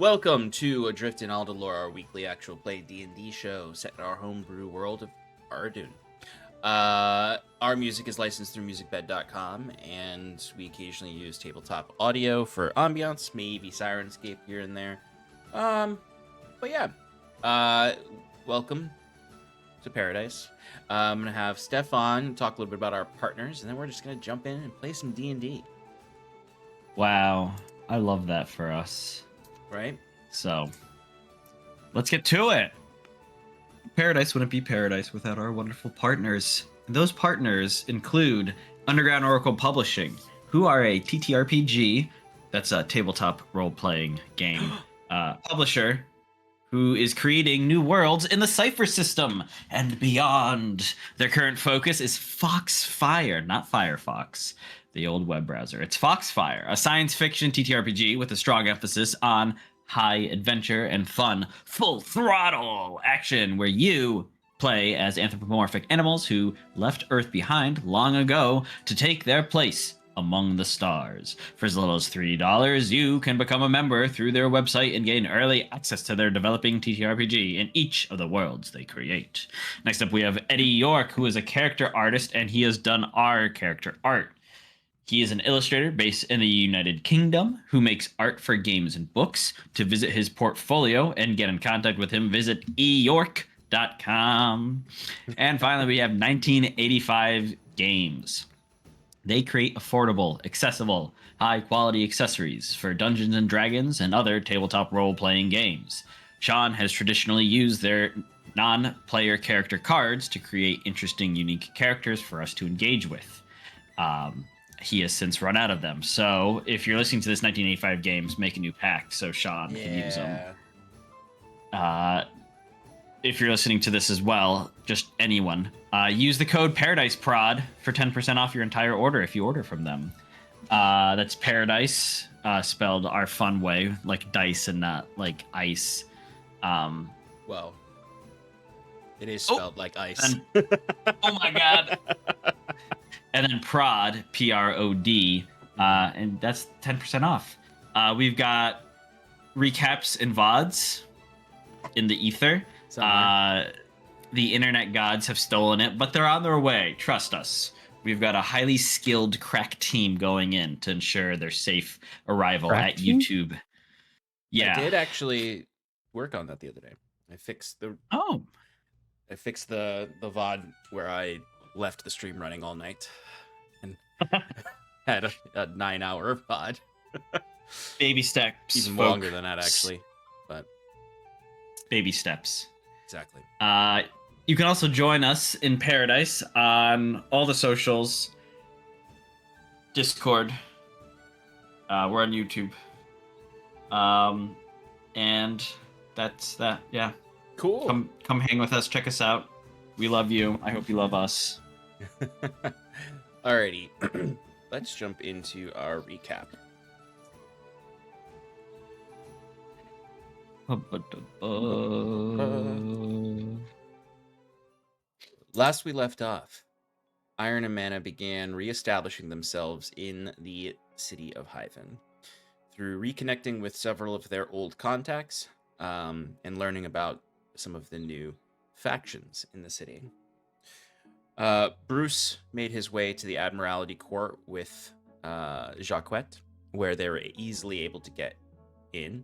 Welcome to Adrift in Aldhalor, our weekly actual play D&D show set in our homebrew world of Ardun. Our music is licensed through Musicbed.com, and we occasionally use TabletopAudio for Ambience, maybe Syrinscape here and there. Welcome to Paradice. I'm going to have Stefan talk a little bit about our partners, and then we're just going to jump in and play some D&D. Wow, I love that for us. Right? So, let's get to it. Paradise wouldn't be Paradise without our wonderful partners. And those partners include Underground Oracle Publishing, who are a TTRPG, that's a tabletop role-playing game, publisher, who is creating new worlds in the Cypher system and beyond. Their current focus is Foxfire, not Firefox, the old web browser. It's Foxfire, a science fiction TTRPG with a strong emphasis on high adventure and fun, full throttle action, where you play as anthropomorphic animals who left Earth behind long ago to take their place among the stars. For as little as $3, you can become a member through their website and gain early access to their developing TTRPG in each of the worlds they create. Next up, we have Eddie Yorke, who is a character artist, and he has done our character art. He is an illustrator based in the United Kingdom who makes art for games and books. To visit his portfolio and get in contact with him, visit eyorke.com. And finally, we have 1985 Games. They create affordable, accessible, high-quality accessories for Dungeons & Dragons and other tabletop role-playing games. Sean has traditionally used their non-player character cards to create interesting, unique characters for us to engage with. He has since run out of them. So if you're listening to this 1985 Games, make a new pack so Sean can use them. If you're listening to this as well, just anyone, use the code ParadiceProd for 10% off your entire order if you order from them. That's Paradice, spelled our fun way, like dice and not like ice. Well, it is spelled like ice. Oh my god. And then Prod, P-R-O-D, and that's 10% off. We've got recaps and VODs in the ether. The internet gods have stolen it, but they're on their way. Trust us. We've got a highly skilled crack team going in to ensure their safe arrival at YouTube. Yeah, I did actually work on that the other day. I fixed the VOD where I left the stream running all night and had a 9-hour VOD. Baby steps. Even longer than that, actually. But baby steps. Exactly. You can also join us in Paradise on all the socials. Discord. We're on YouTube. And that's that. Yeah. Cool. Come hang with us. Check us out. We love you. I hope you love us. Alrighty. Let's jump into our recap. Last we left off, Iron and Mana began re-establishing themselves in the city of Hyven through reconnecting with several of their old contacts and learning about some of the new factions in the city. Bruce made his way to the Admiralty Court with Jacquette, where they were easily able to get in.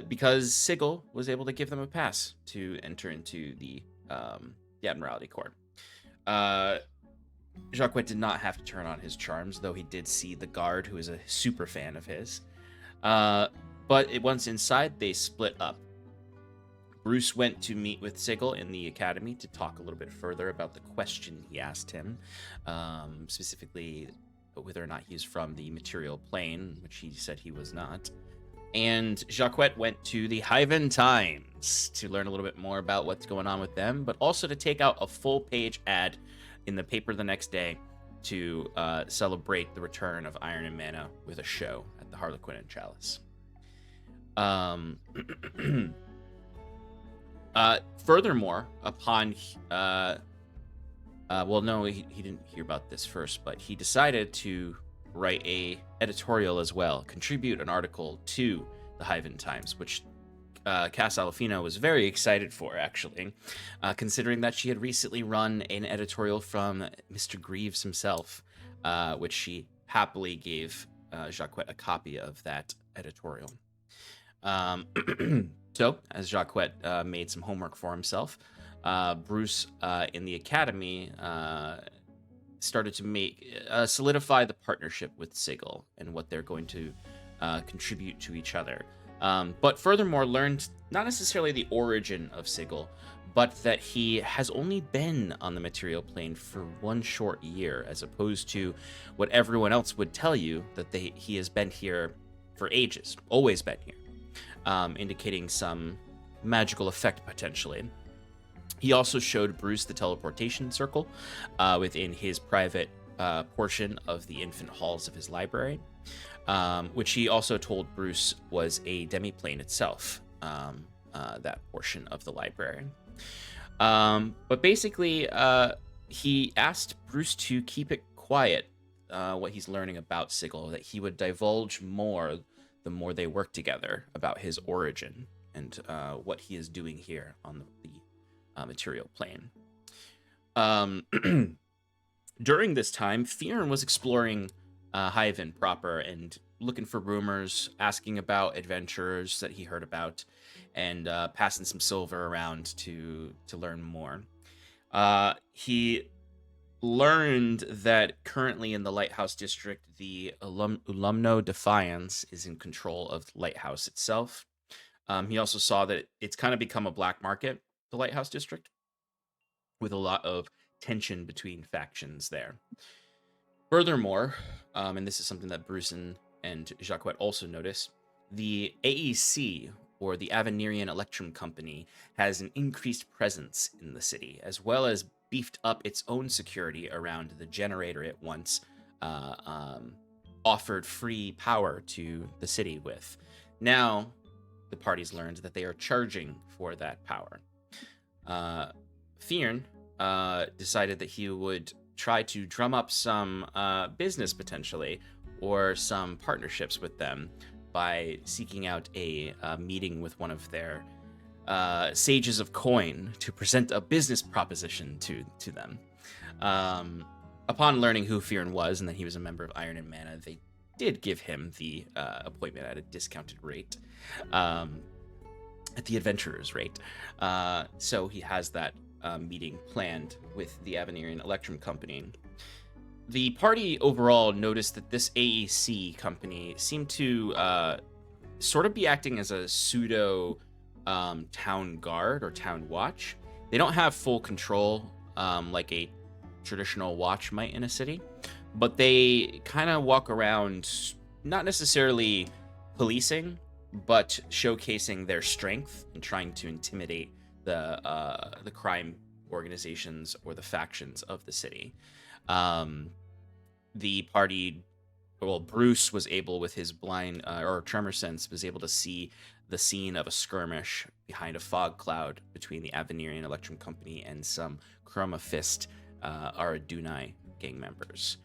Because Sigil was able to give them a pass to enter into the Admiralty Court. Jacquette did not have to turn on his charms, though he did see the guard, who is a super fan of his. But once inside, they split up. Bruce went to meet with Sigil in the academy to talk a little bit further about the question he asked him, specifically whether or not he's from the material plane, which he said he was not. And Jacquette went to the Hyven Times to learn a little bit more about what's going on with them, but also to take out a full-page ad in the paper the next day to celebrate the return of Iron and Mana with a show at the Harlequin and Chalice. Furthermore, upon he didn't hear about this first, but he decided to write a editorial as well, contribute an article to the Hyven Times, which Cass Alafina was very excited for, actually, considering that she had recently run an editorial from Mr. Greaves himself, which she happily gave Jacquet a copy of that editorial. So, as Jacquet made some homework for himself, Bruce in the academy started to solidify the partnership with Sigil and what they're going to contribute to each other. But furthermore, learned not necessarily the origin of Sigil, but that he has only been on the material plane for 1 short year, as opposed to what everyone else would tell you, that he has been here for ages, always been here, indicating some magical effect potentially. He also showed Bruce the teleportation circle within his private portion of the infant halls of his library, which he also told Bruce was a demiplane itself, that portion of the library. But basically, he asked Bruce to keep it quiet, what he's learning about Sigil, that he would divulge more the more they work together about his origin and what he is doing here on the material plane. During this time, Fyrn was exploring Hyven proper and looking for rumors, asking about adventurers that he heard about, and passing some silver around to learn more. He learned that currently in the Lighthouse District, the Alumno Defiance is in control of the Lighthouse itself. He also saw that it's kind of become a black market, the Lighthouse District, with a lot of tension between factions there. Furthermore, and this is something that Bruce and Jacquet also noticed, the AEC, or the Avenirian Electrum Company, has an increased presence in the city, as well as beefed up its own security around the generator it once offered free power to the city with. Now, the parties learned that they are charging for that power. Fyrn decided that he would try to drum up some business potentially, or some partnerships with them, by seeking out a meeting with one of their sages of coin to present a business proposition to them. Upon learning who Fyrn was and that he was a member of Iron and Mana, they did give him the appointment at a discounted rate, at the adventurer's rate. So he has that meeting planned with the Avenirian Electrum Company. The party overall noticed that this AEC company seemed to sort of be acting as a pseudo town guard or town watch. They don't have full control like a traditional watch might in a city, but they kind of walk around not necessarily policing, but showcasing their strength and trying to intimidate the crime organizations or the factions of the city. The party, well, Bruce was able, with his blind or tremor sense, was able to see the scene of a skirmish behind a fog cloud between the Avenirian Electrum Company and some Chroma Fist Aradunai gang members.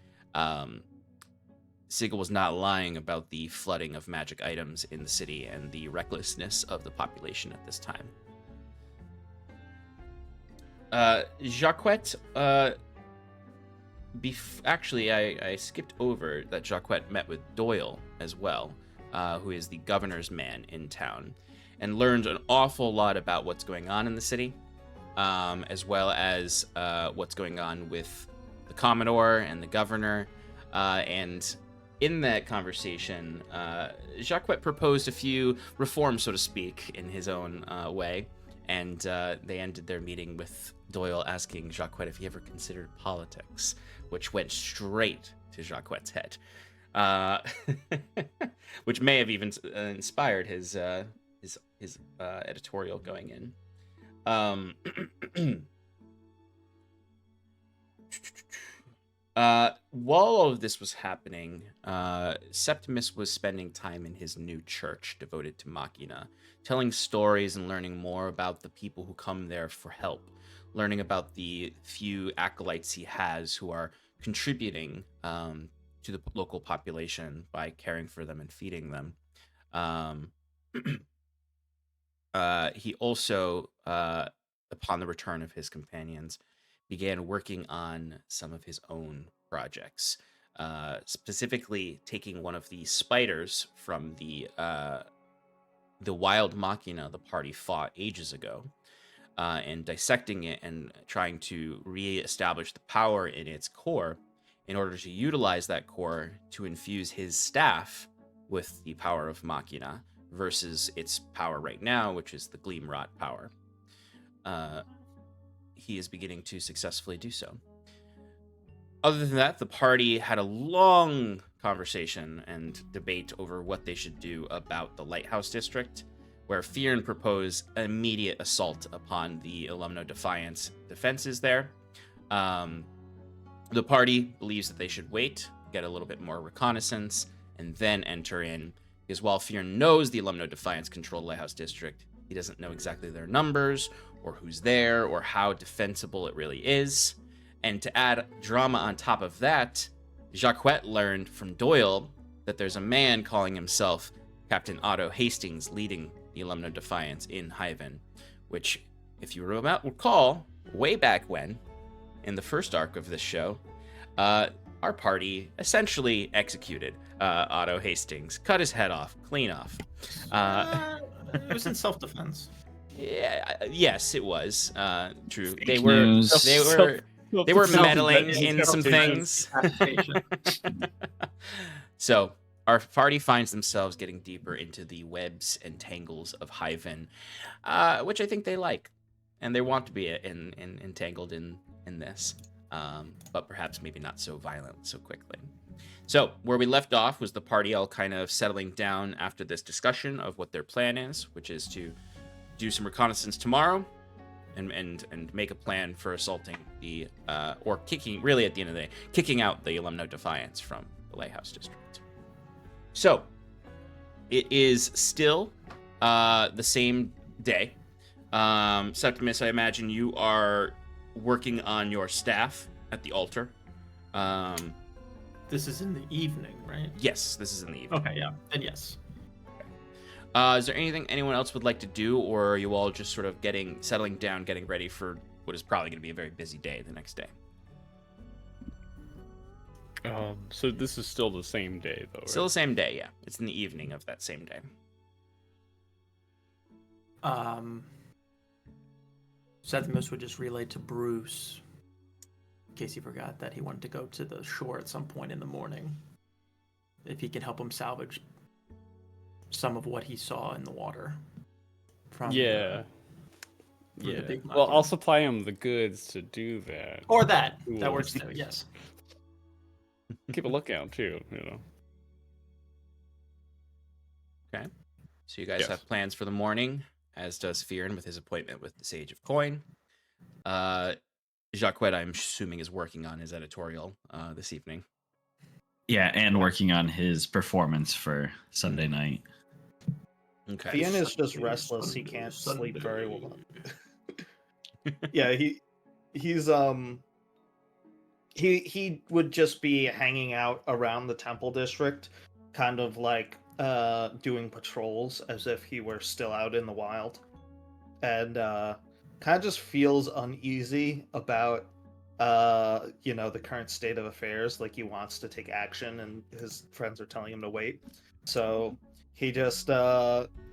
Sigil was not lying about the flooding of magic items in the city and the recklessness of the population at this time. Jacquet, actually, I skipped over that Jacquet met with Doyle as well, who is the governor's man in town, and learned an awful lot about what's going on in the city, as well as what's going on with the Commodore and the governor. And in that conversation, Jacquet proposed a few reforms, so to speak, in his own way, and they ended their meeting with Doyle asking Jacquet if he ever considered politics, which went straight to Jacquet's head, which may have even inspired his editorial going in. While all of this was happening, Septimus was spending time in his new church devoted to Machina, telling stories and learning more about the people who come there for help, learning about the few acolytes he has who are contributing to the local population by caring for them and feeding them. Um, he also, upon the return of his companions, began working on some of his own projects, specifically taking one of the spiders from the wild machina the party fought ages ago, and dissecting it and trying to re-establish the power in its core in order to utilize that core to infuse his staff with the power of machina versus its power right now, which is the gleam rot power. He is beginning to successfully do so. Other than that, the party had a long conversation and debate over what they should do about the Lighthouse District, where Fyrn proposed immediate assault upon the Alumno Defiance defenses there. The party believes that they should wait, get a little bit more reconnaissance, and then enter in, because while Fyrn knows the Alumno Defiance control the Lighthouse District, he doesn't know exactly their numbers, or who's there, or how defensible it really is. And to add drama on top of that, Jacquet learned from Doyle that there's a man calling himself Captain Otto Hastings leading the Alumno Defiance in Hyven, which, if you recall, way back when, in the first arc of this show, our party essentially executed Otto Hastings, cut his head off, clean off. It was in self-defense. Yeah, yes, it was true. Fake They were news. they were meddling in some things. So our party finds themselves getting deeper into the webs and tangles of Hyven, which I think they like, and they want to be entangled in this, but perhaps maybe not so violent so quickly. So where we left off was the party all kind of settling down after this discussion of what their plan is, which is to do some reconnaissance tomorrow and make a plan for assaulting the or kicking, really at the end of the day, kicking out the Alumno Defiance from the Lighthouse District. So it is still the same day. Septimus, I imagine you are working on your staff at the altar. This is in the evening, right? Yes, this is in the evening. Okay, yeah. Then yes. Is there anything anyone else would like to do, or are you all just sort of settling down, getting ready for what is probably going to be a very busy day the next day? So this is still the same day, though, right? Still the same day, yeah. It's in the evening of that same day. Septimus would just relay to Bruce, in case he forgot, that he wanted to go to the shore at some point in the morning. If he could help him salvage some of what he saw in the water. From yeah. from the big Well, machina. I'll supply him the goods to do that. Or that. That Cool. works too, yes. Keep a lookout too, you know. Okay. So you guys Yes. have plans for the morning, as does Fyrn with his appointment with the Sage of Coin. Jacquet, I'm assuming, is working on his editorial this evening. Yeah, and working on his performance for Sunday night. Okay. Fyrn is just restless. He can't sleep very well. Yeah, he would just be hanging out around the temple district, kind of like doing patrols as if he were still out in the wild, and kind of just feels uneasy about the current state of affairs. Like he wants to take action, and his friends are telling him to wait. So he just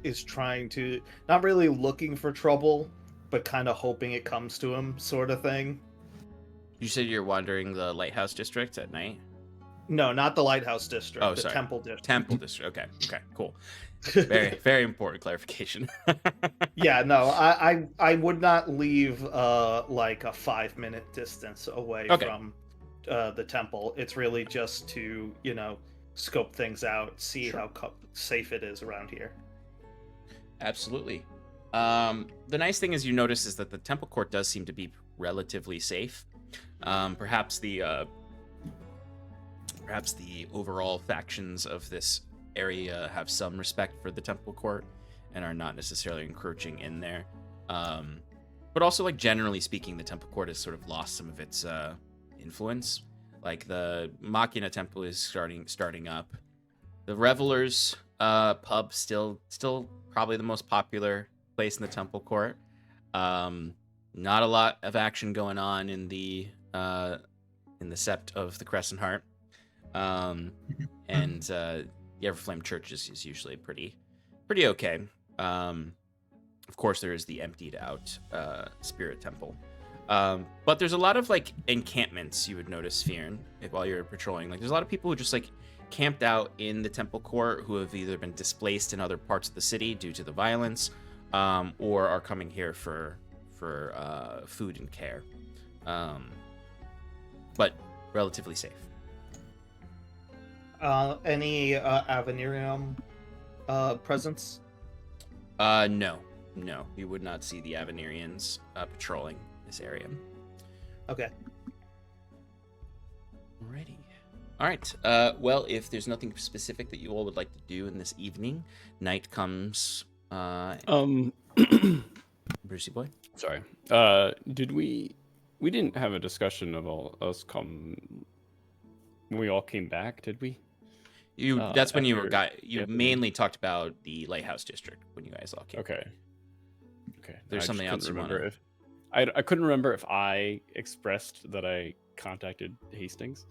is trying to, not really looking for trouble, but kind of hoping it comes to him, sort of thing. You said you're wandering the Lighthouse District at night? No, not the Lighthouse District. Oh, the sorry. Temple District. Temple District. Okay, cool. Very, very important clarification. Yeah, no, I would not leave like a 5-minute distance away from the temple. It's really just to scope things out, see how safe it is around here. Absolutely. The nice thing is you notice is that the temple court does seem to be relatively safe. Perhaps the overall factions of this area have some respect for the temple court and are not necessarily encroaching in there. But also, like, generally speaking, the temple court has sort of lost some of its influence. Like the Machina Temple is starting up. The Revelers pub still probably the most popular place in the temple court. Not a lot of action going on in the Sept of the Crescent Heart. And the Everflame Church is usually pretty okay. Of course, there is the emptied out Spirit Temple. But there's a lot of like encampments you would notice, Fyrn, while you're patrolling. Like there's a lot of people who just like camped out in the temple court who have either been displaced in other parts of the city due to the violence, or are coming here for food and care. But relatively safe. Any Avenirium presence? No, you would not see the Avenirians patrolling this area. Okay. Alrighty. All right. Well, if there's nothing specific that you all would like to do in this evening, night comes. Brucey boy. Sorry. Did we didn't have a discussion of all us come when we all came back, did we? That's when you after- you mainly talked about the Lighthouse District when you guys all came. Okay. There's I something just else you couldn't want remember to... I couldn't remember if I expressed that I contacted Hastings.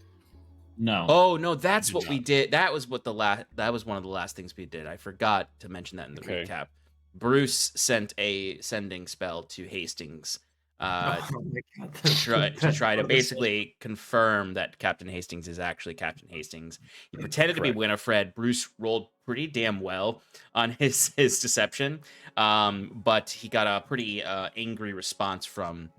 No. Oh no, that's Did what we not. did. That was what that was one of the last things we did. I forgot to mention that in the Okay. recap. Bruce sent a sending spell to Hastings Oh my God. to try to basically confirm that Captain Hastings is actually Captain Hastings. He pretended to be Winifred. Bruce rolled pretty damn well on his deception, but he got a pretty angry response from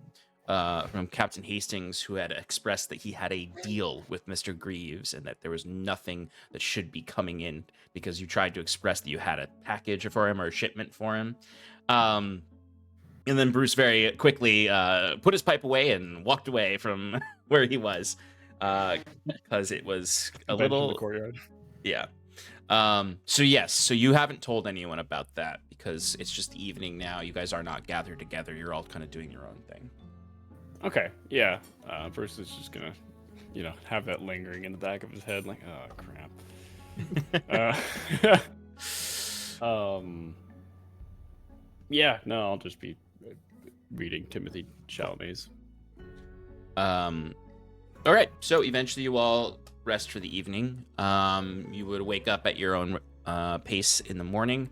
Captain Hastings, who had expressed that he had a deal with Mr. Greaves and that there was nothing that should be coming in because you tried to express that you had a package for him or a shipment for him. And then Bruce very quickly put his pipe away and walked away from where he was because it was a Bench in little... the courtyard. Yeah. So yes, so you haven't told anyone about that because it's just evening now. You guys are not gathered together. You're all kind of doing your own thing. Okay. Yeah. Bruce is just gonna, have that lingering in the back of his head, like, oh crap. Yeah. No, I'll just be reading Timothy Chalamet's. All right. So eventually you all rest for the evening. You would wake up at your own pace in the morning.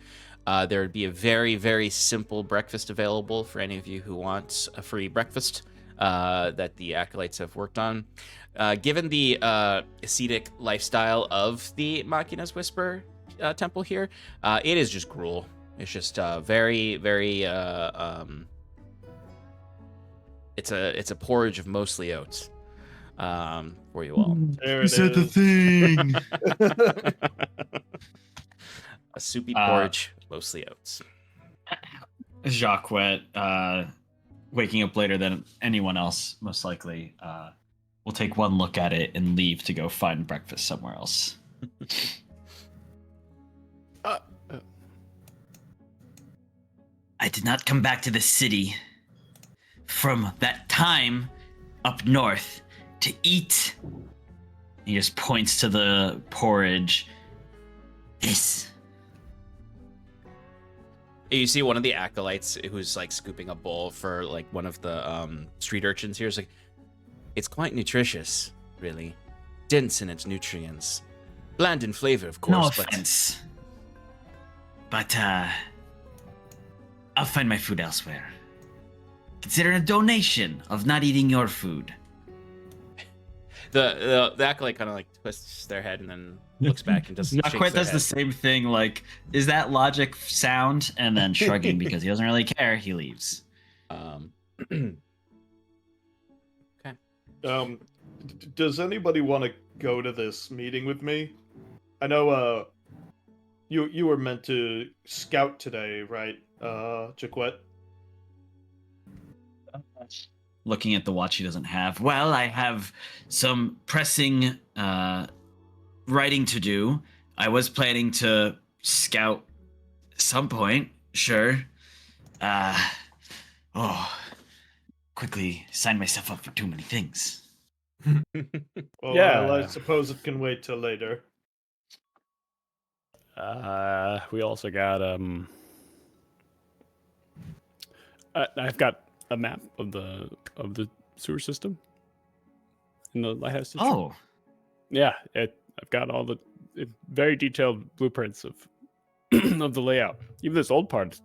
There would be a very, very simple breakfast available for any of you who want a free breakfast that the Acolytes have worked on. Given the ascetic lifestyle of the Machina's Whisper temple here, it is just gruel. It's just very, very... It's a porridge of mostly oats for you all. There You said the thing. A soupy porridge, mostly oats. Jacques, waking up later than anyone else, most likely, will take one look at it and leave to go find breakfast somewhere else. I did not come back to the city from that time up north to eat. He just points to the porridge. This. You see one of the acolytes who's like scooping a bowl for like one of the street urchins here. Is like, it's quite nutritious, really. Dense in its nutrients. Bland in flavor, of course. No but offense. But, I'll find my food elsewhere. Consider it a donation of not eating your food. the acolyte kind of like twists their head and then looks back and just Not shakes quite their does the head. same thing, like, is that logic sound? And then shrugging because he doesn't really care, he leaves. Okay. Does anybody want to go to this meeting with me? I know you were meant to scout today, right, Jaquette? Looking at the watch he doesn't have. Well, I have some pressing writing to do. I was planning to scout at some point, sure. Quickly signed myself up for too many things. Well, I suppose it can wait till later. We also got I've got a map of the sewer system in the lighthouse district. Oh, Yeah, I've got all the very detailed blueprints of of the layout. Even this old part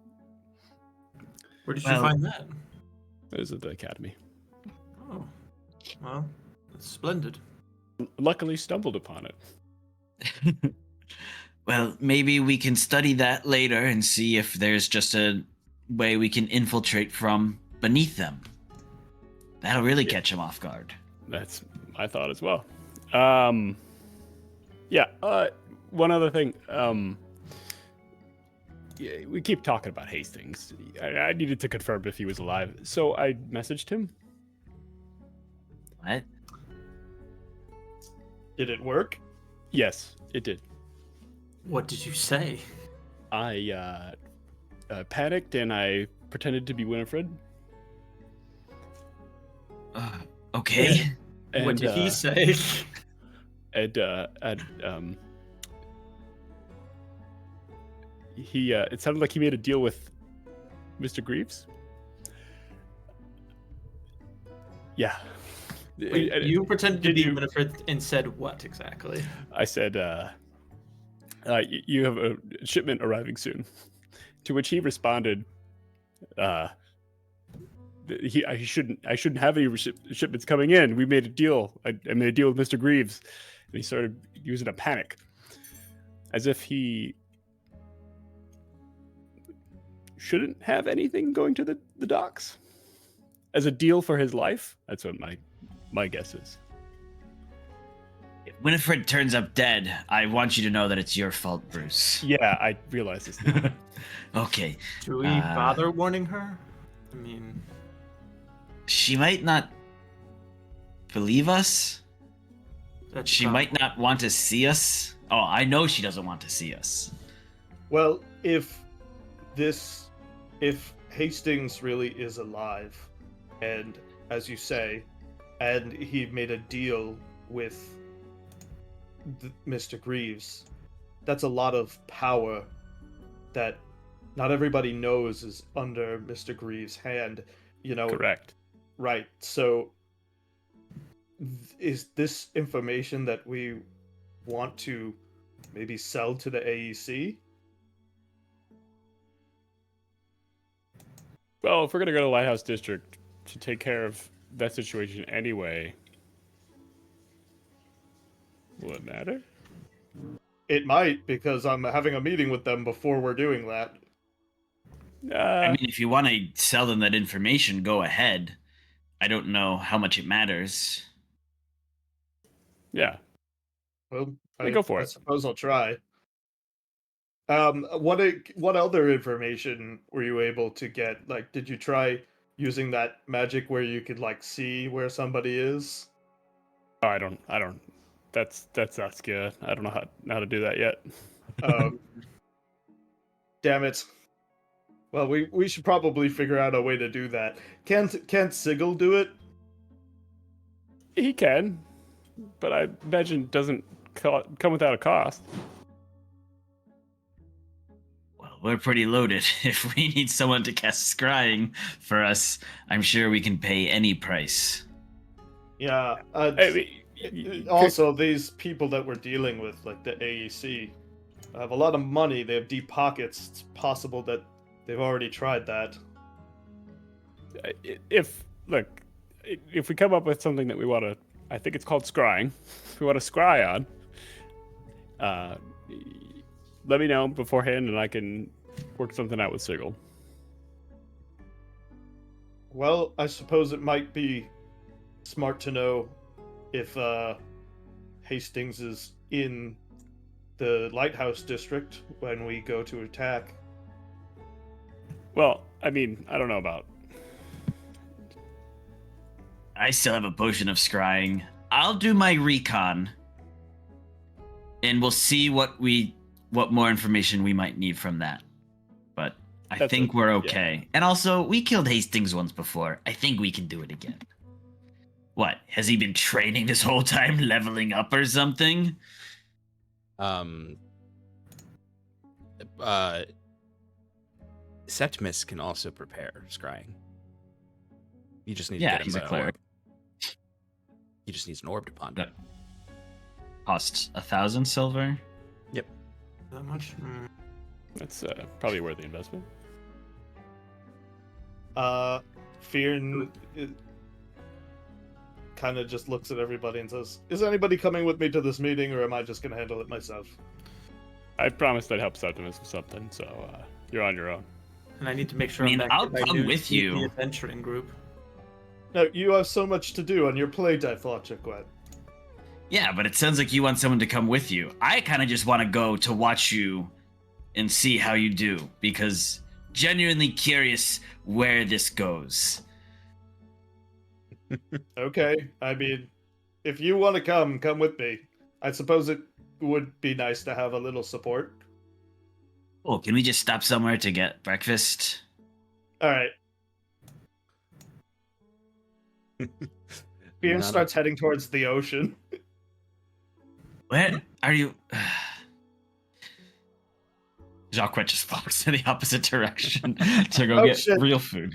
Where did you Well- find that? is at the academy. Oh, well, that's splendid. Luckily, stumbled upon it. well, maybe we can study that later and see if there's just a way we can infiltrate from beneath them. That'll really catch them off guard. That's my thought as well. Yeah. One other thing. Yeah, we keep talking about Hastings. I needed to confirm if he was alive, so I messaged him. What? Did it work? Yes, it did. What did you say? I panicked and I pretended to be Winifred. Okay. And, What did he say? He it sounded like he made a deal with Mr. Greaves. Yeah. Wait, you pretended to did be you- Winifred and said what exactly? I said, you have a shipment arriving soon. To which he responded, I shouldn't have any shipments coming in. We made a deal. I made a deal with Mr. Greaves. And he started using a panic. As if he shouldn't have anything going to the docks. As a deal for his life. That's what my guess is. If Winifred turns up dead, I want you to know that it's your fault, Bruce. Yeah, I realize this now. Okay. Do we bother warning her? I mean, She might not believe us. that's She probably- might not want to see us. Oh, I know she doesn't want to see us. Well, if Hastings really is alive, and as you say, and he made a deal with Mr. Greaves, that's a lot of power that not everybody knows is under Mr. Greaves' hand, you know. Correct. Right. So is this information that we want to maybe sell to the AEC? Well, if we're gonna go to Lighthouse District to take care of that situation anyway, will it matter? It might, because I'm having a meeting with them before we're doing that. I mean, if you want to sell them that information, go ahead. I don't know how much it matters. Yeah. Well, Yeah, go for I it. suppose I'll try. What other information were you able to get? Like, did you try using that magic where you could like see where somebody is? Oh, I don't. That's not good. I don't know how to do that yet. Damn it. Well, we should probably figure out a way to do that. Can't Sigil do it? He can, but I imagine it doesn't come without a cost. Well, we're pretty loaded. If we need someone to cast scrying for us, I'm sure we can pay any price. Yeah. I mean, Also, these people that we're dealing with, like the AEC, have a lot of money. They have deep pockets. It's possible that they've already tried that. if we come up with something that we want to, I think it's called scrying. If we want to scry on, let me know beforehand, and I can work something out with Sigil. Well, I suppose it might be smart to know if Hastings is in the Lighthouse District when we go to attack. Well, I mean, I don't know about. I still have a potion of scrying. I'll do my recon, and we'll see what more information we might need from that. But I That's think a- we're yeah. okay. And also, we killed Hastings once before. I think we can do it again. What? Has he been training this whole time, leveling up or something? Septimus can also prepare scrying. You just need to Yeah, get him he's a an cleric. orb. He just needs an orb to ponder. That costs 1,000 silver. That much? That's probably worth the investment. Fyrn kind of just looks at everybody and says, "Is anybody coming with me to this meeting, or am I just going to handle it myself?" I promised I'd help Septimus with something, so you're on your own. And I need to make sure I mean, I'm back I'll to my come new with sneaky you. adventuring group. No, you have so much to do on your plate, I thought, Jaquette. Yeah, but it sounds like you want someone to come with you. I kind of just want to go to watch you and see how you do, because genuinely curious where this goes. Okay, I mean, if you want to come with me. I suppose it would be nice to have a little support. Oh, can we just stop somewhere to get breakfast? All right. Fyrn Not starts heading towards the ocean. Where are you? Jacques just walks in the opposite direction to go Oh, get shit. real food.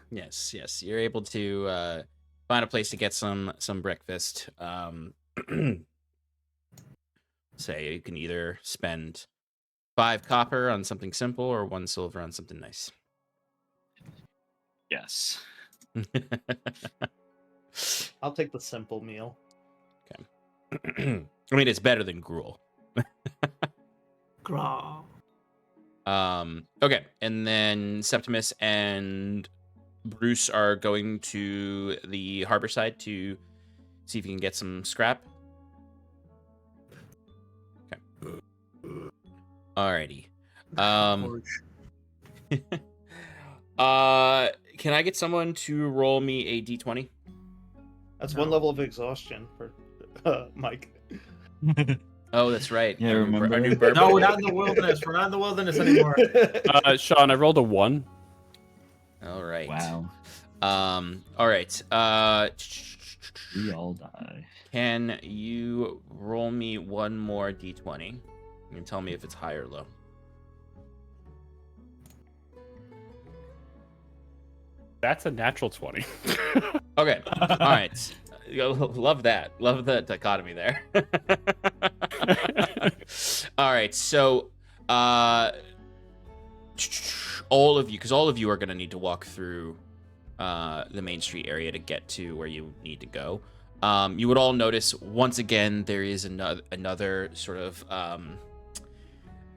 Yes, you're able to find a place to get some breakfast. Say you can either spend 5 copper on something simple or 1 silver on something nice. Yes. I'll take the simple meal. I mean, it's better than gruel. Gra. Okay, and then Septimus and Bruce are going to the harbor side to see if you can get some scrap. Okay. Alrighty. Can I get someone to roll me a d20? That's No. 1 level of exhaustion for Mike. Oh, that's right. Yeah, Our new remember? our new bourbon. No, we're not in the wilderness. We're not in the wilderness anymore. Sean, I rolled a 1. All right. Wow. All right. We all die. Can you roll me one more d20 and tell me if it's high or low? That's a natural 20. Okay. All right. Love that. Love the dichotomy there. All right. So, all of you, because all of you are going to need to walk through the Main Street area to get to where you need to go. You would all notice once again there is another sort of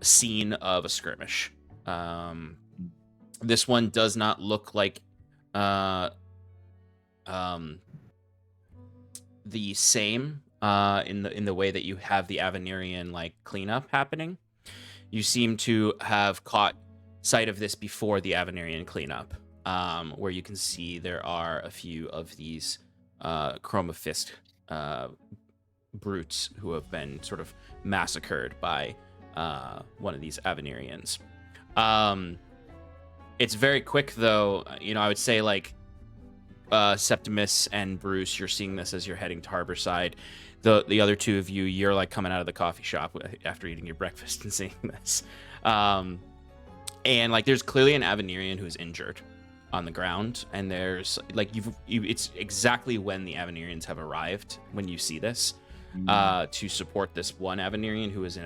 scene of a skirmish. This one does not look like the same in the way that you have the Avenirian like cleanup happening. You seem to have caught sight of this before the Avenirian cleanup, where you can see there are a few of these Chromafist brutes who have been sort of massacred by one of these Avenirians. It's very quick, though. I would say, like, Septimus and Bruce, you're seeing this as you're heading to Harborside. The other two of you, you're, like, coming out of the coffee shop after eating your breakfast and seeing this. And, like, there's clearly an Avenirian who's injured on the ground. And there's, like, it's exactly when the Avenirians have arrived when you see this to support this one Avenirian who is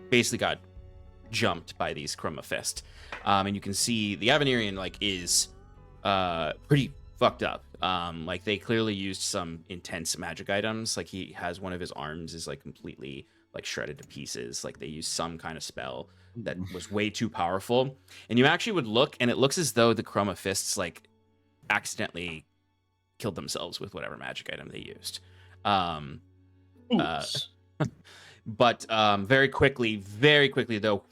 basically got jumped by these Chromafist. And you can see the Avenirian like is pretty fucked up. Like they clearly used some intense magic items. Like he has one of his arms is like completely like shredded to pieces. Like they used some kind of spell that was way too powerful. And you actually would look and it looks as though the Chromafists like accidentally killed themselves with whatever magic item they used. But very quickly though,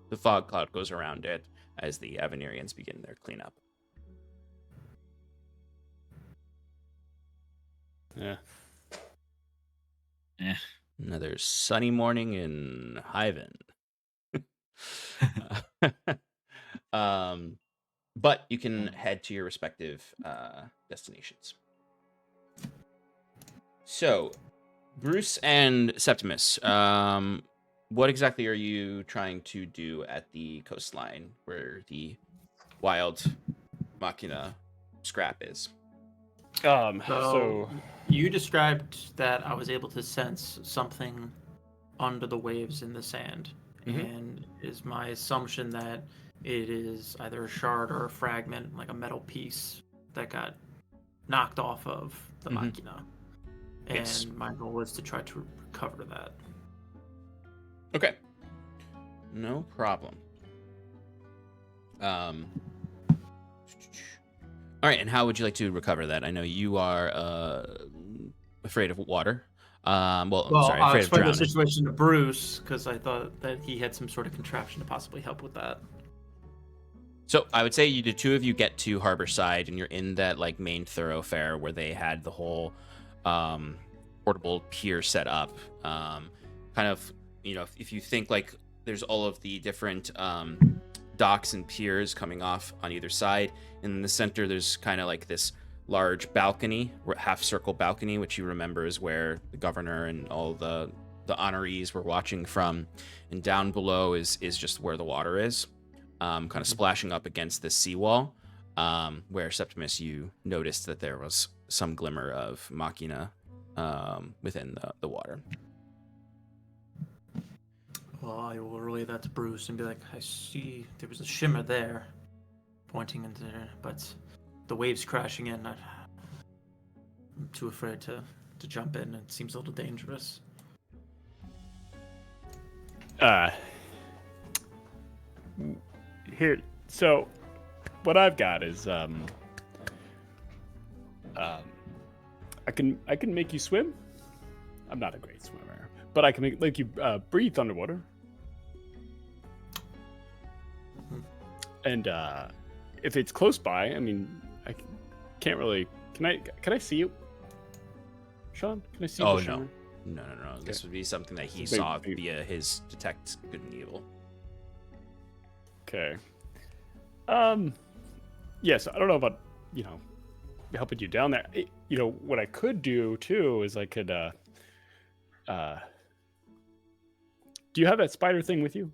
the fog cloud goes around it as the Avenirians begin their cleanup. Yeah. Another sunny morning in Hyven. but you can head to your respective destinations. So, Bruce and Septimus, what exactly are you trying to do at the coastline where the wild machina scrap is? So you described that I was able to sense something under the waves in the sand, and is my assumption that it is either a shard or a fragment, like a metal piece that got knocked off of the machina. And Yes. my goal is to try to recover that. Okay. No problem. All right, and how would you like to recover that? I know you are afraid of water. Sorry, I'll afraid of explain the drowning. situation to Bruce because I thought that he had some sort of contraption to possibly help with that. So I would say the two of you get to Harborside, and you're in that like main thoroughfare where they had the whole portable pier set up. Kind of, if you think like there's all of the different docks and piers coming off on either side. In the center, there's kind of like this large balcony, half circle balcony, which you remember is where the governor and all the honorees were watching from. And down below is just where the water is, kind of splashing up against the seawall, where Septimus, you noticed that there was some glimmer of machina within the water. Well, I will relay that to Bruce and be like, I see there was a shimmer there, pointing into there, but the waves crashing in, I'm too afraid to jump in. It seems a little dangerous. Here, so what I've got is I can make you swim. I'm not a great swimmer, but I can make you breathe underwater. And if it's close by, I mean, I can't really. Can I see you, Sean? Can I see you? Oh, the no. shimmer? No. Okay. This would be something that he So saw maybe- via his detect good and evil. Okay. Yes, I don't know about, helping you down there. What I could do too is I could do you have that spider thing with you?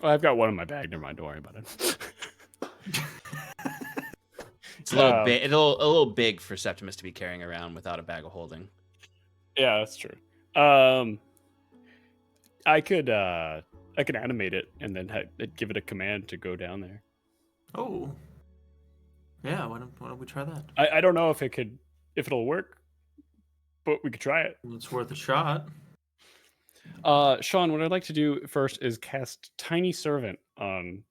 Oh, I've got one in my bag. Never mind. Don't worry about it. It's a little bit, a little big for Septimus to be carrying around without a bag of holding. Yeah, that's true. I could animate it and then give it a command to go down there. Oh. Yeah, why don't we try that? I don't know if it'll work, but we could try it. It's worth a shot. Sean, what I'd like to do first is cast Tiny Servant on.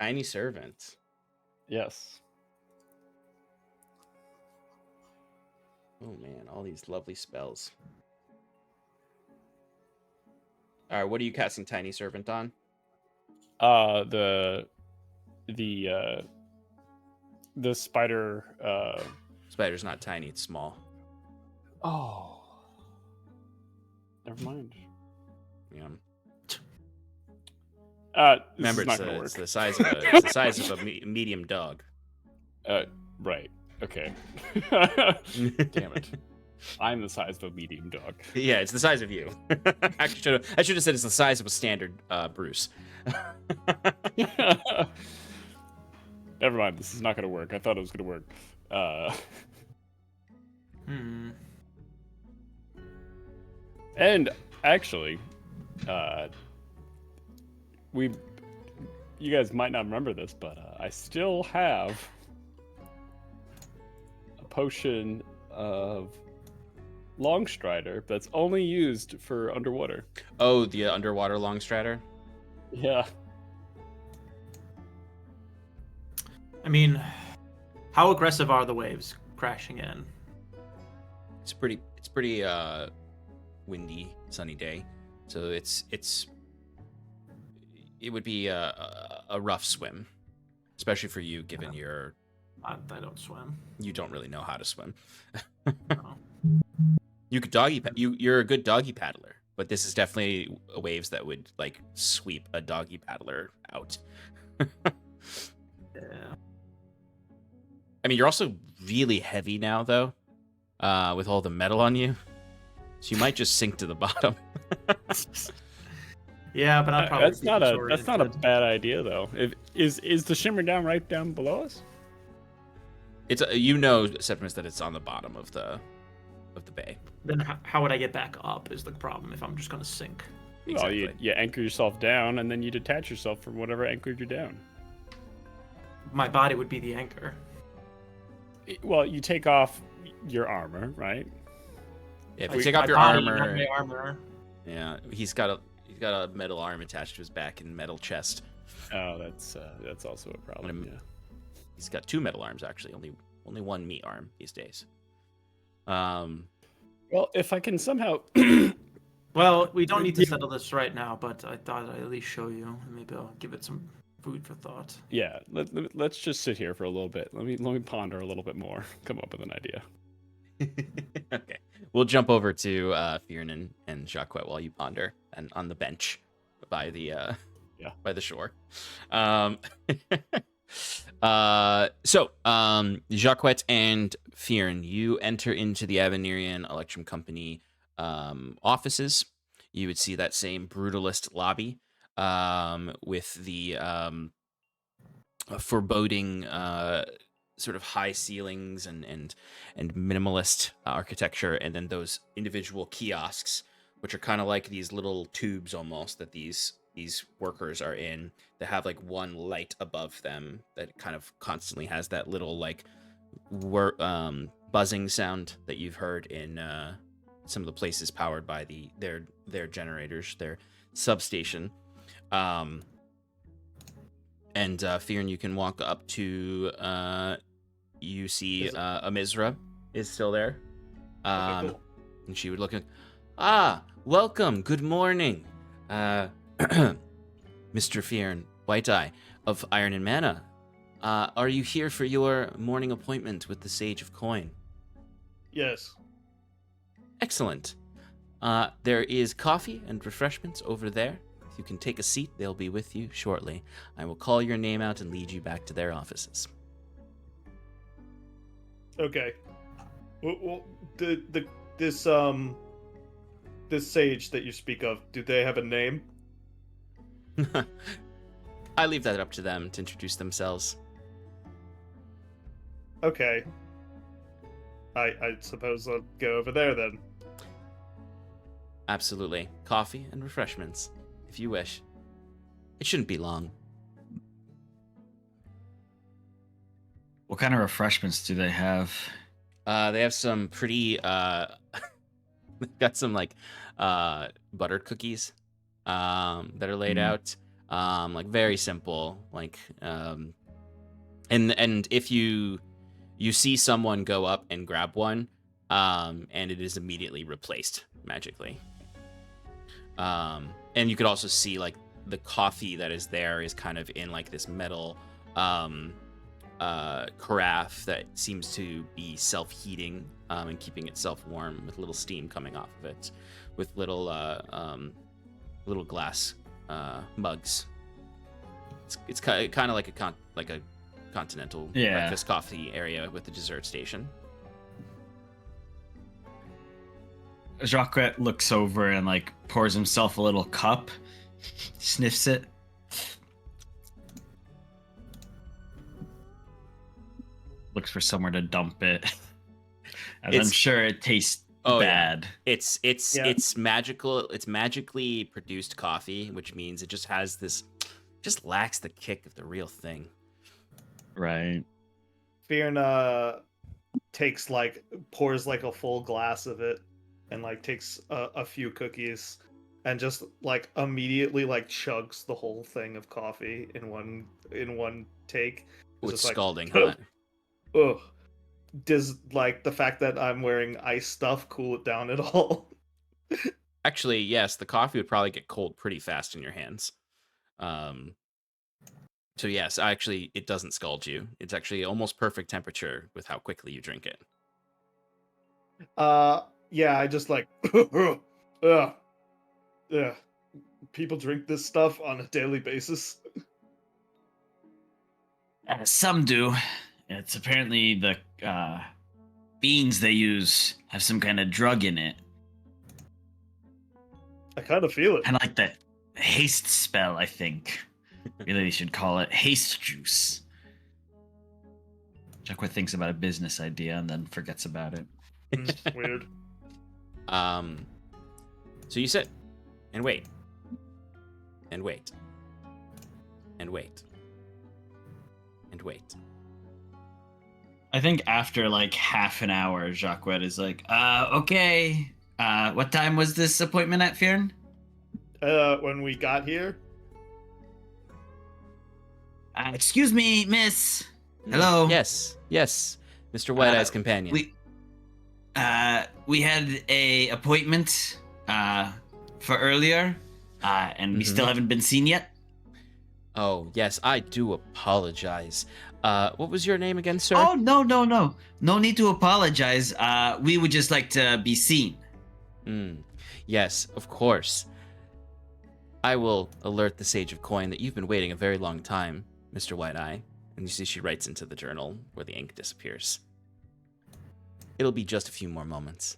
Tiny Servant. Yes. Oh man, all these lovely spells. All right, what are you casting Tiny Servant on? The spider. Spider's not tiny; it's small. Oh. Never mind. Yeah. Remember, Remember, it's the size of a medium dog. Right. Okay. Damn it. I'm the size of a medium dog. Yeah, it's the size of you. Actually, I should have said it's the size of a standard Bruce. Never mind. This is not going to work. I thought it was going to work. And actually, you guys might not remember this, but I still have a potion of Longstrider that's only used for underwater. Oh, the underwater Longstrider? Yeah. I mean, how aggressive are the waves crashing in? It's pretty windy, sunny day. So it would be a rough swim, especially for you, given I don't swim. you don't really know how to swim. No. You could you're a good doggy paddler, but this is definitely waves that would like sweep a doggy paddler out. Yeah. I mean, you're also really heavy now, though, with all the metal on you. So you might just sink to the bottom. Yeah, but I'm probably That's not a bad idea though. Is the shimmer down right down below us? It's you know, Septimus, that it's on the bottom of the bay. Then how would I get back up is the problem if I'm just gonna sink. Exactly. Well, you anchor yourself down, and then you detach yourself from whatever anchored you down. My body would be the anchor. Well, you take off your armor, right? Yeah, if Oh, you my take off your body, not armor, my armor. yeah, he's got a metal arm attached to his back and metal chest. Oh, that's also a problem. Yeah. He's got 2 metal arms actually. Only 1 meat arm these days. Well, if I can somehow. Well, we don't need to settle this right now, but I thought I'd at least show you, and maybe I'll give it some food for thought. Yeah, let's just sit here for a little bit. Let me ponder a little bit more. Come up with an idea. Okay, we'll jump over to Fyrn and Jacques while you ponder, and on the bench by the by the shore. So Jacques and Fyrn, you enter into the Avenirian Electrum Company offices. You would see that same brutalist lobby with the foreboding sort of high ceilings and minimalist architecture, and then those individual kiosks, which are kind of like these little tubes almost that these workers are in, that have like one light above them that kind of constantly has that little like buzzing sound that you've heard in some of the places powered by their generators, their substation. And Fyrn, you can walk up to you see Amizra is still there. Okay, cool. And she would look at, welcome, good morning. Mr. Fyrn, White Eye of Iron and Mana. Are you here for your morning appointment with the Sage of Coin? Yes. Excellent. There is coffee and refreshments over there. If you can take a seat, they'll be with you shortly. I will call your name out and lead you back to their offices. Okay. Well, this sage that you speak of, do they have a name? I leave that up to them to introduce themselves. Okay. I suppose I'll go over there then. Absolutely. Coffee and refreshments, if you wish. It shouldn't be long. What kind of refreshments do they have? They have some pretty they've got some like buttered cookies that are laid out. Like very simple, like and if you see someone go up and grab one, and it is immediately replaced magically. And you could also see like the coffee that is there is kind of in like this metal carafe that seems to be self-heating and keeping itself warm with little steam coming off of it, with little glass mugs. It's kind of like a continental breakfast coffee area with the dessert station. Jacques looks over and like pours himself a little cup, sniffs it. Looks for somewhere to dump it. And I'm sure it tastes bad. Yeah. It's magical. It's magically produced coffee, which means it just has this, just lacks the kick of the real thing. Right. Fyrn pours like a full glass of it, and like takes a few cookies, and just like immediately like chugs the whole thing of coffee in one take. It's just scalding like, hot. Ugh. Does like the fact that I'm wearing ice stuff cool it down at all? Actually, yes, the coffee would probably get cold pretty fast in your hands. So yes, actually, it doesn't scald you. It's actually almost perfect temperature with how quickly you drink it. Yeah, I just like, ugh. Yeah, people drink this stuff on a daily basis. Some do. It's apparently the beans they use have some kind of drug in it. I kind of feel it. Kind of like the haste spell, I think. Really, they should call it haste juice. Chuckwa thinks about a business idea and then forgets about it. Weird. So you sit and wait. And wait. And wait. And wait. I think after like half an hour, Jacques is like, okay. What time was this appointment at, Fyrn? When we got here, Excuse me, miss. Hello. Yes, Mr. White Eye's companion. We had a appointment for earlier, and we still haven't been seen yet. Oh, yes, I do apologize. What was your name again, sir? Oh, no. No need to apologize. We would just like to be seen. Yes, of course. I will alert the Sage of Coin that you've been waiting a very long time, Mr. White Eye. And you see she writes into the journal where the ink disappears. It'll be just a few more moments.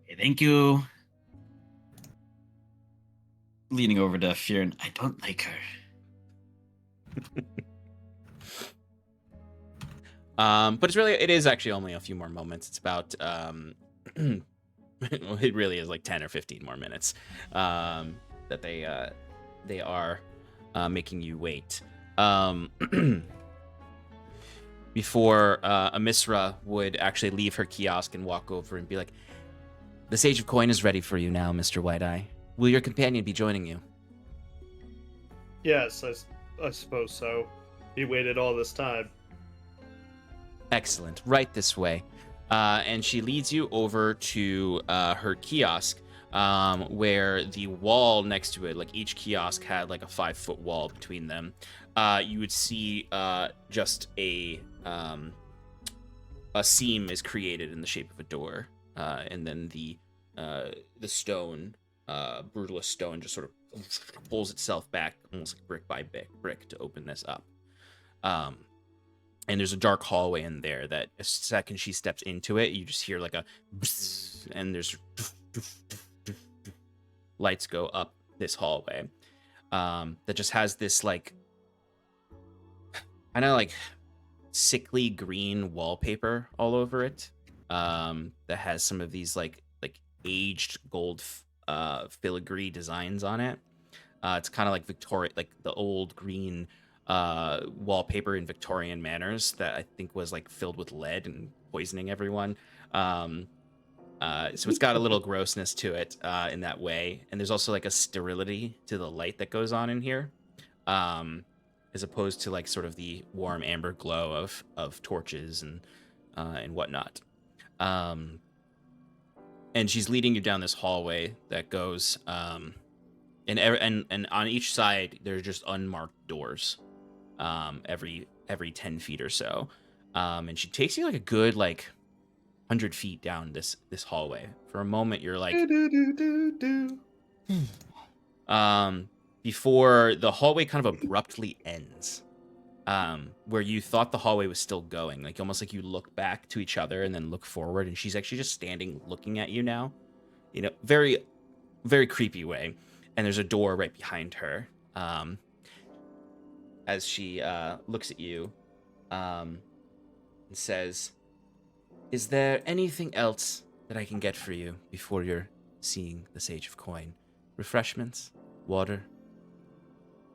Okay, thank you. Leaning over to Fyrn, I don't like her. But it is actually only a few more moments. It's about, it really is like 10 or 15 more minutes that they are making you wait. Before Amisra would actually leave her kiosk and walk over and be like, the Sage of Coin is ready for you now, Mr. White Eye. Will your companion be joining you? yes, I suppose so. He waited all this time. Excellent. Right this way. And she leads you over to her kiosk, where the wall next to it, like each kiosk had like a 5-foot wall between them. You would see just a seam is created in the shape of a door, and then the stone, brutalist stone, just sort of pulls itself back, almost like brick by brick, to open this up. And there's a dark hallway in there that a second she steps into it, you just hear like a and there's lights go up this hallway. That just has this like, I know, like sickly green wallpaper all over it. That has some of these like aged gold filigree designs on it. It's kind of like Victoria, like the old green wallpaper in Victorian manners that I think was like filled with lead and poisoning everyone. So it's got a little grossness to it in that way. And there's also like a sterility to the light that goes on in here, as opposed to like sort of the warm amber glow of torches and whatnot. And she's leading you down this hallway that goes, and on each side there's just unmarked doors, every 10 feet or so. And she takes you like a good 100 feet down this hallway. For a moment you're like, before the hallway kind of abruptly ends, where you thought the hallway was still going, like almost like you look back to each other and then look forward, and she's actually just standing looking at you now, very, very creepy way. And there's a door right behind her, as she looks at you, and says, "Is there anything else that I can get for you before you're seeing the Sage of Coin? Refreshments, water,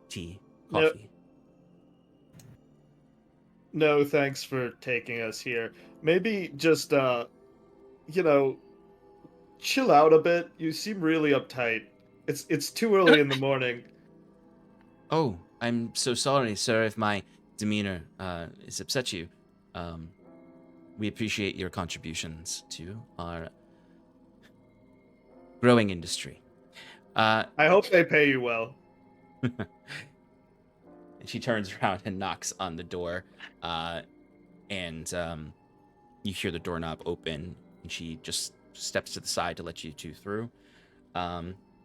tea, coffee?" No, thanks for taking us here. Maybe just, chill out a bit. You seem really uptight. It's too early in the morning. Oh, I'm so sorry, sir, if my demeanor has upset you. We appreciate your contributions to our growing industry. I hope they pay you well. And she turns around and knocks on the door, and you hear the doorknob open, and she just steps to the side to let you two through.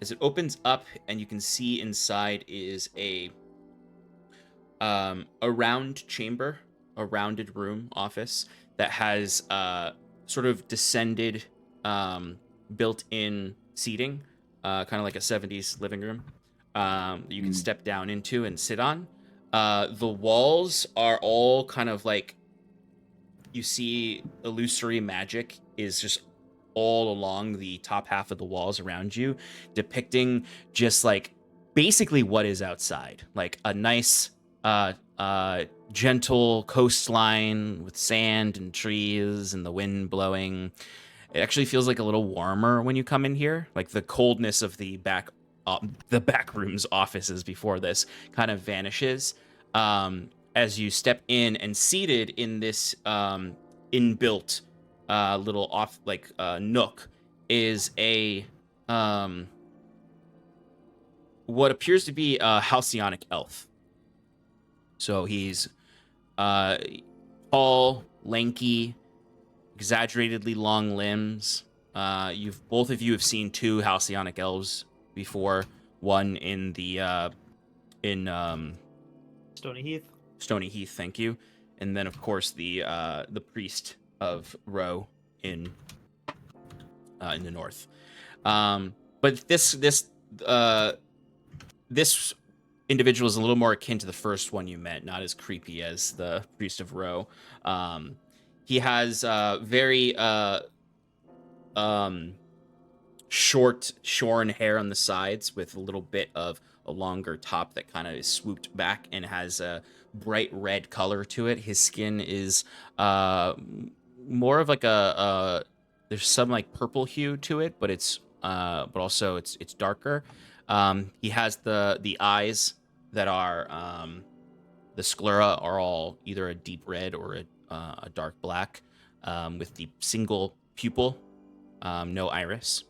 as it opens up, and you can see inside is a round chamber, a rounded room office that has sort of descended built-in seating, kind of like a 70s living room that you can step down into and sit on. The walls are all kind of like, you see illusory magic is just all along the top half of the walls around you, depicting just like basically what is outside, like a nice gentle coastline with sand and trees and the wind blowing. It actually feels like a little warmer when you come in here. Like the coldness of the back room's offices before this kind of vanishes as you step in, and seated in this inbuilt little nook is a what appears to be a halcyonic elf. So he's tall, lanky, exaggeratedly long limbs. Both of you have seen two halcyonic elves before. One in the Stony Heath, thank you, and then of course the priest of Roe in the north. But this individual is a little more akin to the first one you met, not as creepy as the priest of Roe. He has very short, shorn hair on the sides with a little bit of a longer top that kind of is swooped back and has a bright red color to it. His skin is more of like there's some like purple hue to it, but it's but also it's darker. He has the eyes that are the sclera are all either a deep red or a dark black, with the single pupil, no iris.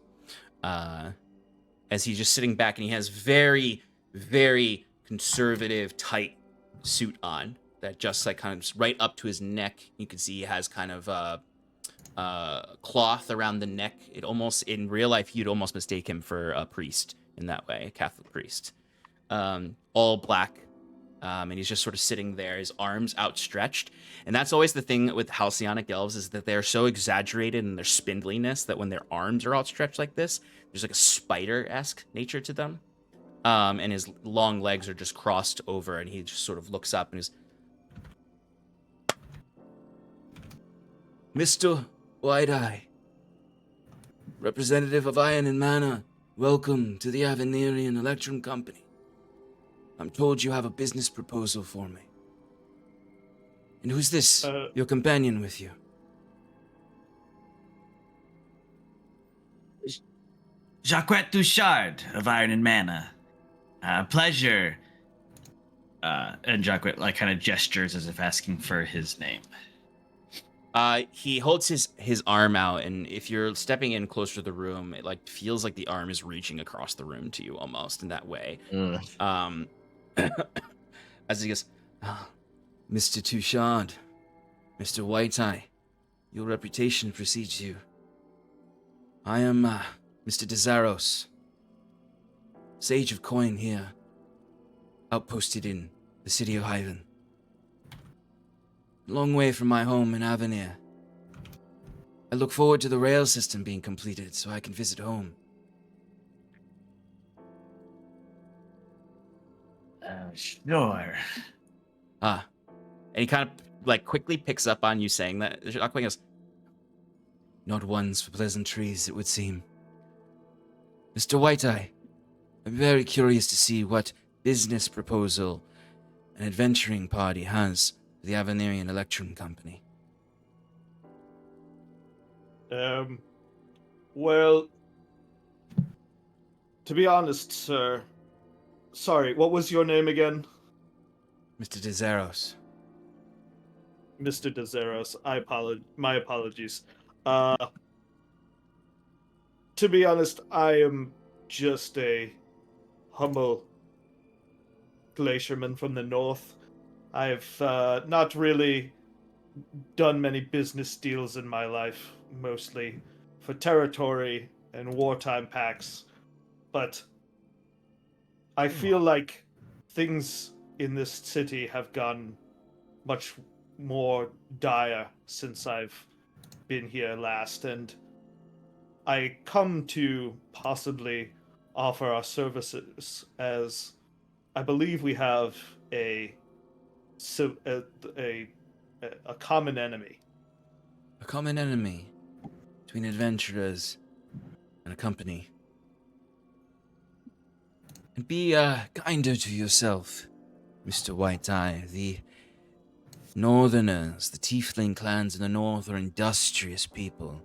As he's just sitting back, and he has very, very conservative, tight suit on that just like kind of right up to his neck. You can see he has kind of cloth around the neck. It almost, in real life, you'd almost mistake him for a priest in that way, a Catholic priest. All black. And he's just sort of sitting there, his arms outstretched. And that's always the thing with halcyonic elves, is that they're so exaggerated in their spindliness that when their arms are outstretched like this, there's like a spider-esque nature to them. And his long legs are just crossed over, and he just sort of looks up and is, Mr. Wide-Eye, representative of Iron and Mana, welcome to the Avenirian Electrum Company. I'm told you have a business proposal for me. And who's this, your companion with you? Jacquet Duchard of Iron and Mana. Pleasure. And Jacquet like kind of gestures as if asking for his name. He holds his arm out, and if you're stepping in closer to the room, it like feels like the arm is reaching across the room to you almost in that way. As he goes, Mr. Touchard, Mr. White-Eye, your reputation precedes you. I am Mr. Dezaros, Sage of Coin here, outposted in the city of Hyven. Long way from my home in Avenir. I look forward to the rail system being completed so I can visit home. Sure. And he kind of like quickly picks up on you saying that. Aquaman goes, not ones for pleasantries, it would seem. Mr. White-Eye, I'm very curious to see what business proposal an adventuring party has for the Avenirian Electrum Company. Well, to be honest, sir. Sorry, what was your name again? Mr. Dezaros. Mr. Dezaros, my apologies. To be honest, I am just a humble glacierman from the north. I've not really done many business deals in my life, mostly for territory and wartime pacts. but I feel like things in this city have gone much more dire since I've been here last, and I come to possibly offer our services as I believe we have a a common enemy. A common enemy between adventurers and a company. And be kinder to yourself, Mr. White-Eye. The Northerners, the Tiefling clans in the north are industrious people.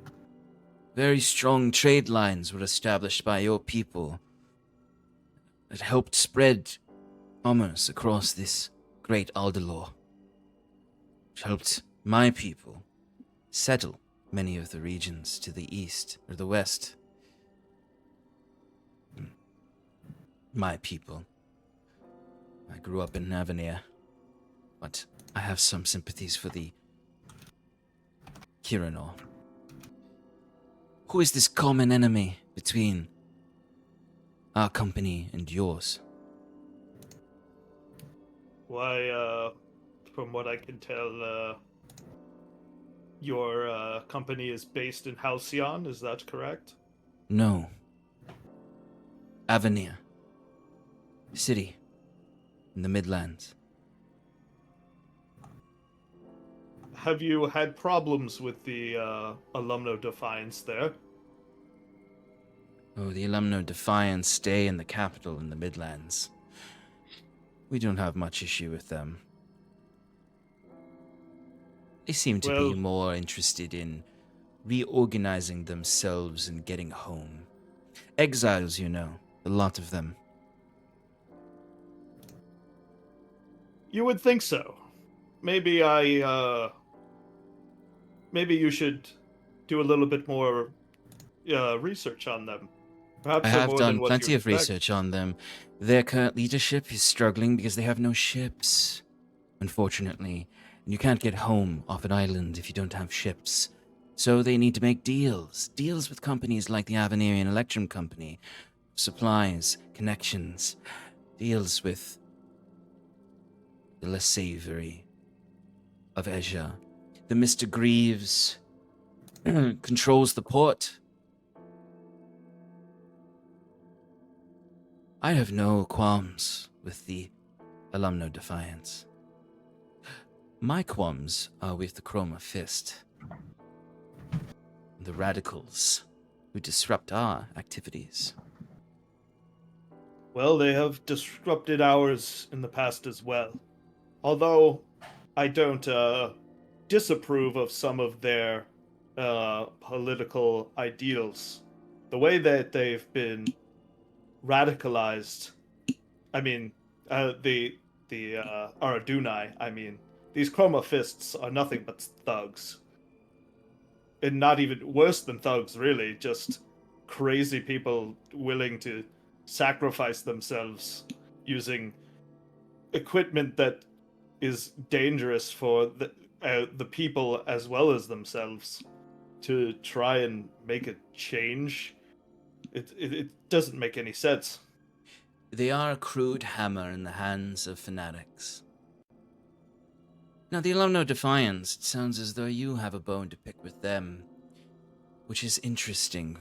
Very strong trade lines were established by your people that helped spread commerce across this great Aldhalor, which helped my people settle many of the regions to the east or the west. My people. I grew up in Avenir, but I have some sympathies for the Kirinor. Who is this common enemy between our company and yours? Why, from what I can tell, your company is based in Halcyon, is that correct? No. Avenir. City. In the Midlands. Have you had problems with the Alumno Defiance there? Oh, the Alumno Defiance stay in the capital in the Midlands. We don't have much issue with them. They seem to be Well- more interested in reorganizing themselves and getting home. Exiles, you know, a lot of them. You would think so. Maybe maybe you should do a little bit more research on them. Perhaps I they're have more done than what plenty you of expect. research on them. Their current leadership is struggling because they have no ships, unfortunately. And you can't get home off an island if you don't have ships. So they need to make deals. Deals with companies like the Avenirian Electrum Company. Supplies, connections. Deals with the less savory of Asia. The Mr. Greaves controls the port. I have no qualms with the Alumno Defiance. My qualms are with the Chroma Fist. The radicals who disrupt our activities. Well, they have disrupted ours in the past as well. Although I don't disapprove of some of their political ideals. The way that they've been radicalized, I mean, the Aradunai, I mean, these Chroma Fists are nothing but thugs. And not even worse than thugs, really, just crazy people willing to sacrifice themselves using equipment that is dangerous for the people as well as themselves to try and make a change. It doesn't make any sense. They are a crude hammer in the hands of fanatics. Now, the Alumno Defiance, it sounds as though you have a bone to pick with them, which is interesting.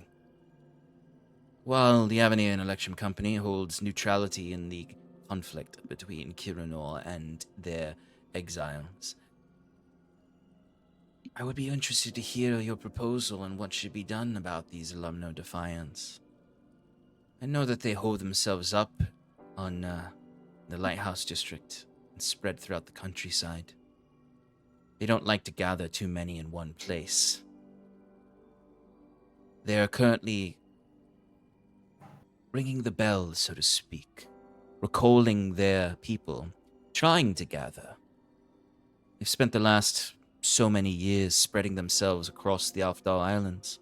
While the Avenir Electrum Company holds neutrality in the conflict between Kirinor and their exiles, I would be interested to hear your proposal on what should be done about these Alumno Defiance. I know that they hold themselves up on the Lighthouse District and spread throughout the countryside. They don't like to gather too many in one place. They are currently ringing the bell, so to speak, recalling their people, trying to gather. They've spent the last so many years spreading themselves across the Aldhalor Islands.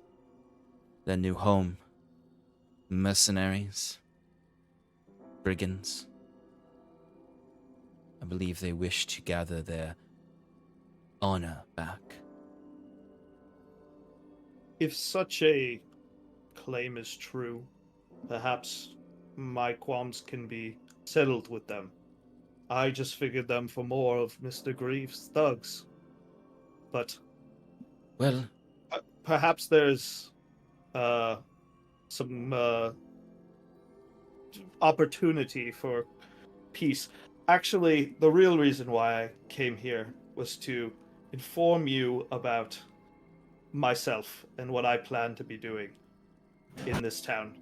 Their new home. Mercenaries. Brigands. I believe they wish to gather their honor back. If such a claim is true, perhaps my qualms can be settled with them. I just figured them for more of Mr. Greaves' thugs. But Well, perhaps there's some opportunity for peace. Actually, the real reason why I came here was to inform you about myself and what I plan to be doing in this town.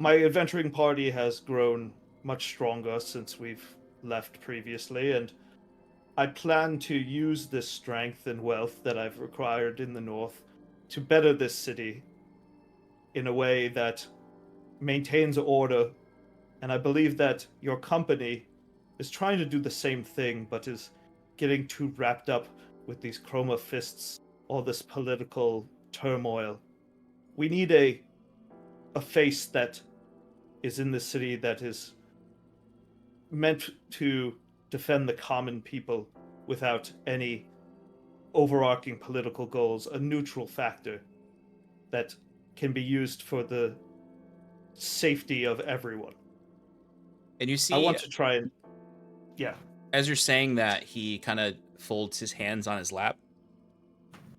My adventuring party has grown much stronger since we've left previously, and I plan to use this strength and wealth that I've acquired in the north to better this city in a way that maintains order, and I believe that your company is trying to do the same thing, but is getting too wrapped up with these chroma fists, all this political turmoil. We need a face that is in the city that is meant to defend the common people without any overarching political goals, a neutral factor that can be used for the safety of everyone. and you see, I want to try and... Yeah. as you're saying that, he kind of folds his hands on his lap,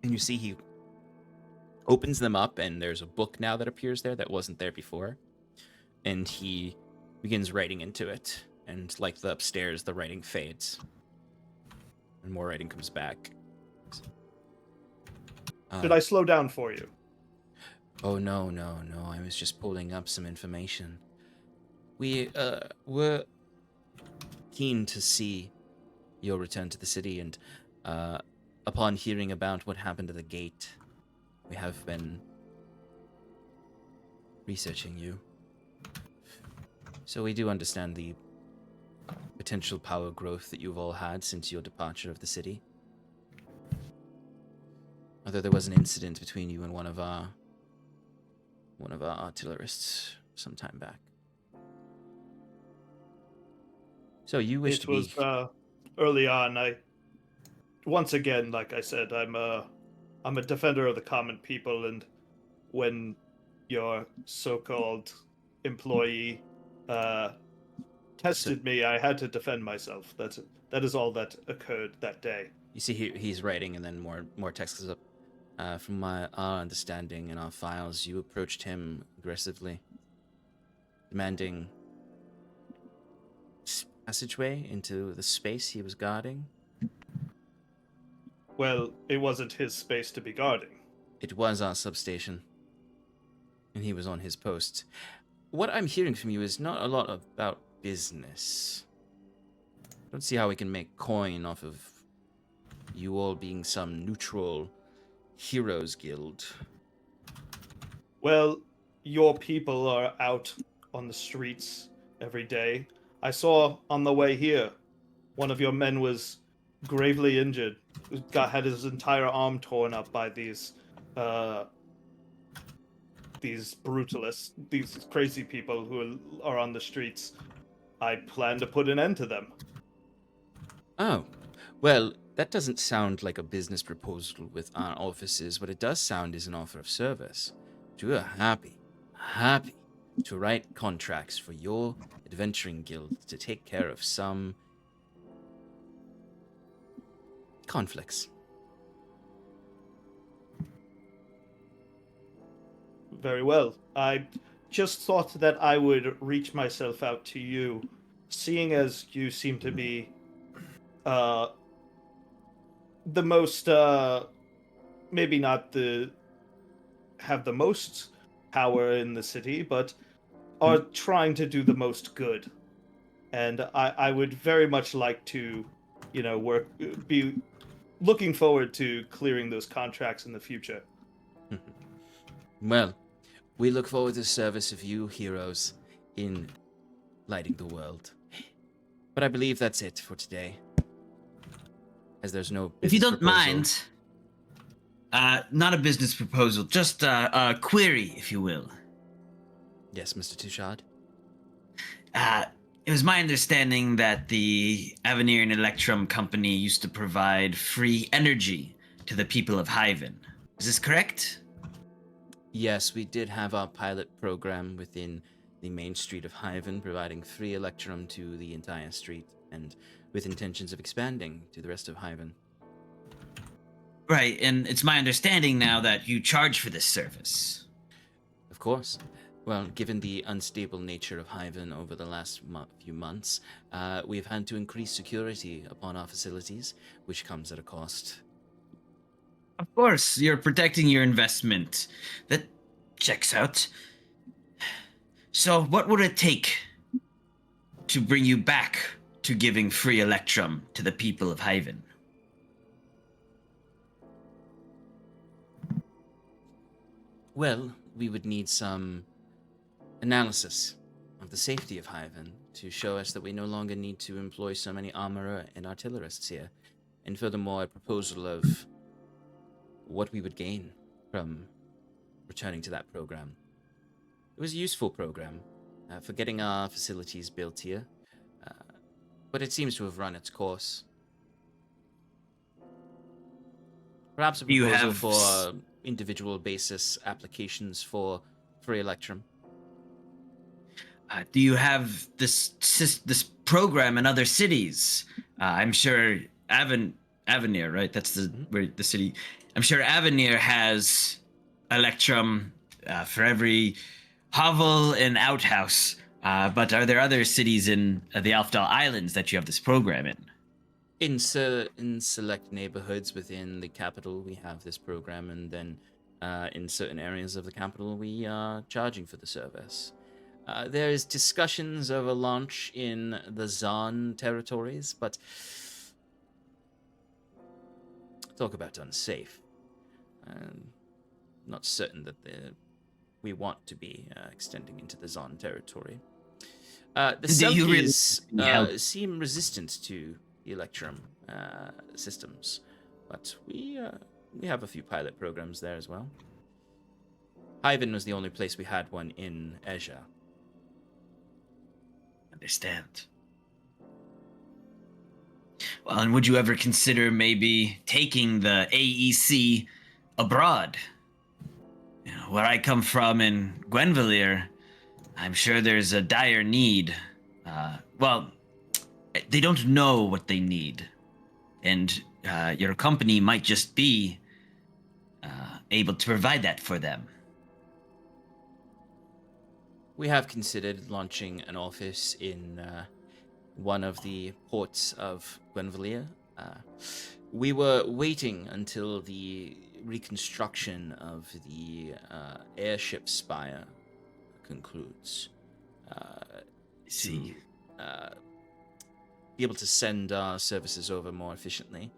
and you see he opens them up, and there's a book now that appears there that wasn't there before, and he begins writing into it, and like the upstairs, the writing fades, and more writing comes back. Did I slow down for you? Oh, no. I was just pulling up some information. We were keen to see your return to the city, and upon hearing about what happened to the gate, we have been researching you. So we do understand the potential power growth that you've all had since your departure of the city. Although there was an incident between you and one of our artillerists some time back. So you wish It to be... was early on. Once again, like I said, I'm a defender of the common people, and when your so-called employee tested me, I had to defend myself. That is all that occurred that day. You see he's writing, and then more text comes up. From our understanding in our files, you approached him aggressively, demanding passageway into the space he was guarding. Well, it wasn't his space to be guarding. It was our substation, and he was on his post. What I'm hearing from you is not a lot about business. I don't see how we can make coin off of you all being some neutral heroes guild. Well, your people are out on the streets every day. I saw on the way here, one of your men was gravely injured. Had his entire arm torn up by these brutalists, these crazy people who are on the streets. I plan to put an end to them. Oh, well, that doesn't sound like a business proposal with our offices. What it does sound is an offer of service. We're happy to write contracts for your adventuring guild to take care of some conflicts. Very well. I just thought that I would reach myself out to you, seeing as you seem to be the most maybe not have the most power in the city, but are trying to do the most good. And I would very much like to, be looking forward to clearing those contracts in the future. Well, we look forward to the service of you heroes in lighting the world. But I believe that's it for today, as there's no business If you don't proposal. mind, not a business proposal, just a query, if you will. Yes, Mr. Tushad? It was my understanding that the Avenir and Electrum company used to provide free energy to the people of Hyven. Is this correct? Yes, we did have our pilot program within the main street of Hyven, providing free electrum to the entire street, and with intentions of expanding to the rest of Hyven. Right, and it's my understanding now that you charge for this service. Of course. Well, given the unstable nature of Hyven over the last few months, we've had to increase security upon our facilities, which comes at a cost. Of course, you're protecting your investment. That checks out. So, what would it take to bring you back to giving free electrum to the people of Hyven? Well, we would need some analysis of the safety of Hyven to show us that we no longer need to employ so many armorer and artillerists here, and furthermore, a proposal of what we would gain from returning to that program. It was a useful program for getting our facilities built here, but it seems to have run its course. Perhaps a You proposal have for individual basis applications for free electrum. Do you have this program in other cities? I'm sure Avenir, right? That's where the city. I'm sure Avenir has electrum for every hovel and outhouse. But are there other cities in the Alfdal Islands that you have this program in? In select neighborhoods within the capital, we have this program, and then in certain areas of the capital, we are charging for the service. There's discussions of a launch in the Zon territories, but talk about unsafe. Not certain that we want to be extending into the Zon territory. The Selkies seem resistant to the Electrum systems, but we have a few pilot programs there as well. Hyven was the only place we had one in Asia. Understand. Well, and would you ever consider maybe taking the AEC abroad? You know, where I come from in Gwenvalier, I'm sure there's a dire need. Well, they don't know what they need, and your company might just be able to provide that for them. We have considered launching an office in one of the ports of Gwenvalier. We were waiting until the reconstruction of the airship spire concludes. See. Be able to send our services over more efficiently.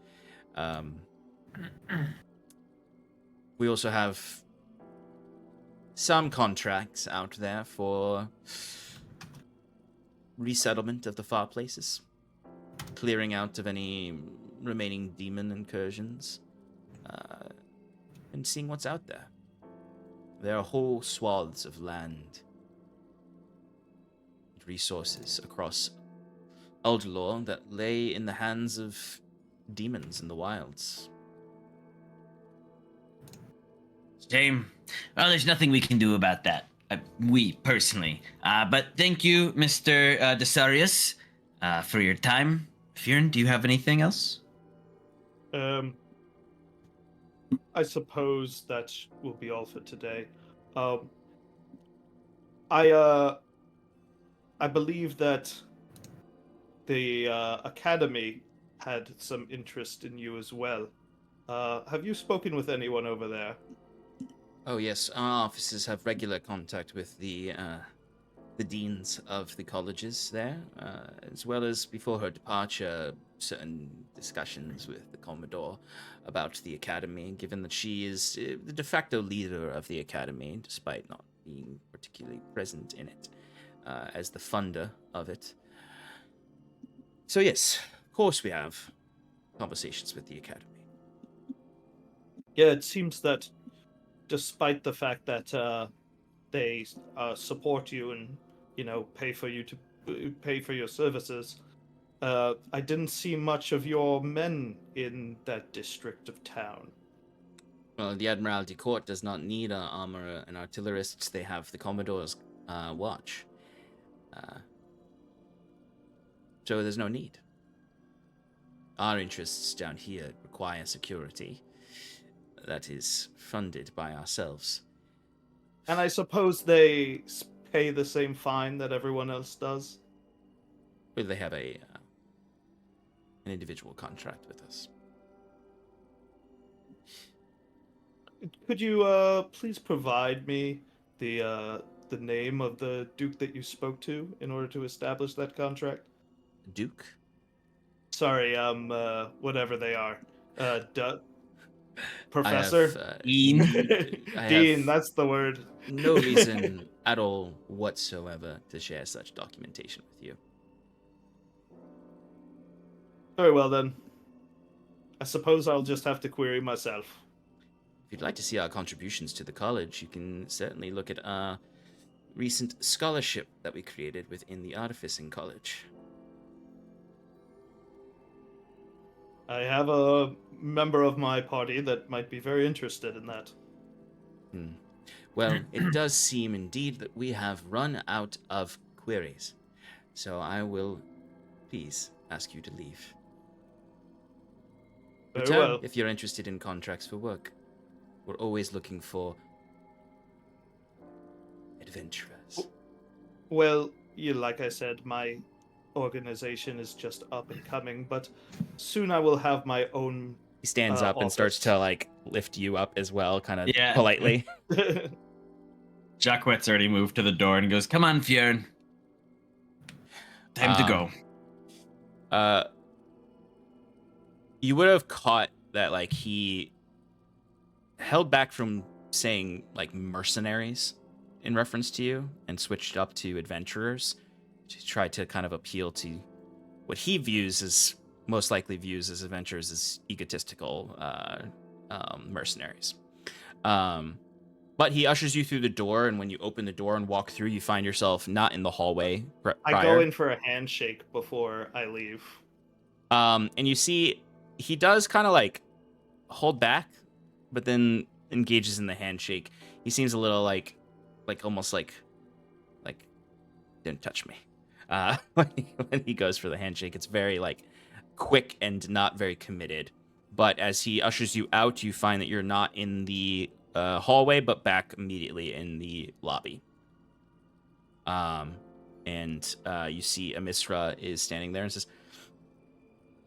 We also have some contracts out there for resettlement of the far places, clearing out of any remaining demon incursions, and seeing what's out there. There are whole swaths of land and resources across Aldhalor that lay in the hands of demons in the wilds. Shame. Well, there's nothing we can do about that. We, personally. But thank you, Mr. Desarius, for your time. Fyrn, do you have anything else? I suppose that will be all for today. I believe that the Academy had some interest in you as well. Have you spoken with anyone over there? Oh yes, our officers have regular contact with the deans of the colleges there, as well as before her departure, certain discussions with the Commodore about the Academy, given that she is the de facto leader of the Academy, despite not being particularly present in it, as the funder of it. So yes, of course we have conversations with the Academy. Yeah, it seems that despite the fact that they support you and pay for your services, I didn't see much of your men in that district of town. Well, the Admiralty Court does not need armor and artillerists. They have the Commodore's watch. So there's no need. Our interests down here require security. That is funded by ourselves. And I suppose they pay the same fine that everyone else does. Well, they have an individual contract with us. Could you please provide me the name of the Duke that you spoke to in order to establish that contract? Duke? Sorry, whatever they are. Professor? Dean. Dean, that's the word. No reason at all whatsoever to share such documentation with you. Very well then. I suppose I'll just have to query myself. If you'd like to see our contributions to the college, you can certainly look at our recent scholarship that we created within the Artificing College. I have a member of my party that might be very interested in that. Well, it does seem indeed that we have run out of queries. So I will please ask you to leave. Very Return well. if you're interested in contracts for work. We're always looking for adventurers. Well, like I said, my organization is just up and coming, but soon I will have my own. He stands up and starts office. to like lift you up as well, kind of Yeah. politely. Jacquette's already moved to the door and goes, "Come on, Fyrn. Time to go." You would have caught that like he held back from saying like mercenaries in reference to you and switched up to adventurers to try to kind of appeal to what he most likely views as adventurers as egotistical mercenaries. But he ushers you through the door, and when you open the door and walk through, you find yourself not in the hallway prior. I go in for a handshake before I leave. And you see he does kind of like hold back, but then engages in the handshake. He seems a little like almost like didn't touch me. When he goes for the handshake, it's very like quick and not very committed. But as he ushers you out, you find that you're not in the hallway, but back immediately in the lobby. And you see Amisra is standing there and says,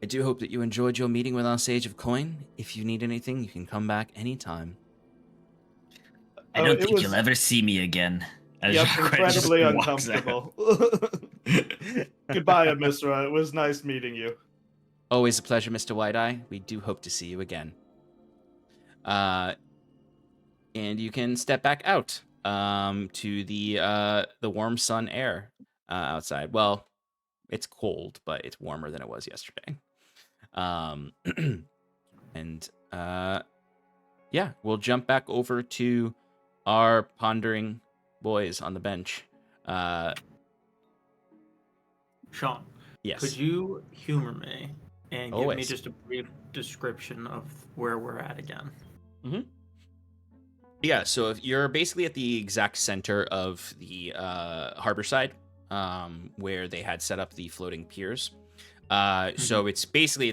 "I do hope that you enjoyed your meeting with our Sage of Coin. If you need anything, you can come back anytime." I don't think you'll ever see me again. As Yep, Jacquette just incredibly walks out. uncomfortable. Goodbye, Amisra. It was nice meeting you. Always a pleasure, Mr. White-Eye. We do hope to see you again. And you can step back out to the warm sun air outside. Well, it's cold, but it's warmer than it was yesterday. And yeah, we'll jump back over to our pondering boys on the bench. Sean, Yes. could you humor me and give me Always. just a brief description of where we're at again? Yeah, so if you're basically at the exact center of the harbor side, where they had set up the floating piers. So it's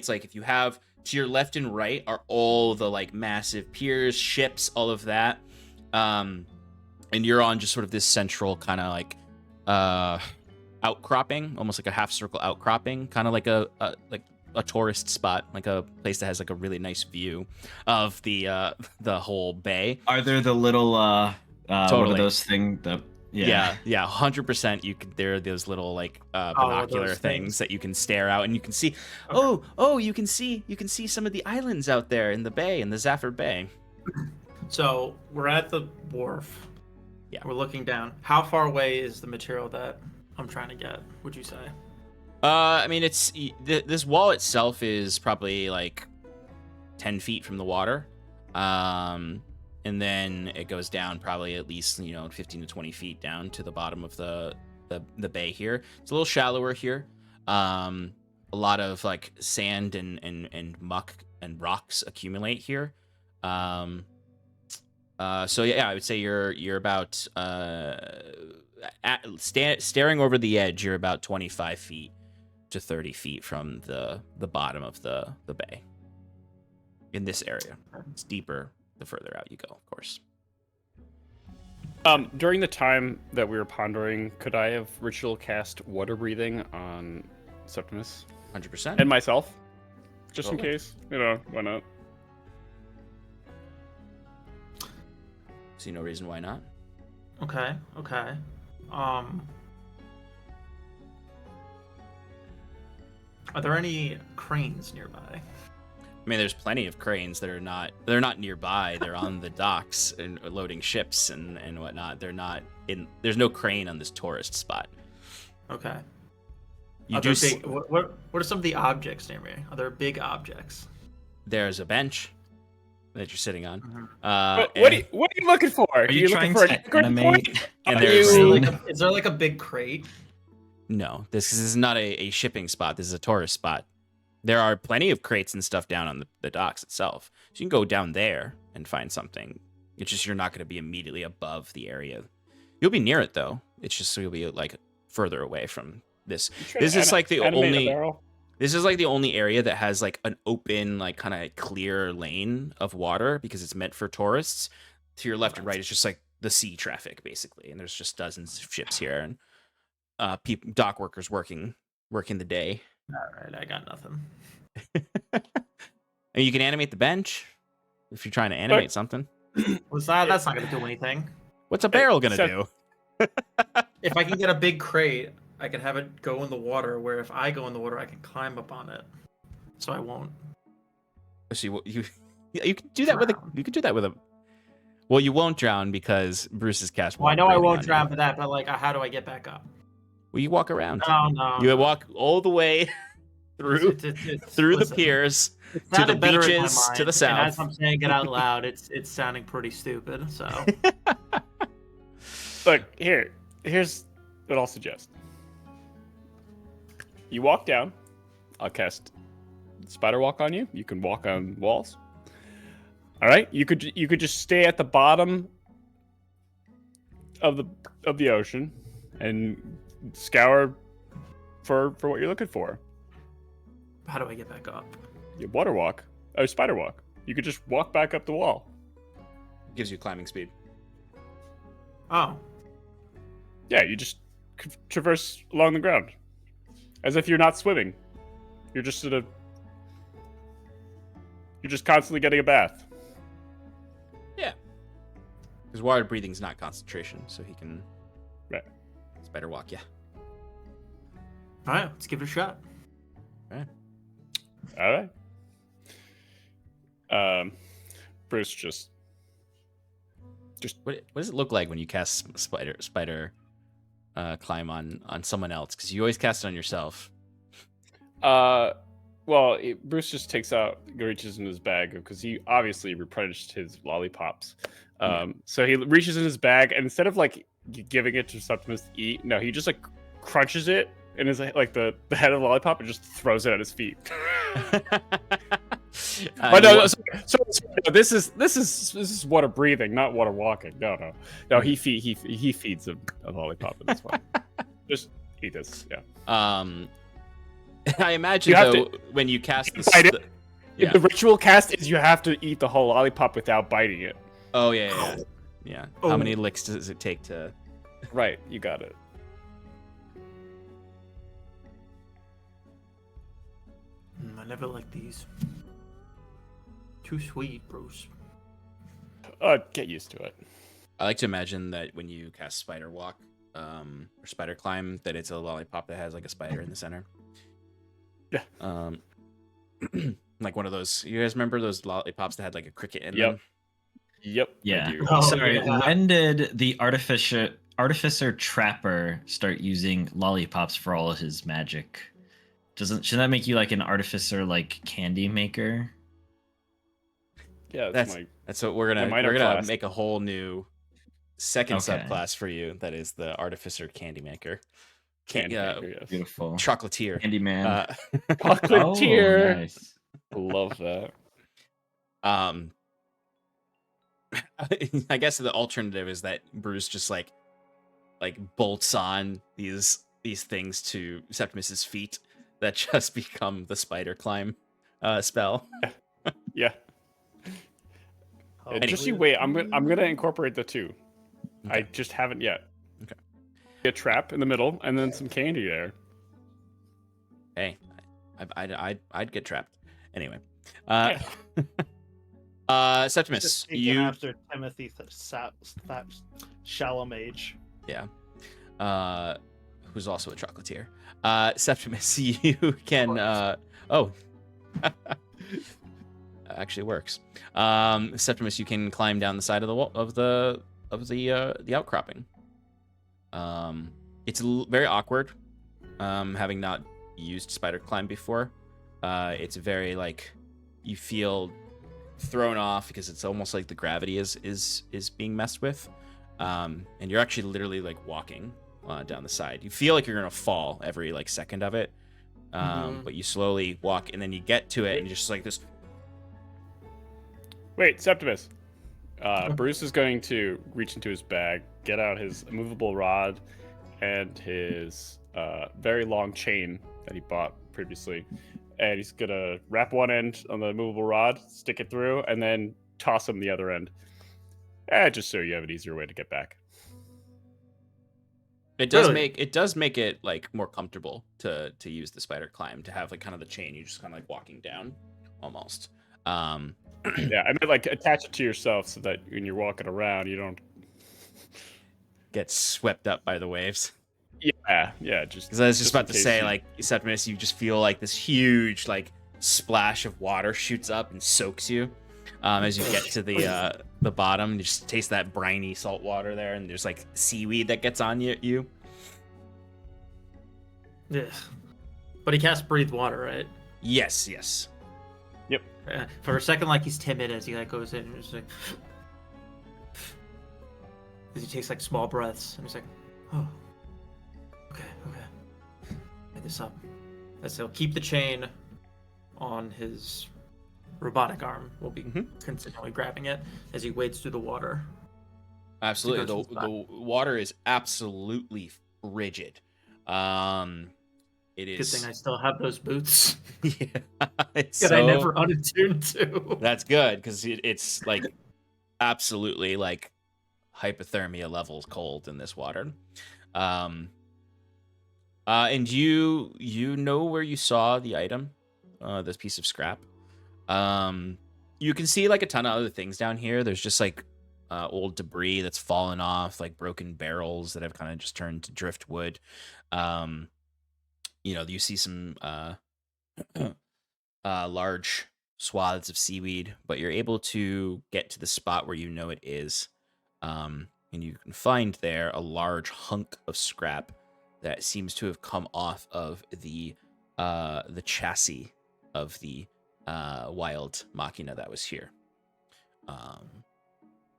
like if you have to your left and right are all the like massive piers, ships, all of that. And you're on just sort of this central kind of like outcropping, almost like a half circle outcropping, kind of like a tourist spot, like a place that has like a really nice view of the whole bay. Are there the little what Totally. are those things? Yeah, 100%. There are those little like binocular those things things. that you can stare out, and you can see. Oh, you can see some of the islands out there in the bay, in the Zafir Bay. So we're at the wharf. Yeah. We're looking down. How far away is the material that I'm trying to get, would you say? I mean, this wall itself is probably like 10 feet from the water. And then it goes down probably at least, 15 to 20 feet down to the bottom of the bay here. It's a little shallower here. A lot of like sand and muck and rocks accumulate here. So yeah, I would say you're about staring over the edge. You're about 25 feet to 30 feet from the bottom of the bay. In this area, it's deeper the further out you go, of course. During the time that we were pondering, could I have ritual cast water breathing on Septimus 100%. and myself, just in Totally. case? Why not? See no reason why not. Okay. Are there any cranes nearby? I mean, there's plenty of cranes that they're not nearby. They're on the docks and loading ships and whatnot. There's no crane on this tourist spot. Okay. You Are do there big, what are some of the objects near me? Are there big objects? There's a bench that you're sitting on. What and, are you looking for? Are you looking trying for to an anchor animate? point? and Are there's you- Is there like a big crate? No, this is not a shipping spot. This is a tourist spot. There are plenty of crates and stuff down on the docks itself. So you can go down there and find something. It's just you're not going to be immediately above the area. You'll be near it, though. It's just you'll be like further away from this. This is like the This is like the only area that has like an open, like kind of clear lane of water because it's meant for tourists. To your left and right is just like the sea traffic, basically. And there's just dozens of ships here and dock workers working the day. All right, I got nothing. And you can animate the bench if you're trying to animate something. That's not gonna do anything. What's a barrel gonna so- do? If I can get a big crate, I can have it go in the water. Where if I go in the water, I can climb up on it. So I won't. So you can do that with a. Drown. You can do that with a. Well, you won't drown because Bruce is cast. Well, I water know I breathing won't on drown you. for that, but like, how do I get back up? Well, you walk around. No. You walk all the way through through the listen, piers it to the sounded better in my beaches to mind, the and south. as I'm saying it out loud, it's sounding pretty stupid. So Look, here's what I'll suggest. You walk down. I'll cast spider walk on you. You can walk on walls. All right. You could just stay at the bottom of the ocean and scour for what you're looking for. how do I get back up? You water walk or spider walk. You could just walk back up the wall. Gives you climbing speed. Oh, Yeah, you just traverse along the ground as if you're not swimming. You're just you're just constantly getting a bath. Yeah. Because water breathing is not concentration, so he can. Right. Spider walk. Yeah. all right, let's give it a shot. All right. Bruce just What does it look like when you cast spider climb on someone else? Because you always cast it on yourself. Bruce just takes out, reaches in his bag because he obviously replenished his lollipops. So he reaches in his bag and instead of like giving it to Septimus to eat, no, he just like crunches it in his like the head of the lollipop and just throws it at his feet. So this is water breathing, not water walking. No. He feeds him a lollipop at this point. Just eat this. Yeah. I imagine You have though when you cast bite it. yeah. The ritual cast is you have to eat the whole lollipop without biting it. Oh yeah. Oh. How many licks does it take to? Right, you got it. I never liked these. Too sweet, Bruce. Get used to it. I like to imagine that when you cast spider walk or spider climb, that it's a lollipop that has like a spider in the center. Yeah. Like one of those. You guys remember those lollipops that had like a cricket in Yep. them? Yep. I Yeah. do. Oh, Sorry, yeah. when did the artificer trapper start using lollipops for all of his magic? Shouldn't that make you like an artificer like candy maker? Yeah, That's what we're my gonna minor class. make a whole new second Okay. subclass for you. That is the artificer candy maker. candy maker, yes. Beautiful. Chocolatier. Candyman. Chocolatier. Nice. Love that. I guess the alternative is that Bruce just like bolts on these things to Septimus's feet that just become the spider climb spell. Yeah. And just you wait. I'm gonna incorporate the two. Okay. I just haven't yet. Okay. A trap in the middle, and then some candy there. Hey, I'd get trapped anyway. Septimus, Just taken you after Timothy Chalamet. Yeah. Who's also a chocolatier. Septimus, you can actually works. Septimus, you can climb down the side of the wall of the outcropping. It's very awkward, having not used spider climb before. It's very like you feel thrown off because it's almost like the gravity is being messed with, and you're actually literally like walking down the side. You feel like you're gonna fall every like second of it, but you slowly walk, and then you get to it, and you're just like this. Wait, Septimus. Bruce is going to reach into his bag, get out his immovable rod, and his very long chain that he bought previously. And he's going to wrap one end on the immovable rod, stick it through, and then toss him the other end. Just so you have an easier way to get back. It does make it like more comfortable to use the spider climb, to have like kind of the chain. You're just kind of like walking down almost. Yeah, I mean, like attach it to yourself so that when you're walking around, you don't get swept up by the waves. Yeah, just because I was just about to say, you... like, Septimus, you just feel like this huge like splash of water shoots up and soaks you as you get to the bottom. You just taste that briny salt water there, and there's like seaweed that gets on you. Yeah, but he can't breathe water, right? Yes. Yep. For a second, like he's timid as he like goes in and just like, as he takes like small breaths, and he's like, oh, okay, get this up. As he'll keep the chain on his robotic arm. We'll be continually grabbing it as he wades through the water. Absolutely, the water is absolutely frigid. It is. Good thing I still have those boots. Yeah, it's that I never unattuned to. That's good, because it's like absolutely like hypothermia levels cold in this water. And you know where you saw the item, this piece of scrap. You can see like a ton of other things down here. There's just like old debris that's fallen off, like broken barrels that have kind of just turned to driftwood. You see some large swaths of seaweed, but you're able to get to the spot where you know it is. And you can find there a large hunk of scrap that seems to have come off of the chassis of the wild machina that was here.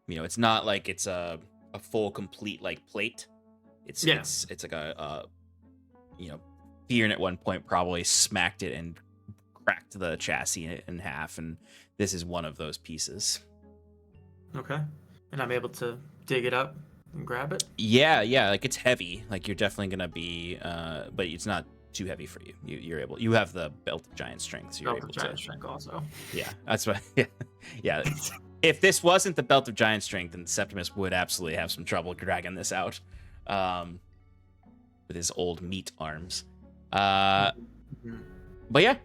It's not like it's a full complete like plate. It's like a Fyrn at one point probably smacked it and cracked the chassis in half, and this is one of those pieces. Okay. And I'm able to dig it up and grab it? Yeah, like it's heavy. Like you're definitely gonna be but it's not too heavy for you. You're able. You have the belt of giant strength, so you're able to. Giant strength also. Yeah, that's what. Yeah. If this wasn't the belt of giant strength, then Septimus would absolutely have some trouble dragging this out, with his old meat arms. But yeah,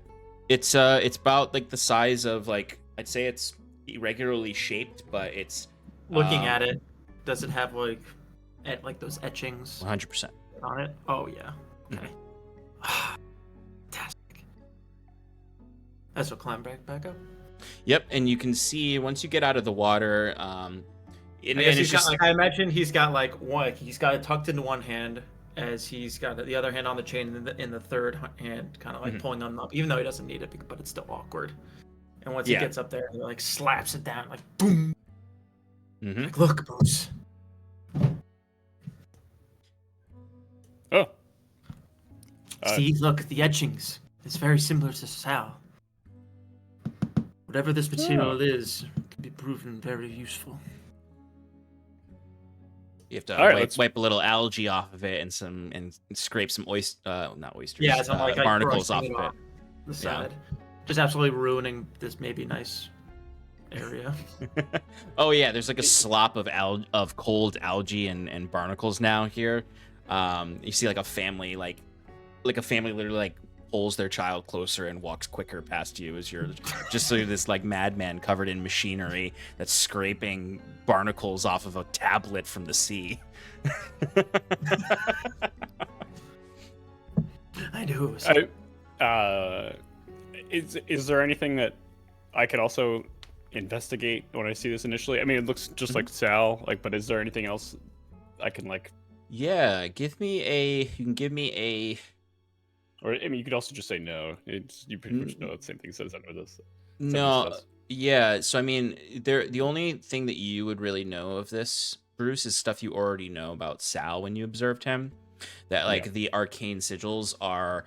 it's about like the size of like, I'd say it's irregularly shaped, but it's looking at it. Does it have like those etchings? 100% on it. Oh yeah. Okay. Fantastic. As we'll climb back up. Yep, and you can see once you get out of the water. I imagine he's got like one. He's got it tucked into one hand, as he's got the other hand on the chain in the third hand, kind of like pulling on up, even though he doesn't need it, but it's still awkward. And once he gets up there, he like slaps it down, like boom. Like, look, Bruce. Oh. See, look, the etchings. It's very similar to Sal. Whatever this material is, can be proven very useful. You have to All right, wipe a little algae off of it and scrape some not oysters, Yeah, so I'm like barnacles brushing off of it. the side. Just absolutely ruining this maybe nice area. Oh yeah, there's like a slop of cold algae and barnacles now here. You see like a family literally like pulls their child closer and walks quicker past you as you're just so this like madman covered in machinery that's scraping barnacles off of a tablet from the sea. I knew it was. Is there anything that I could also investigate when I see this initially? I mean, it looks just like Sal, but is there anything else I can Yeah, you can give me a. Or I mean, you could also just say no. You pretty much know the same thing says under this. No, yeah. So I mean, the only thing that you would really know of this, Bruce, is stuff you already know about Sal when you observed him. That the arcane sigils are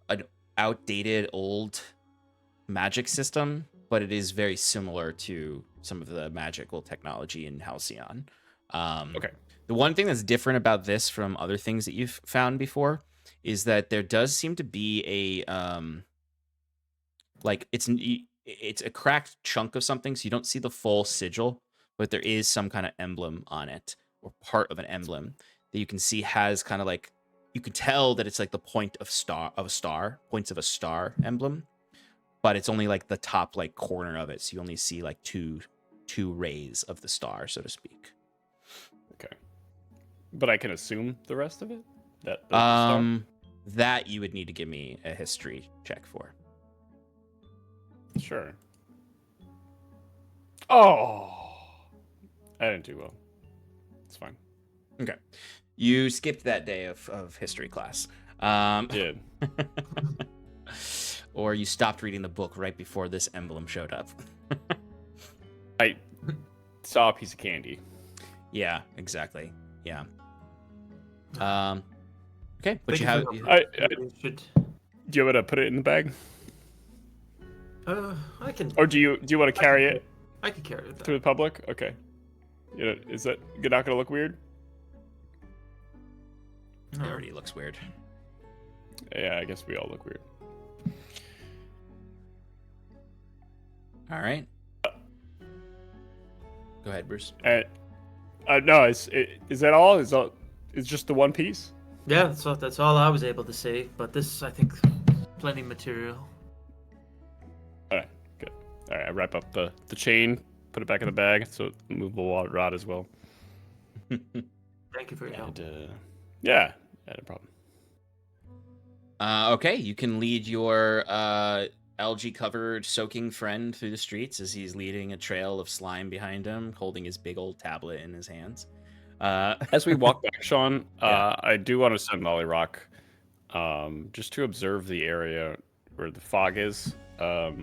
an outdated old magic system, but it is very similar to some of the magical technology in Halcyon. Okay. The one thing that's different about this from other things that you've found before is that there does seem to be a it's a cracked chunk of something, so you don't see the full sigil, but there is some kind of emblem on it, or part of an emblem that you can see has kind of like, you could tell that it's like the points of a star emblem, but it's only like the top like corner of it, so you only see like two rays of the star, so to speak. Okay. But I can assume the rest of it? That you would need to give me a history check for. Sure. Oh, I didn't do well. It's fine. Okay. You skipped that day of history class. Did. Or you stopped reading the book right before this emblem showed up. I saw a piece of candy. Yeah, exactly. Yeah. Okay, but you Thank have. you for I should. Do you want to put it in the bag, I can. or do you want to carry it I can carry it. to the public? Okay. Is that not gonna look weird? It already looks weird. Yeah, I guess we all look weird. All right. Go ahead, Bruce. No, is that all? Is just the one piece? Yeah, that's all I was able to see. But this, I think, plenty material. All right, good. All right, I wrap up the chain, put it back in the bag, so movable rod as well. Thank you for your help. And yeah, no problem. Okay, you can lead your algae-covered soaking friend through the streets as he's leading a trail of slime behind him, holding his big old tablet in his hands. As we walk back, Sean, Yeah. I do want to send Lolly Rock just to observe the area where the fog is of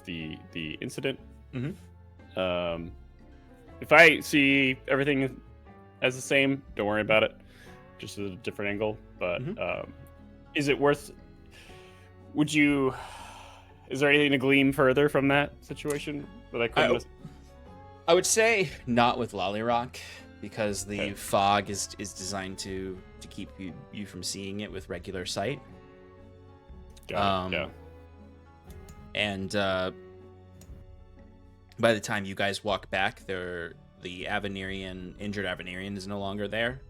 the incident. Mhm. If I see everything as the same, don't worry about it. Just at a different angle. But is it worth? Is there anything to glean further from that situation that I couldn't? I would say not with Lollyrock, because the fog is designed to keep you from seeing it with regular sight. Yeah. And by the time you guys walk back, the injured Avenirian is no longer there.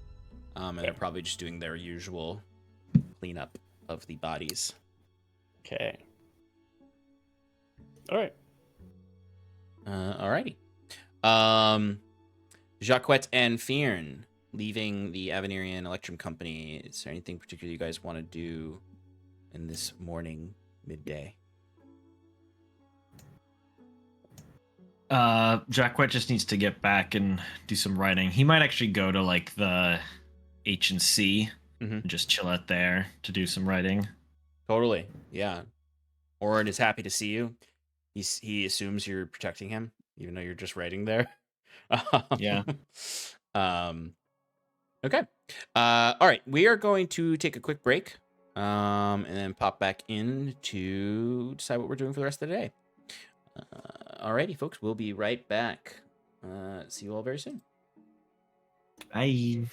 And they're probably just doing their usual cleanup of the bodies. Okay. All right. Alrighty. Jacquette and Fyrn leaving the Avenirian Electrum Company. Is there anything particular you guys want to do in this morning, midday? Jacquette just needs to get back and do some writing. He might actually go to like the H&C and just chill out there to do some writing. Totally, yeah. Orin is happy to see you. He assumes you're protecting him, even though you're just writing there. Yeah. Okay. All right. We are going to take a quick break, and then pop back in to decide what we're doing for the rest of the day. Alrighty, folks. We'll be right back. See you all very soon. Bye.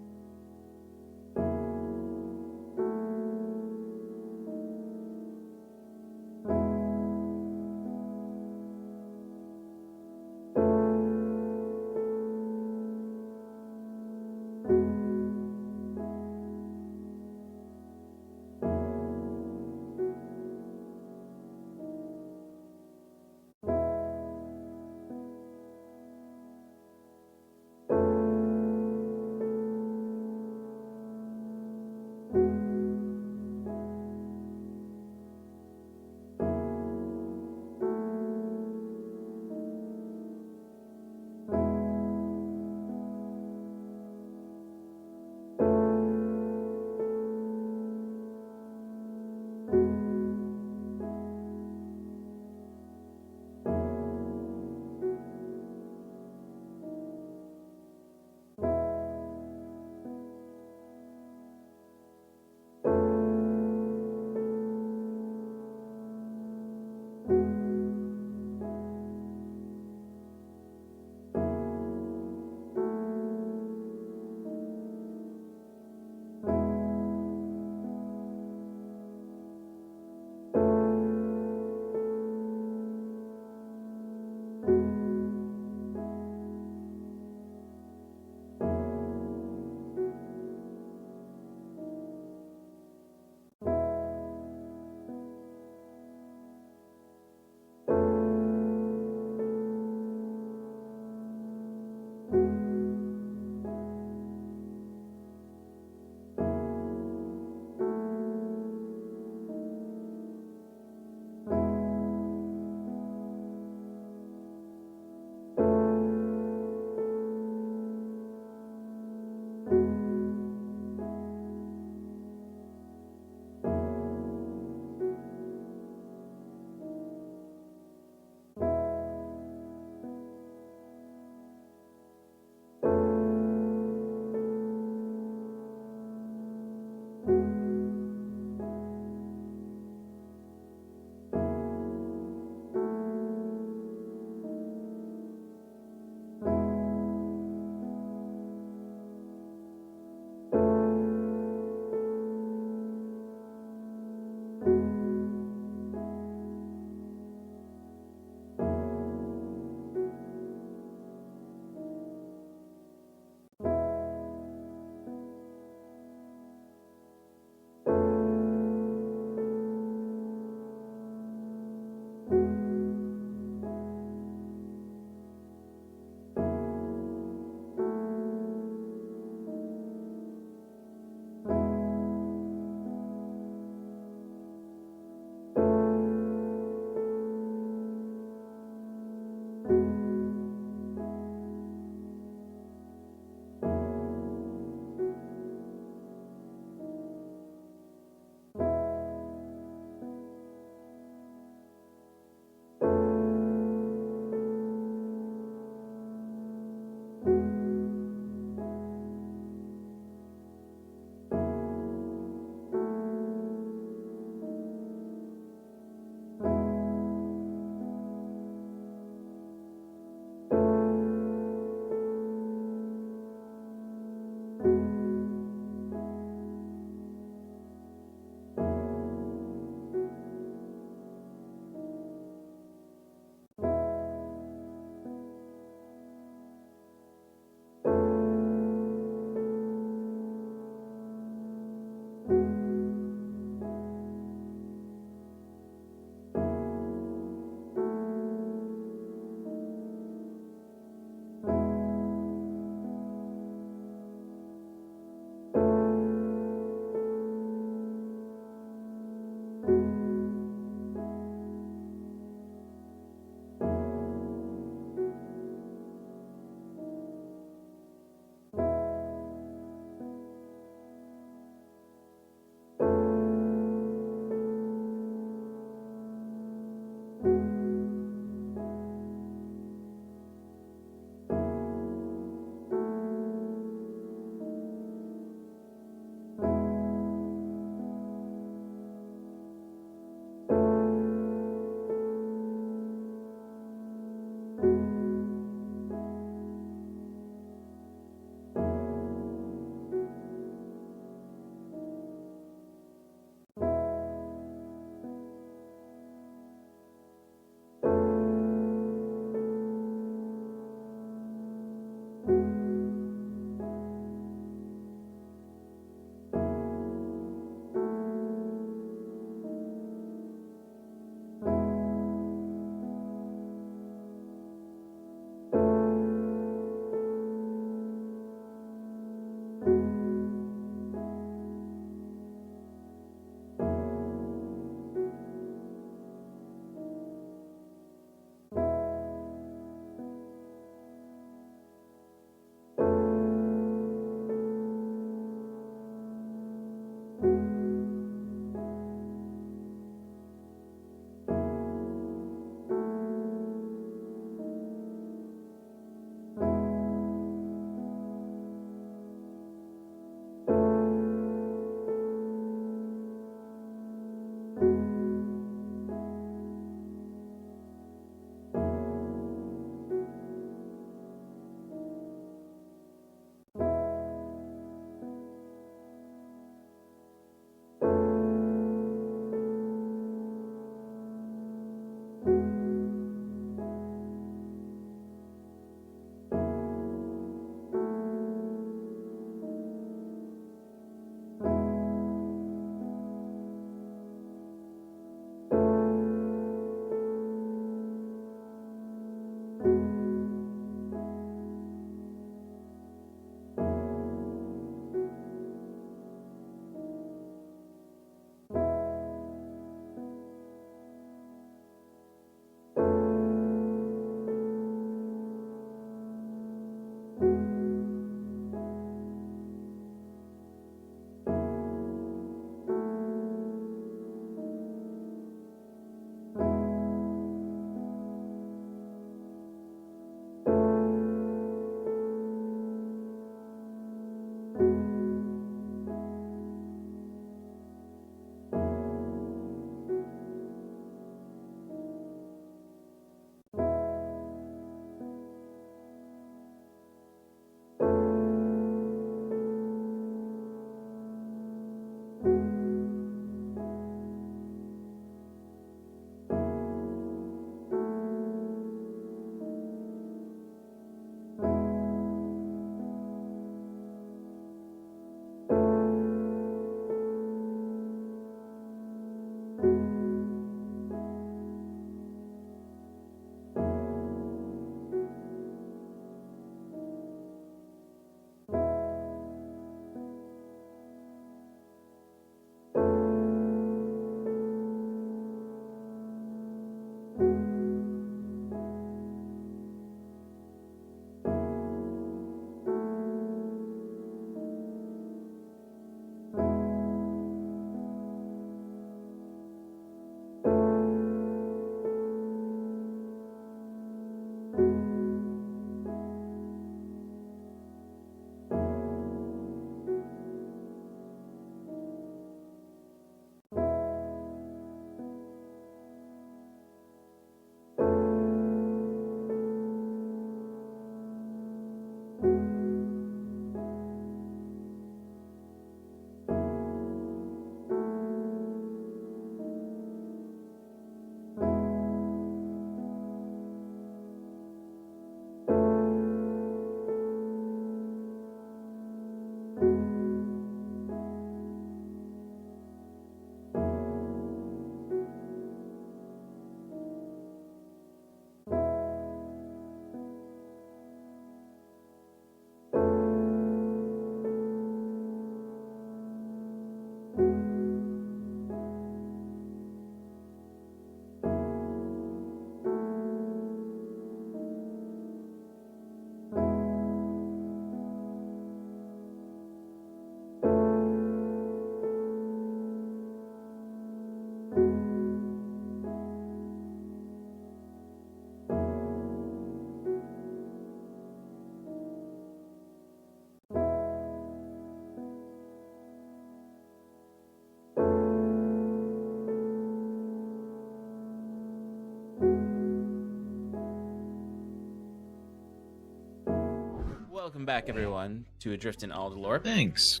welcome back, everyone, to Adrift in Aldhalor. Thanks.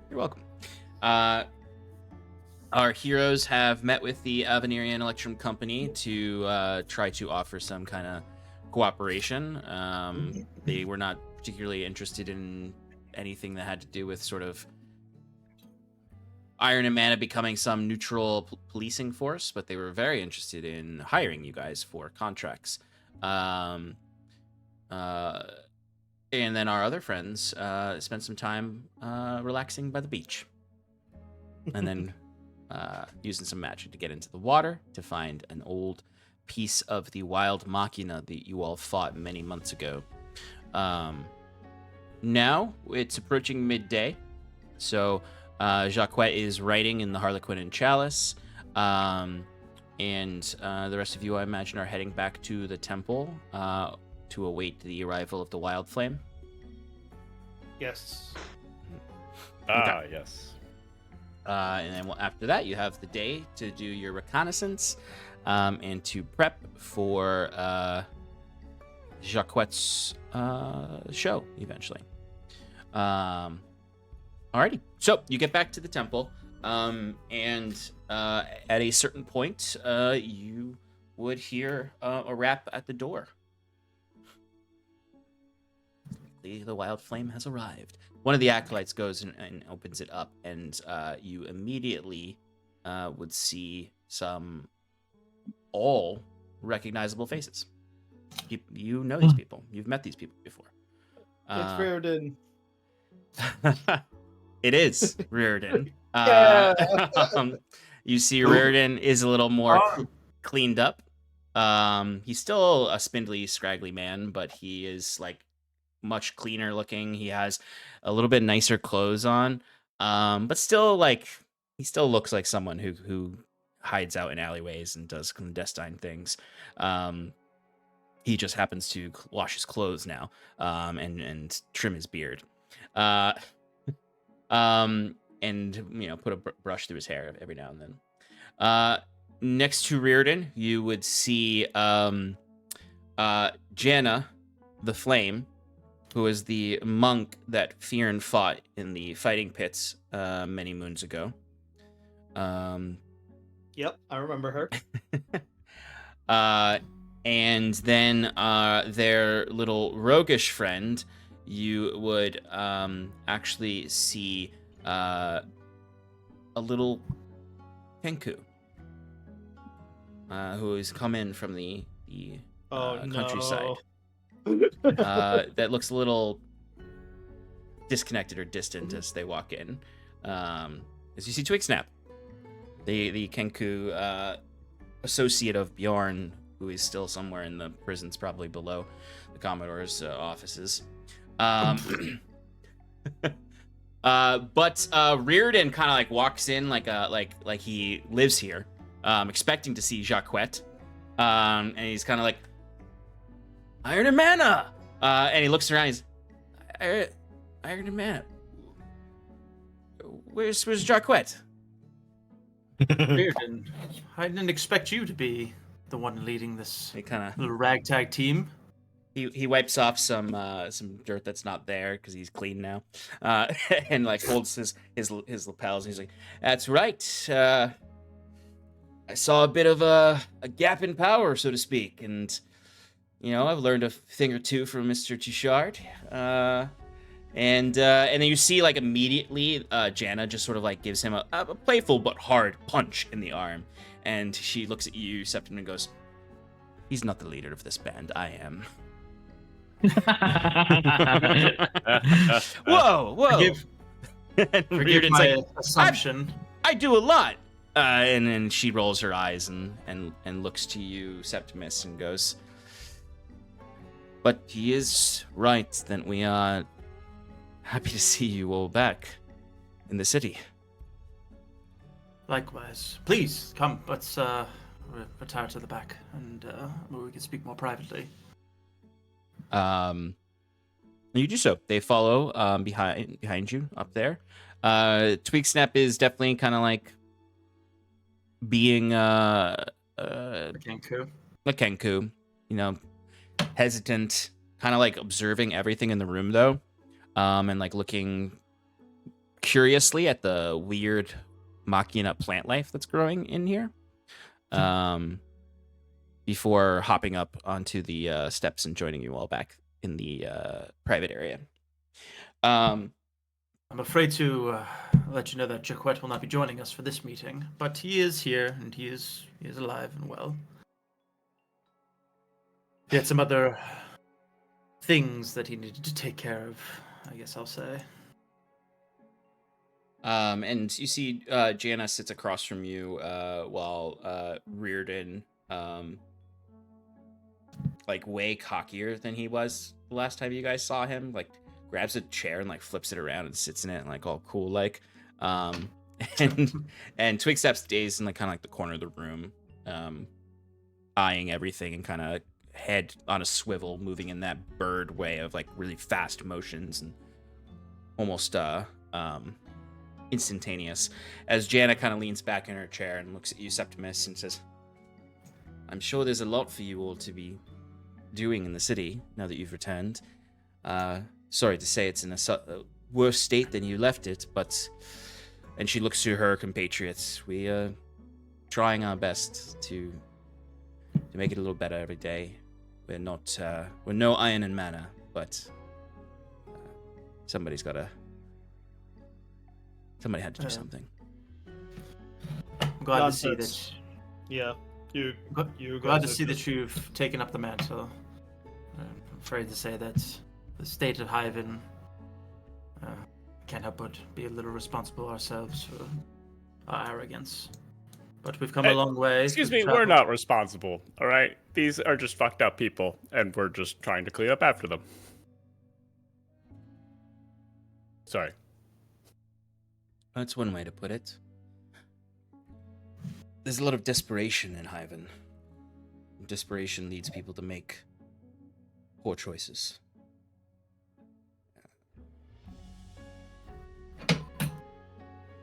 You're welcome. Our heroes have met with the Avenirian Electrum Company to try to offer some kind of cooperation. They were not particularly interested in anything that had to do with sort of Iron and Mana becoming some neutral policing force, but they were very interested in hiring you guys for contracts. And then our other friends spent some time relaxing by the beach. And then using some magic to get into the water to find an old piece of the wild machina that you all fought many months ago. Now it's approaching midday, so Jacquet is writing in the Harlequin and Chalice, and the rest of you, I imagine, are heading back to the temple to await the arrival of the Wild Flame. Yes. Yes. And then after that, you have the day to do your reconnaissance and to prep for Jacquet's show eventually. Alrighty, so you get back to the temple, and at a certain point, you would hear a rap at the door. The Wild Flame has arrived. One of the acolytes goes and opens it up, and you immediately would see some all recognizable faces. You know these people. You've met these people before. It's Reardon. It is Reardon. Yeah. You see Reardon is a little more cleaned up. He's still a spindly, scraggly man, but he is like much cleaner looking. He has a little bit nicer clothes on, but still like he still looks like someone who hides out in alleyways and does clandestine things. He just happens to wash his clothes now, and trim his beard. And put a brush through his hair every now and then. Next to Reardon, you would see Janna, the Flame, who is the monk that Fyrn fought in the fighting pits many moons ago. Yep, I remember her. And then their little roguish friend, you would actually see a little Kenku, who has come in from the countryside. That looks a little disconnected or distant as they walk in. As you see Twigsnap, the Kenku associate of Bjorn, who is still somewhere in the prisons, probably below the Commodore's offices. But Reardon kind of like walks in like he lives here, expecting to see Jacquet, and he's kind of like, Iron and Mana, and he looks around. He's Iron and Mana. Where's Jacquet? Reardon, I didn't expect you to be the one leading this He kind of little ragtag team. he wipes off some dirt that's not there because he's clean now, and like holds his lapels. And he's like, "That's right. I saw a bit of a gap in power, so to speak, and I've learned a thing or two from Mr. Tichard." And then you see like immediately Janna just sort of like gives him a playful but hard punch in the arm, and she looks at you, Septimus, and goes, "He's not the leader of this band. I am." Whoa! Forgive my assumption. I do a lot. And then she rolls her eyes and looks to you, Septimus, and goes, "But he is right that we are happy to see you all back in the city." Likewise. Please, come. Let's retire to the back, and we can speak more privately. You do so. They follow behind you up there. Twigsnap is definitely kind of like being Kenku. a Kenku, hesitant, kind of like observing everything in the room though, and like looking curiously at the weird machina plant life that's growing in here, before hopping up onto the steps and joining you all back in the private area. I'm afraid to let you know that Jaquette will not be joining us for this meeting, but he is here and he is alive and well. He had some other things that he needed to take care of, I guess I'll say. And you see Jana sits across from you while Reardon, like way cockier than he was the last time you guys saw him, like grabs a chair and like flips it around and sits in it and like all cool like. And Twigstep stays in like kind of like the corner of the room, eyeing everything and kind of head on a swivel, moving in that bird way of like really fast motions and almost instantaneous. As Jana kind of leans back in her chair and looks at you, Septimus, and says, I'm sure there's a lot for you all to be doing in the city now that you've returned. Sorry to say it's in a worse state than you left it, but... And she looks to her compatriots. We are trying our best to make it a little better every day. We're no iron and manna, but somebody had to do something. I'm glad to see that. Nonsense. Yeah, you Glad to guys see are that you've taken up the mantle. I'm afraid to say that the state of Hyven can't help but be a little responsible ourselves for our arrogance. But we've come a long way. Excuse We've me, we're traveled- not responsible, all right? These are just fucked up people, and we're just trying to clean up after them. Sorry. That's one way to put it. There's a lot of desperation in Hyven. Desperation leads people to make poor choices.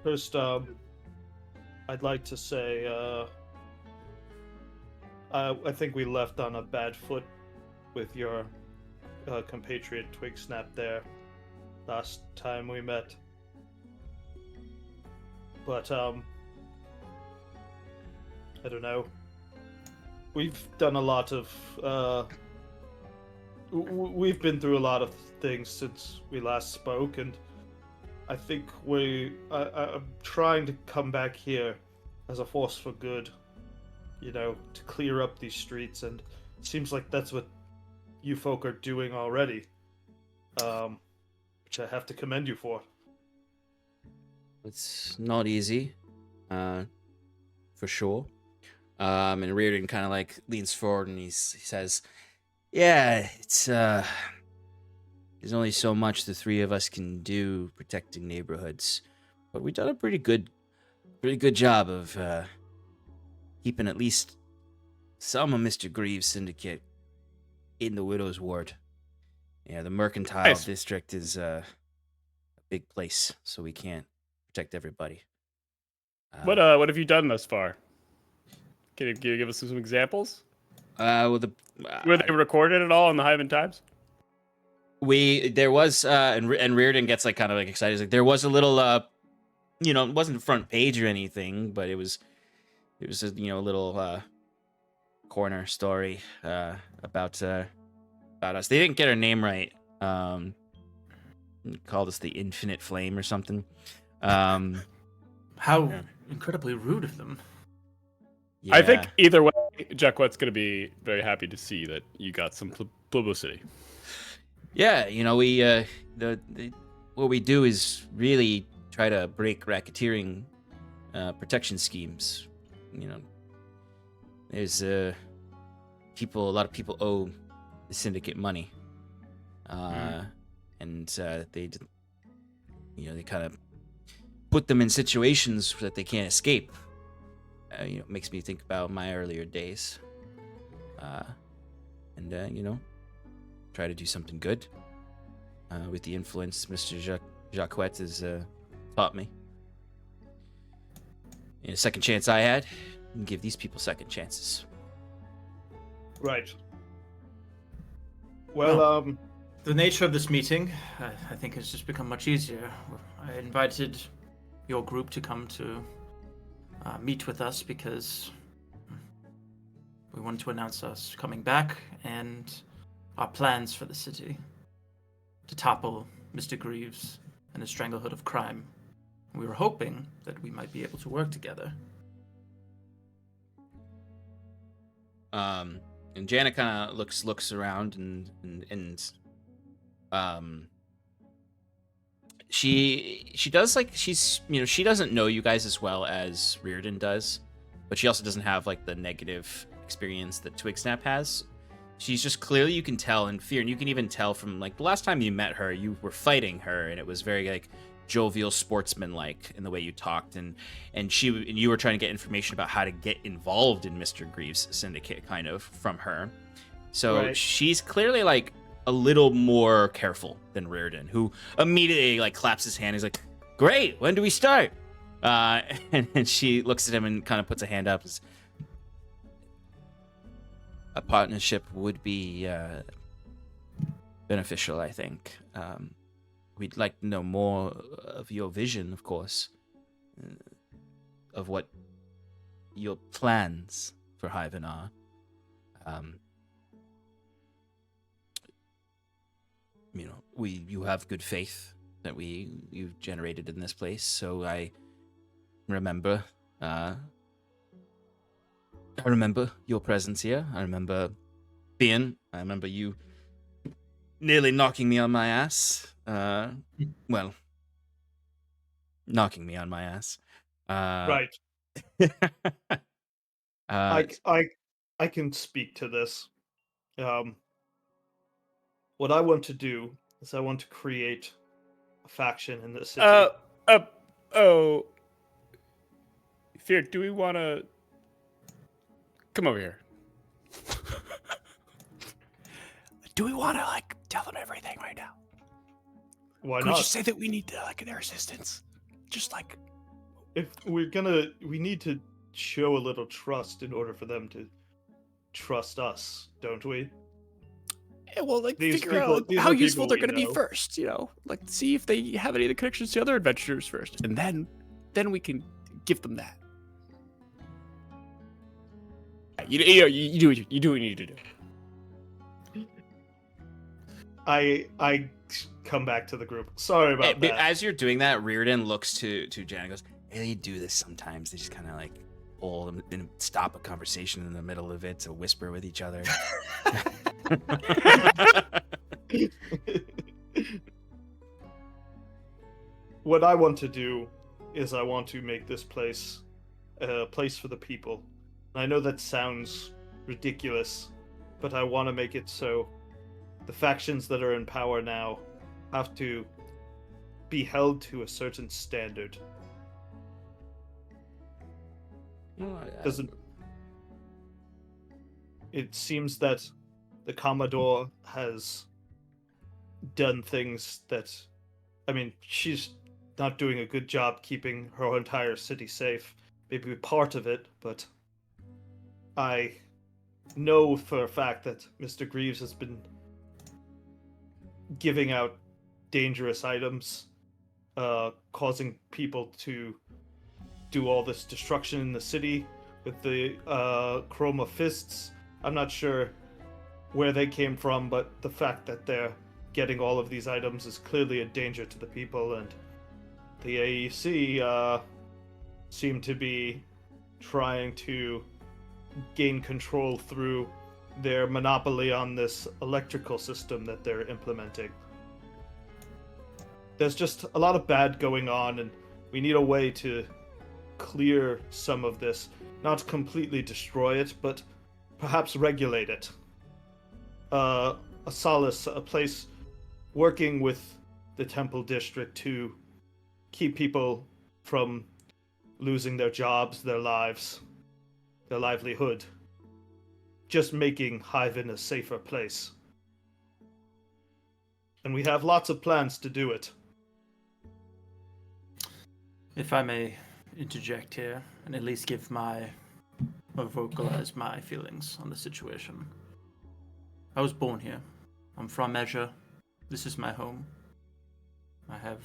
First, I'd like to say, I think we left on a bad foot with your compatriot Twigsnap there last time we met. But, I don't know. We've done a lot of, we've been through a lot of things since we last spoke, and I think I'm trying to come back here as a force for good, you know, to clear up these streets, and it seems like that's what you folk are doing already, which I have to commend you for. It's not easy, for sure. And Reardon kind of like leans forward and he says, "Yeah, it's there's only so much the three of us can do protecting neighborhoods, but we've done a pretty good job of keeping at least some of Mr. Greaves' syndicate in the Widow's Ward. Yeah, the Mercantile Nice. District is a big place, so we can't protect everybody." What have you done thus far? Can you give us some examples? Well, Were they recorded at all in the Hyven Times? there was and Reardon gets like kind of like excited. He's like, there was a little it wasn't a front page or anything, but it was a little corner story about us. They didn't get our name right. Called us the Infinite Flame or something. How Yeah. incredibly rude of them. Yeah. I think either way, Jacquette's going to be very happy to see that you got some publicity. Yeah, we what we do is really try to break racketeering protection schemes. There's a lot of people owe the syndicate money, and they kind of put them in situations that they can't escape. It makes me think about my earlier days, and try to do something good with the influence Mr. Jacquette has taught me. And a second chance I had, and give these people second chances. Right. Well, The nature of this meeting, I think, has just become much easier. I invited your group to come to meet with us because we wanted to announce us coming back and our plans for the city to topple Mr. Greaves and his stranglehold of crime. We were hoping that we might be able to work together. And Janet kind of looks around and she does, like, she's, you know, she doesn't know you guys as well as Reardon does, but she also doesn't have like the negative experience that Twigsnap has. She's just clearly, you can tell in Fyrn, and you can even tell from like the last time you met her, you were fighting her, and it was very like jovial, sportsman-like in the way you talked, and you were trying to get information about how to get involved in Mr. Greaves' syndicate, kind of from her. So Right. she's clearly like a little more careful than Reardon, who immediately like claps his hand. He's like, "Great, when do we start?" And she looks at him and kind of puts a hand up. A partnership would be beneficial, I think. We'd like to know more of your vision, of course, of what your plans for Hyven are. You know, you have good faith that you've generated in this place, so I remember. I remember your presence here. I remember Fyrn. I remember you nearly knocking me on my ass. Well, knocking me on my ass. right. I can speak to this. What I want to do is I want to create a faction in the city. Oh. Fear, do we want to come over here? Do we want to like tell them everything right now? Why Can we not? just say that we need like their assistance? Just like If we need to show a little trust in order for them to trust us, don't we? yeah, well, like These figure people- out these how are useful people they're we going to be know. first. You know, like see if they have any of the connections to other adventurers first, and then we can give them that. You do what you need to do. I come back to the group. Sorry about that. As you're doing that, Reardon looks to Jan and goes, "Hey, they do this sometimes. They just kind of like pull and stop a conversation in the middle of it to whisper with each other." What I want to do is I want to make this place a place for the people. I know that sounds ridiculous, but I want to make it so the factions that are in power now have to be held to a certain standard. Doesn't it seems that the Commodore has done things that, I mean, she's not doing a good job keeping her entire city safe. Maybe part of it, but I know for a fact that Mr. Greaves has been giving out dangerous items, causing people to do all this destruction in the city with the Chroma Fists. I'm not sure where they came from, but the fact that they're getting all of these items is clearly a danger to the people, and the AEC seem to be trying to gain control through their monopoly on this electrical system that they're implementing. There's just a lot of bad going on, and we need a way to clear some of this. Not completely destroy it, but perhaps regulate it. A solace, a place working with the Temple District to keep people from losing their jobs, their lives, their livelihood. Just making Hyven a safer place. And we have lots of plans to do it. If I may interject here and at least give or vocalize my feelings on the situation. I was born here. I'm from Measure. This is my home. I have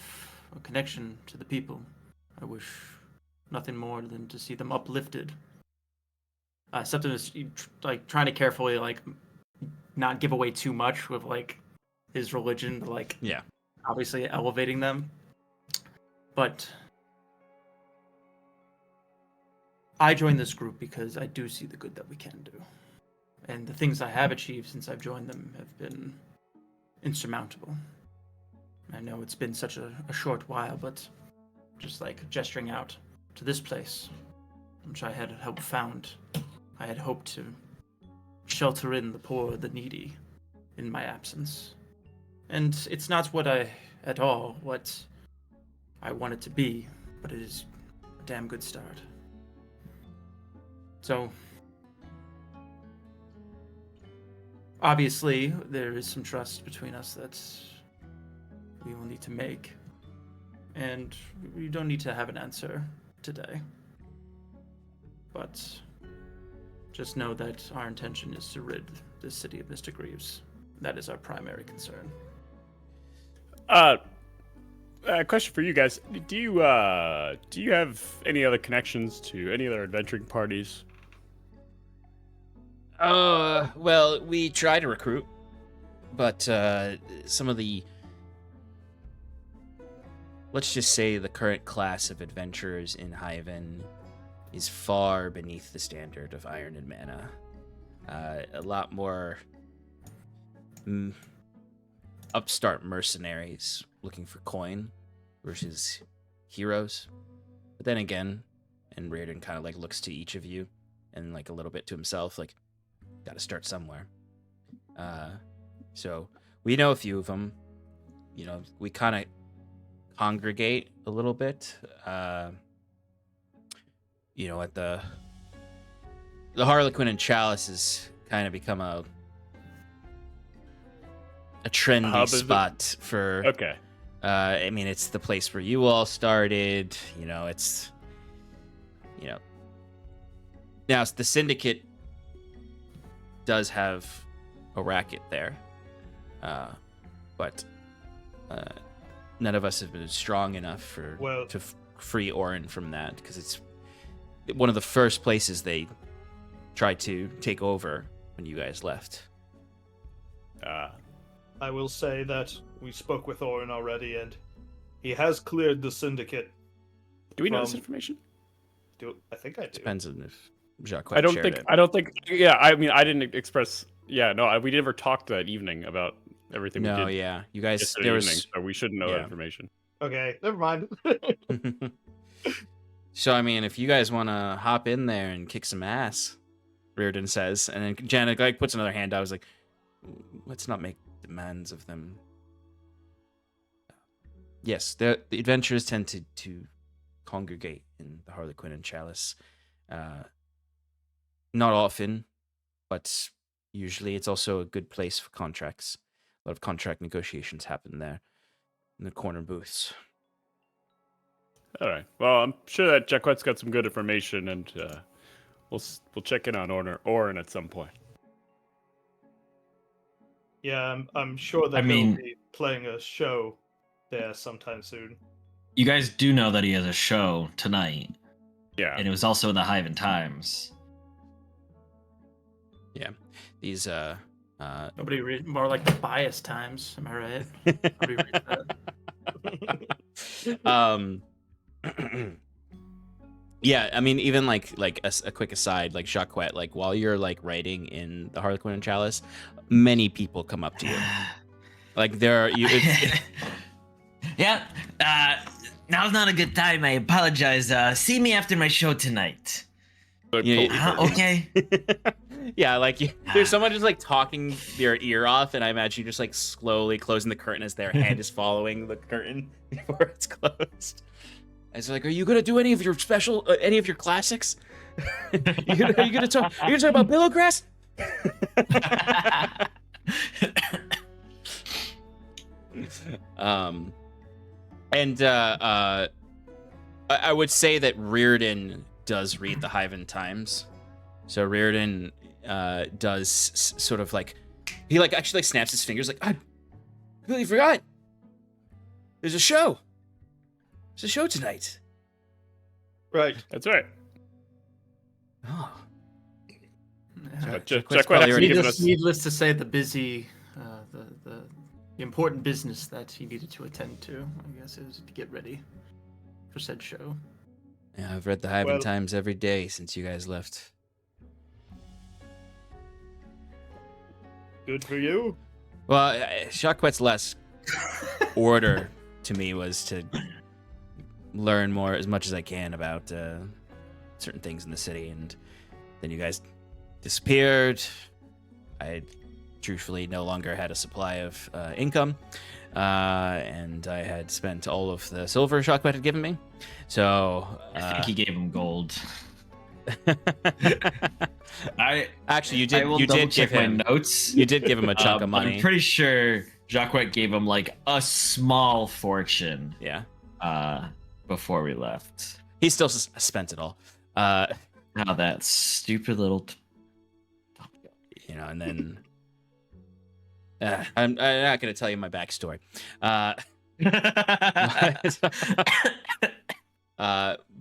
a connection to the people. I wish nothing more than to see them uplifted. Septimus, like, trying to carefully, like, not give away too much with, like, his religion, but, like, Yeah. obviously elevating them. But I joined this group because I do see the good that we can do. And the things I have achieved since I've joined them have been insurmountable. I know it's been such a short while, but just like gesturing out to this place, which I had hoped to shelter in the poor, the needy, in my absence. And it's not what I want it to be, but it is a damn good start. So, obviously, there is some trust between us that we will need to make. And we don't need to have an answer today. But just know that our intention is to rid this city of Mr. Greaves. That is our primary concern. A question for you guys: Do you have any other connections to any other adventuring parties? Well, we try to recruit, but some of the, let's just say, the current class of adventurers in Hyven is far beneath the standard of Iron and Mana. A lot more upstart mercenaries looking for coin versus heroes. But then again, and Reardon kind of like looks to each of you and like a little bit to himself, like, got to start somewhere. So we know a few of them. You know, we kind of congregate a little bit. You know, at the Harlequin and Chalice has kind of become a trendy spot for. Okay. I mean, it's the place where you all started. You know, it's, you know. Now, the Syndicate does have a racket there, but none of us have been strong enough to free Orin from that, because it's one of the first places they tried to take over when you guys left. I will say that we spoke with Orin already, and he has cleared the Syndicate. Do we know this information? I think I do. Depends on if Jacques I don't shared think. it. I don't think. Yeah, I mean, I didn't express. Yeah, no, we never talked that evening about everything we No, did. yeah, you guys. Yesterday There evening, was. so we shouldn't know that yeah. information. Okay, never mind. So I mean, if you guys want to hop in there and kick some ass, Reardon says, and then Janet like puts another hand out. I was like, let's not make demands of them. Yes, the adventurers tend to congregate in the Harlequin and Chalice. Not often, but usually it's also a good place for contracts. A lot of contract negotiations happen there in the corner booths. All right. Well, I'm sure that Jacquette's got some good information, and we'll check in on Orin at some point. Yeah, I'm sure that he'll be playing a show there sometime soon. You guys do know that he has a show tonight. Yeah. And it was also in the Hyven Times. Yeah. These Nobody read more like the bias times. Am I right? Nobody reads that. Yeah, I mean, even like a quick aside, like Jacques, like while you're like writing in the Harlequin and Chalice, many people come up to you. Like there are you. Yeah. Now's not a good time. I apologize. See me after my show tonight. Okay. Yeah, like there's someone just like talking their ear off, and I imagine you just like slowly closing the curtain as their hand is following the curtain before it's closed. It's like, are you gonna do any of your any of your classics? Are you gonna talk about Billowgrass? I would say that Reardon does read the Hyven Times. So Reardon does sort of like He like actually like snaps his fingers like, I completely forgot. There's a show. There's a show tonight. Right. That's right. Oh. But Jack Jack probably actually already given Needless, us. needless to say, the busy, the important business that he needed to attend to, I guess, is to get ready for said show. Yeah, I've read the Hive Well- Times every day since you guys left. Good for you. Well, Jacquette's last order to me was to learn more as much as I can about certain things in the city, and then you guys disappeared. I truthfully no longer had a supply of income, and I had spent all of the silver Jacquette had given me. So I think he gave him gold. actually, you I did. will You double did give check my him. notes. You did give him a chunk of but money. I'm pretty sure Jacquet gave him like a small fortune Yeah, before we left. he still spent it all. How that stupid little. You know, and then I'm not going to tell you my backstory.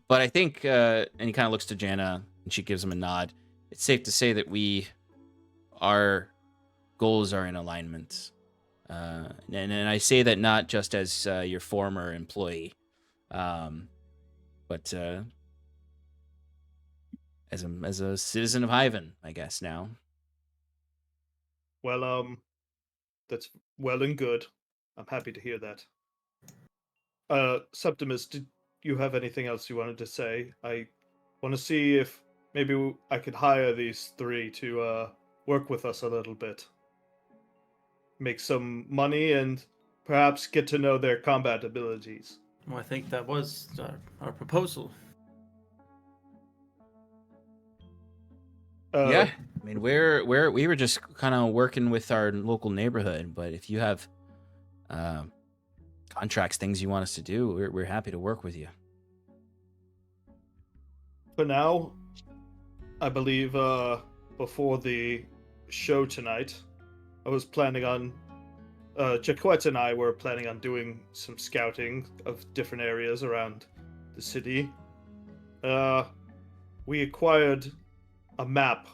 But I think, and he kind of looks to Jana, and she gives him a nod. It's safe to say that our goals are in alignment. And I say that not just as your former employee, but as a citizen of Hyven, I guess now. Well, that's well and good. I'm happy to hear that. Septimus, did you have anything else you wanted to say? I want to see if maybe I could hire these three to work with us a little bit. Make some money and perhaps get to know their combat abilities. Well, I think that was our proposal. Yeah, I mean, we were just kind of working with our local neighborhood, but if you have contracts, things you want us to do, we're happy to work with you. For now, I believe before the show tonight, I was planning on Jaquette and I were planning on doing some scouting of different areas around the city. We acquired a map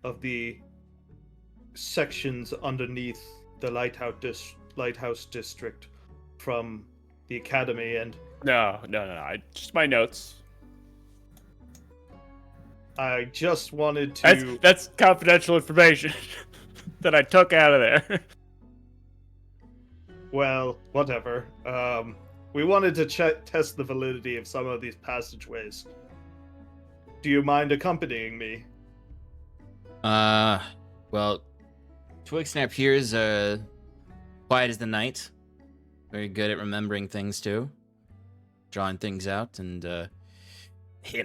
of the sections underneath the lighthouse district from the academy, and No. Just my notes. I just wanted to. That's confidential information that I took out of there. Well, whatever. We wanted to test the validity of some of these passageways. Do you mind accompanying me? Well, Twigsnap here is quiet as the night. Very good at remembering things too, drawing things out, and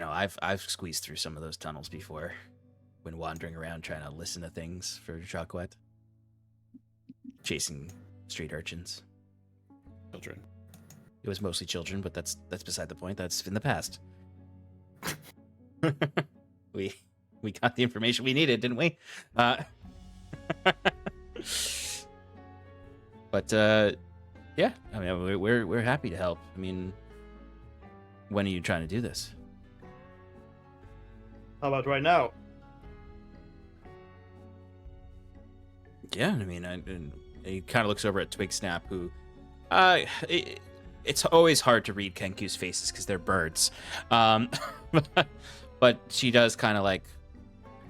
I've squeezed through some of those tunnels before, when wandering around trying to listen to things for Jacquette, chasing street urchins. Children. It was mostly children, but that's beside the point. That's in the past. We got the information we needed, didn't we? But yeah, I mean, we're happy to help. I mean, when are you trying to do this? How about right now? Yeah, I mean, and he kind of looks over at Twigsnap, who, it's always hard to read Kenku's faces because they're birds, but she does kind of like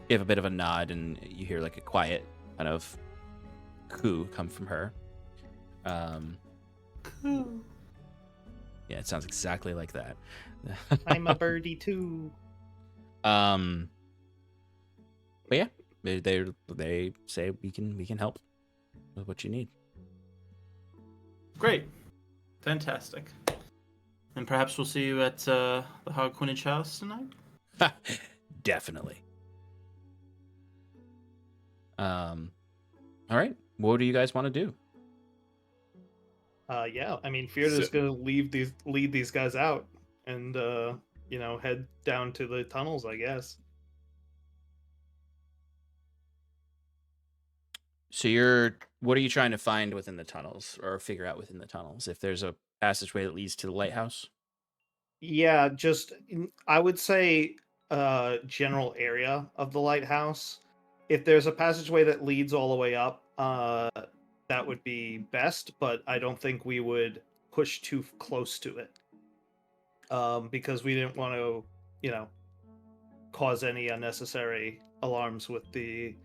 give a bit of a nod, and you hear like a quiet kind of coo come from her. Yeah, it sounds exactly like that. I'm a birdie too. But yeah, they say we can help with what you need. Great. Fantastic. And perhaps we'll see you at the Harquinage house tonight? Definitely. All right. What do you guys want to do? Yeah, I mean, Fyrn is gonna lead these guys out and head down to the tunnels, I guess. what are you trying to find within the tunnels, or figure out within the tunnels? If there's a passageway that leads to the lighthouse? Yeah, I would say general area of the lighthouse. If there's a passageway that leads all the way up, that would be best, but I don't think we would push too close to it. Because we didn't want to, cause any unnecessary alarms with the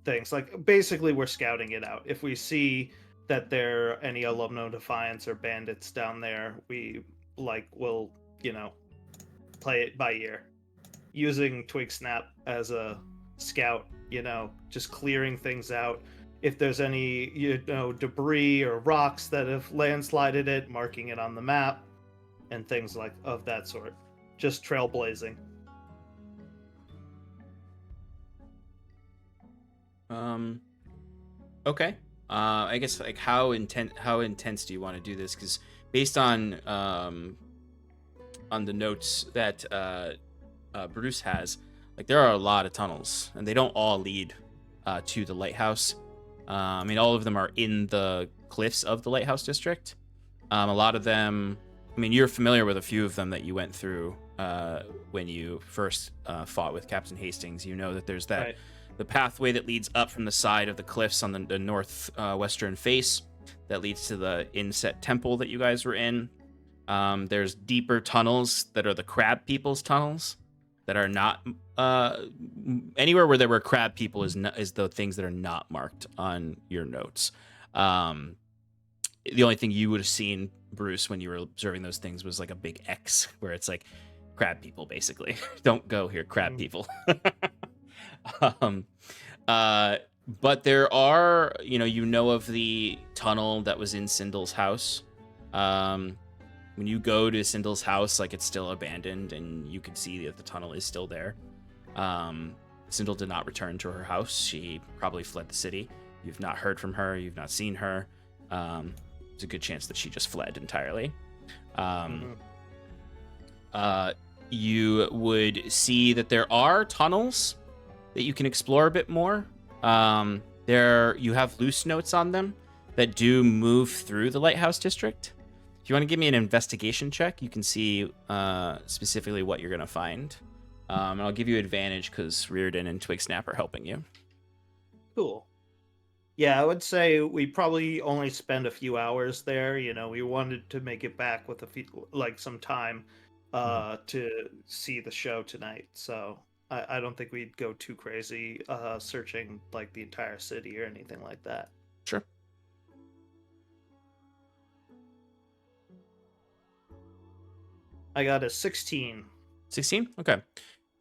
things. Like, basically, we're scouting it out. If we see that there are any Alumno Defiance or bandits down there, we will play it by ear, using Twig Snap as a scout, just clearing things out. If there's any debris or rocks that have landslided it, marking it on the map and things of that sort. Just trailblazing. Okay. I guess how intense do you want to do this? Because based on the notes that Bruce has, there are a lot of tunnels, and they don't all lead to the lighthouse. I mean, all of them are in the cliffs of the lighthouse district. A lot of them, I mean, you're familiar with a few of them that you went through when you first fought with Captain Hastings. You know that there's that. Right. The pathway that leads up from the side of the cliffs on the northwestern face that leads to the inset temple that you guys were in. There's deeper tunnels that are the crab people's tunnels that are not anywhere where there were crab people is the things that are not marked on your notes. The only thing you would have seen, Bruce, when you were observing those things was a big X where it's crab people, basically. Don't go here, crab people. But there are, of the tunnel that was in Sindle's house. When you go to Sindle's house, it's still abandoned, and you can see that the tunnel is still there. Sindle did not return to her house. She probably fled the city. You've not heard from her. You've not seen her. There's a good chance that she just fled entirely. You would see that there are tunnels that you can explore a bit more. You have loose notes on them that do move through the lighthouse district. If you want to give me an investigation check, you can see specifically what you're going to find. And I'll give you advantage because Reardon and Twigsnap are helping you. Cool. Yeah, I would say we probably only spend a few hours there. We wanted to make it back with some time to see the show tonight. So I don't think we'd go too crazy searching the entire city or anything like that. Sure. I got a 16. 16? Okay.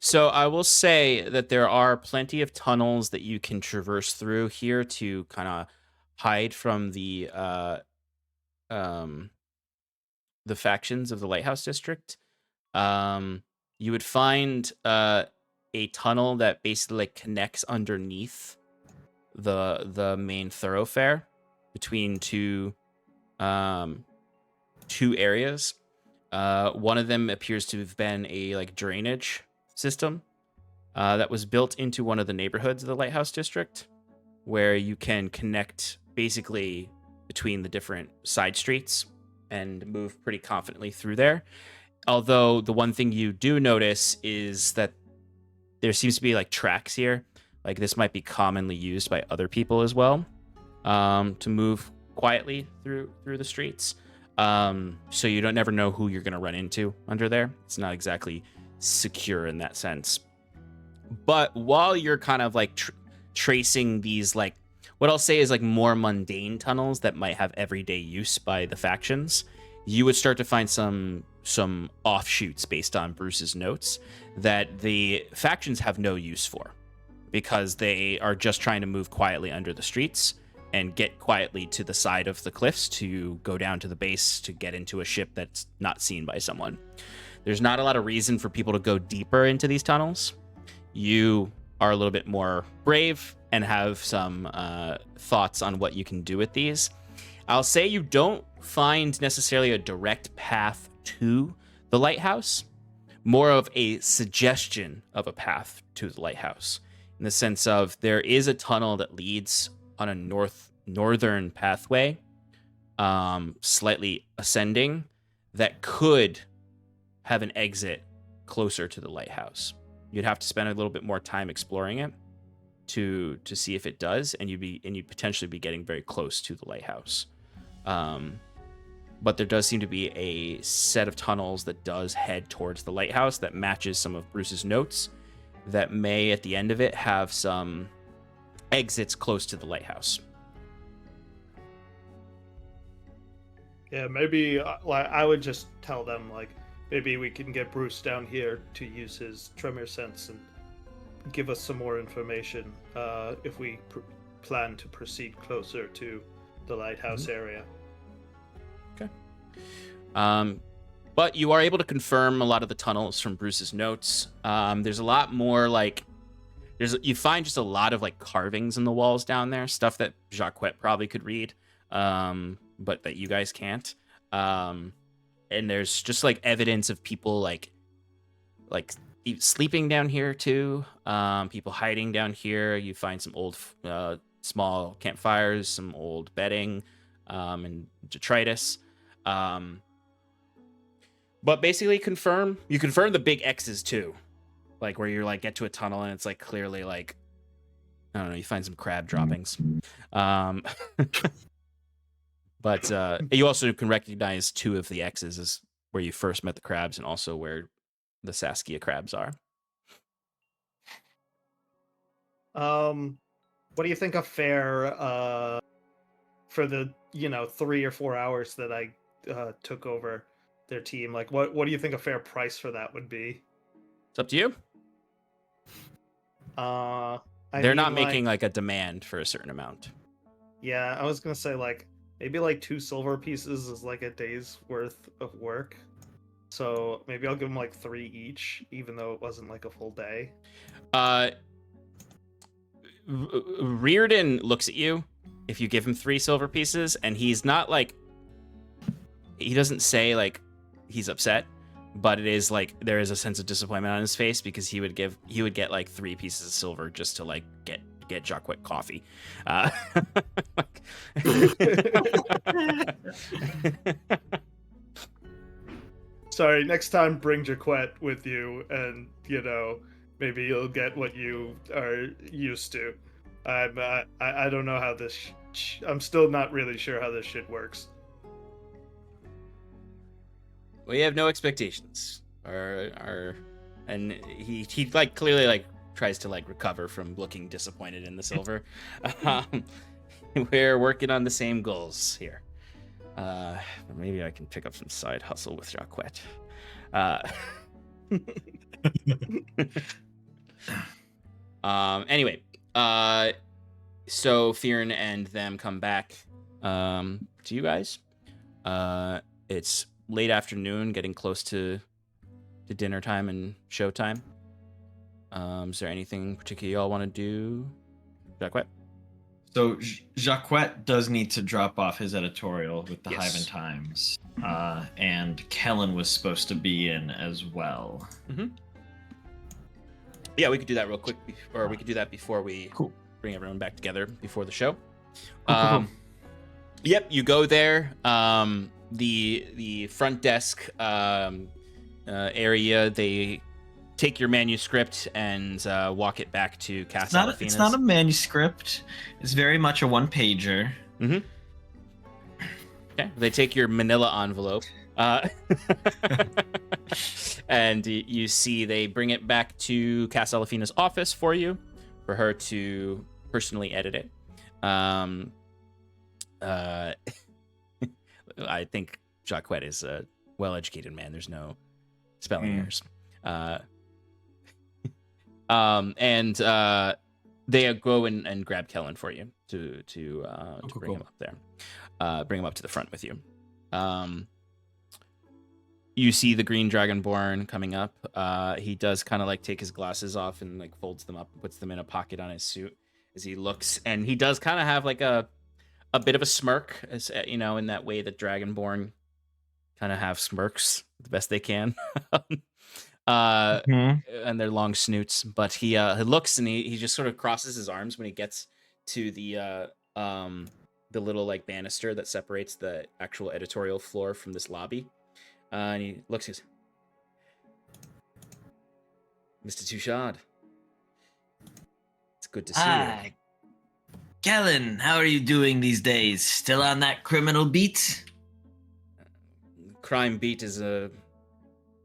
So I will say that there are plenty of tunnels that you can traverse through here to kind of hide from the factions of the Lighthouse District. You would find a tunnel that basically connects underneath the main thoroughfare between two areas. One of them appears to have been a drainage system that was built into one of the neighborhoods of the Lighthouse District, where you can connect basically between the different side streets and move pretty confidently through there. Although the one thing you do notice is that there seems to be tracks here. This might be commonly used by other people as well, to move quietly through the streets. So you never know who you're going to run into under there. It's not exactly secure in that sense. But while you're kind of tracing these what I'll say is more mundane tunnels that might have everyday use by the factions, you would start to find some offshoots based on Bruce's notes that the factions have no use for, because they are just trying to move quietly under the streets and get quietly to the side of the cliffs to go down to the base to get into a ship that's not seen by someone. There's not a lot of reason for people to go deeper into these tunnels. You are a little bit more brave and have some thoughts on what you can do with these. I'll say you don't find necessarily a direct path to the lighthouse, more of a suggestion of a path to the lighthouse, in the sense of there is a tunnel that leads on a northern pathway, slightly ascending, that could have an exit closer to the lighthouse. You'd have to spend a little bit more time exploring it to see if it does, and you'd potentially be getting very close to the lighthouse. But there does seem to be a set of tunnels that does head towards the lighthouse that matches some of Bruce's notes that may, at the end of it, have some exits close to the lighthouse. Yeah, maybe I would just tell them, like, maybe we can get Bruce down here to use his tremor sense and give us some more information if we plan to proceed closer to the lighthouse area. Okay. But you are able to confirm a lot of the tunnels from Bruce's notes. There's a lot more, like, you find just a lot of, like, carvings in the walls down there, stuff that Jacquette probably could read, but that you guys can't. And there's just, like, evidence of people, like sleeping down here too. People hiding down here. You find some old, small campfires, some old bedding, and detritus. But basically you confirm the big X's too. Like where you're like get to a tunnel and it's like clearly like, I don't know, you find some crab droppings. But you also can recognize 2 of the X's as where you first met the crabs and also where the Saskia crabs are. What do you think a fare for the 3 or 4 hours that I took over their team? Like, what do you think a fair price for that would be? It's up to you. They're not making like a demand for a certain amount. Yeah, I was gonna say like maybe like 2 silver pieces is like a day's worth of work. So maybe I'll give them like 3 each, even though it wasn't like a full day. Reardon looks at you if you give him 3 silver pieces, and he's not like, he doesn't say like he's upset, but it is like there is a sense of disappointment on his face because he would get like 3 pieces of silver just to like get Jacquette coffee. Sorry, next time bring Jacquette with you, and maybe you'll get what you are used to. I don't know how this. I'm still not really sure how this shit works. We have no expectations, and he like clearly like tries to like recover from looking disappointed in the silver. We're working on the same goals here. Maybe I can pick up some side hustle with Jacquette. Anyway, so Fyrn and them come back to you guys. It's late afternoon, getting close to dinner time and showtime. Is there anything particular y'all want to do, Jacquette? So Jacquette does need to drop off his editorial with the Yes. Hyven Times, and Kellen was supposed to be in as well. Mm-hmm. Yeah, we could do that real quick, or we could do that before we bring everyone back together before the show. Cool. Yep, you go there. The front desk area, they take your manuscript and walk it back to Casa Alfina's. It's not a manuscript. It's very much a one-pager. Mm-hmm. Okay, they take your manila envelope. And you see they bring it back to Casa Alfina's office for you, for her to personally edit it. I think Jacquette is a well-educated man. There's no spelling errors. And they go and grab Kellen for you to bring him up there. Bring him up to the front with you. You see the Green Dragonborn coming up. He does kind of like take his glasses off and like folds them up and puts them in a pocket on his suit as he looks. And he does kind of have like a bit of a smirk, as in that way that Dragonborn kind of have smirks the best they can. And their long snoots. But he looks and he just sort of crosses his arms when he gets to the the little like banister that separates the actual editorial floor from this lobby. And he looks at Mr. Touchard. It's good to see you. Hi. Kellen, how are you doing these days? Still on that criminal beat? Crime beat is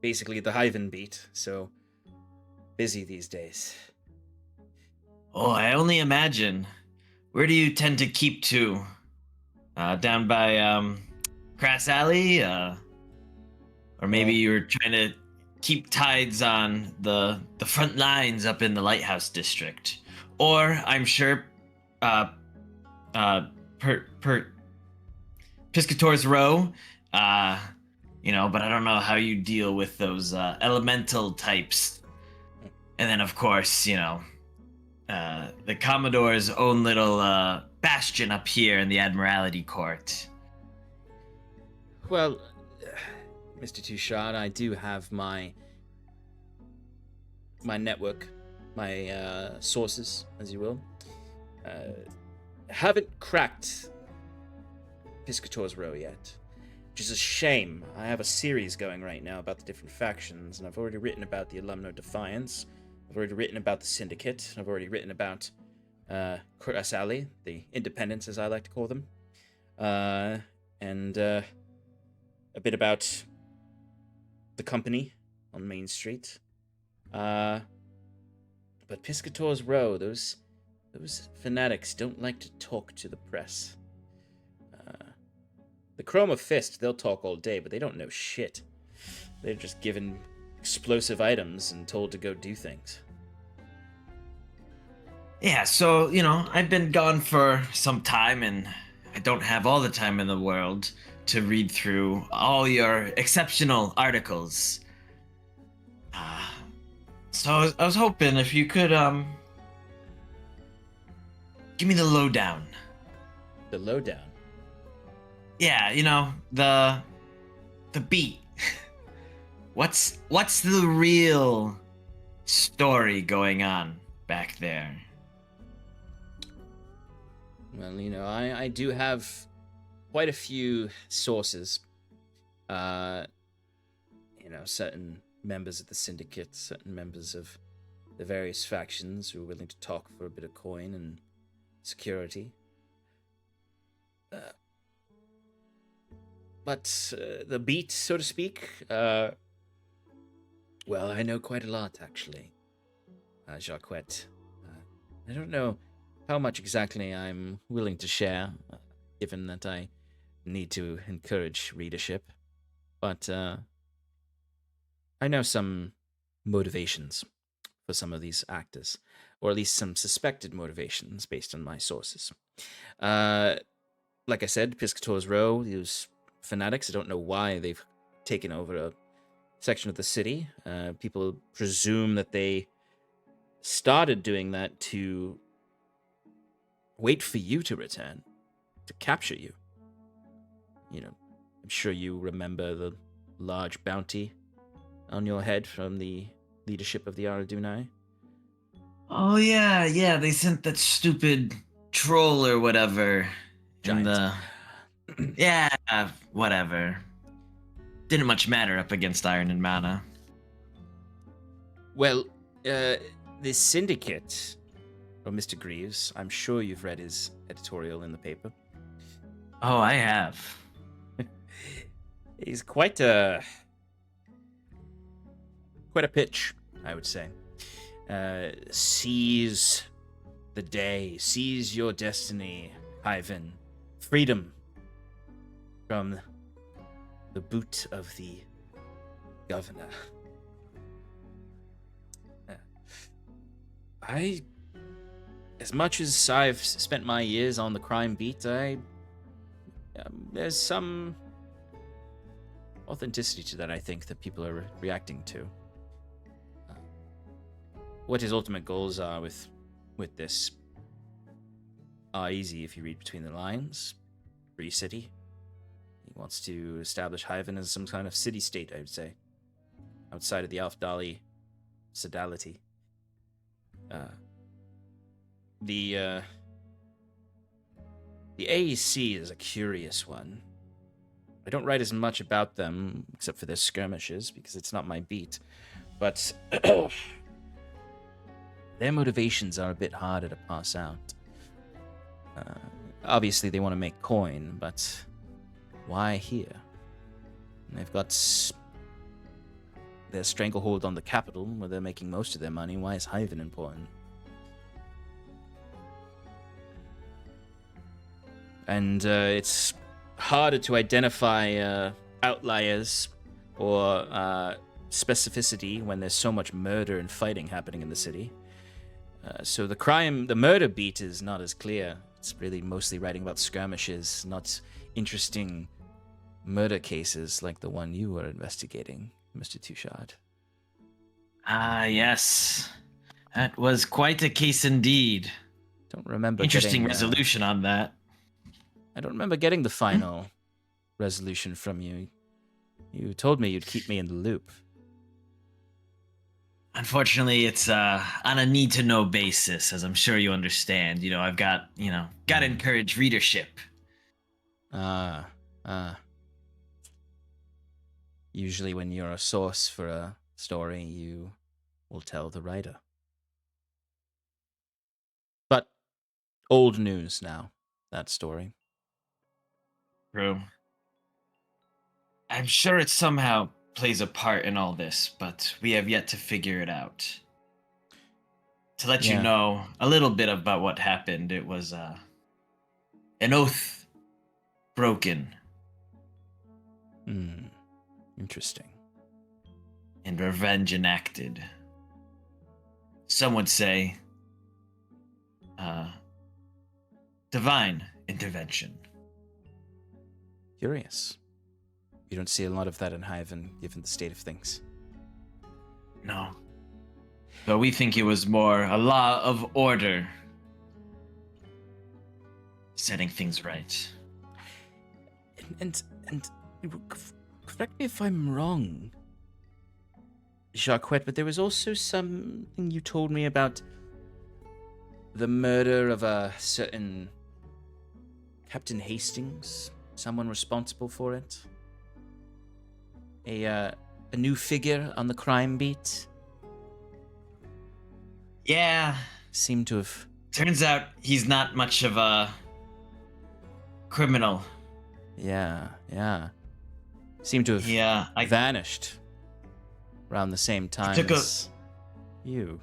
basically the Hyven beat, so busy these days. Oh, I only imagine. Where do you tend to keep to? Down by Crass Alley? Or maybe you're trying to keep tides on the front lines up in the Lighthouse District. Or I'm sure Piscator's Row, but I don't know how you deal with those elemental types. And then, of course, the Commodore's own little bastion up here in the Admiralty Court. Well, Mr. Touchard, I do have my network, my sources, as you will. Haven't cracked Piscator's Row yet, which is a shame. I have a series going right now about the different factions, and I've already written about the Alumno Defiance. I've already written about the Syndicate. I've already written about Crass Alley, the Independents, as I like to call them, and a bit about the Company on Main Street. But Piscator's Row, those fanatics don't like to talk to the press. The Chroma Fist, they'll talk all day, but they don't know shit. They're just given explosive items and told to go do things. Yeah, so, I've been gone for some time, and I don't have all the time in the world to read through all your exceptional articles. So I was hoping if you could, give me the lowdown. The lowdown? Yeah, the beat. What's the real story going on back there? Well, I do have quite a few sources. Certain members of the Syndicate, certain members of the various factions who are willing to talk for a bit of coin and security. But the beat, so to speak, well, I know quite a lot, actually, Jacquette. I don't know how much exactly I'm willing to share, given that I need to encourage readership, but I know some motivations for some of these actors, or at least some suspected motivations based on my sources. Like I said, Piscator's Row, those fanatics, I don't know why they've taken over a section of the city. People presume that they started doing that to wait for you to return, to capture you. I'm sure you remember the large bounty on your head from the leadership of the Aradunai. Oh, yeah, they sent that stupid troll or whatever. Giant. Yeah, whatever. Didn't much matter up against Iron and Mana. Well, the Syndicate, or Mr. Greaves, I'm sure you've read his editorial in the paper. Oh, I have. He's quite a pitch, I would say. Seize the day, seize your destiny, Ivan. Freedom from the boot of the governor. As much as I've spent my years on the crime beat, there's some authenticity to that, I think, that people are reacting to. What his ultimate goals are with this are easy if you read between the lines. Free city. He wants to establish Hyven as some kind of city-state, I would say, outside of the Aldhalor sodality. The AEC is a curious one. I don't write as much about them, except for their skirmishes, because it's not my beat. But their motivations are a bit harder to pass out. Obviously, they want to make coin, but why here? They've got their stranglehold on the capital, where they're making most of their money. Why is Hyven important? And it's harder to identify outliers or specificity when there's so much murder and fighting happening in the city. So the murder beat is not as clear. It's really mostly writing about skirmishes, not interesting murder cases like the one you were investigating, Mr. Touchard. Ah, yes. That was quite a case indeed. Don't remember Interesting getting, resolution on that. I don't remember getting the final resolution from you. You told me you'd keep me in the loop. Unfortunately, it's on a need-to-know basis, as I'm sure you understand. You know, I've got to encourage readership. Usually when you're a source for a story, you will tell the writer. But old news now, that story. True. I'm sure it somehow plays a part in all this, but we have yet to figure it out. To let you know a little bit about what happened, it was an oath broken. Interesting. And revenge enacted. Some would say divine intervention. Curious. You don't see a lot of that in Hyven, given the state of things. No. But we think it was more a law of order. Setting things right. And correct me if I'm wrong, Jacques, but there was also something you told me about the murder of a certain Captain Hastings, someone responsible for it. A new figure on the crime beat. Yeah. Seemed to have... Turns out he's not much of a criminal. Yeah. Seemed to have vanished around the same time as you.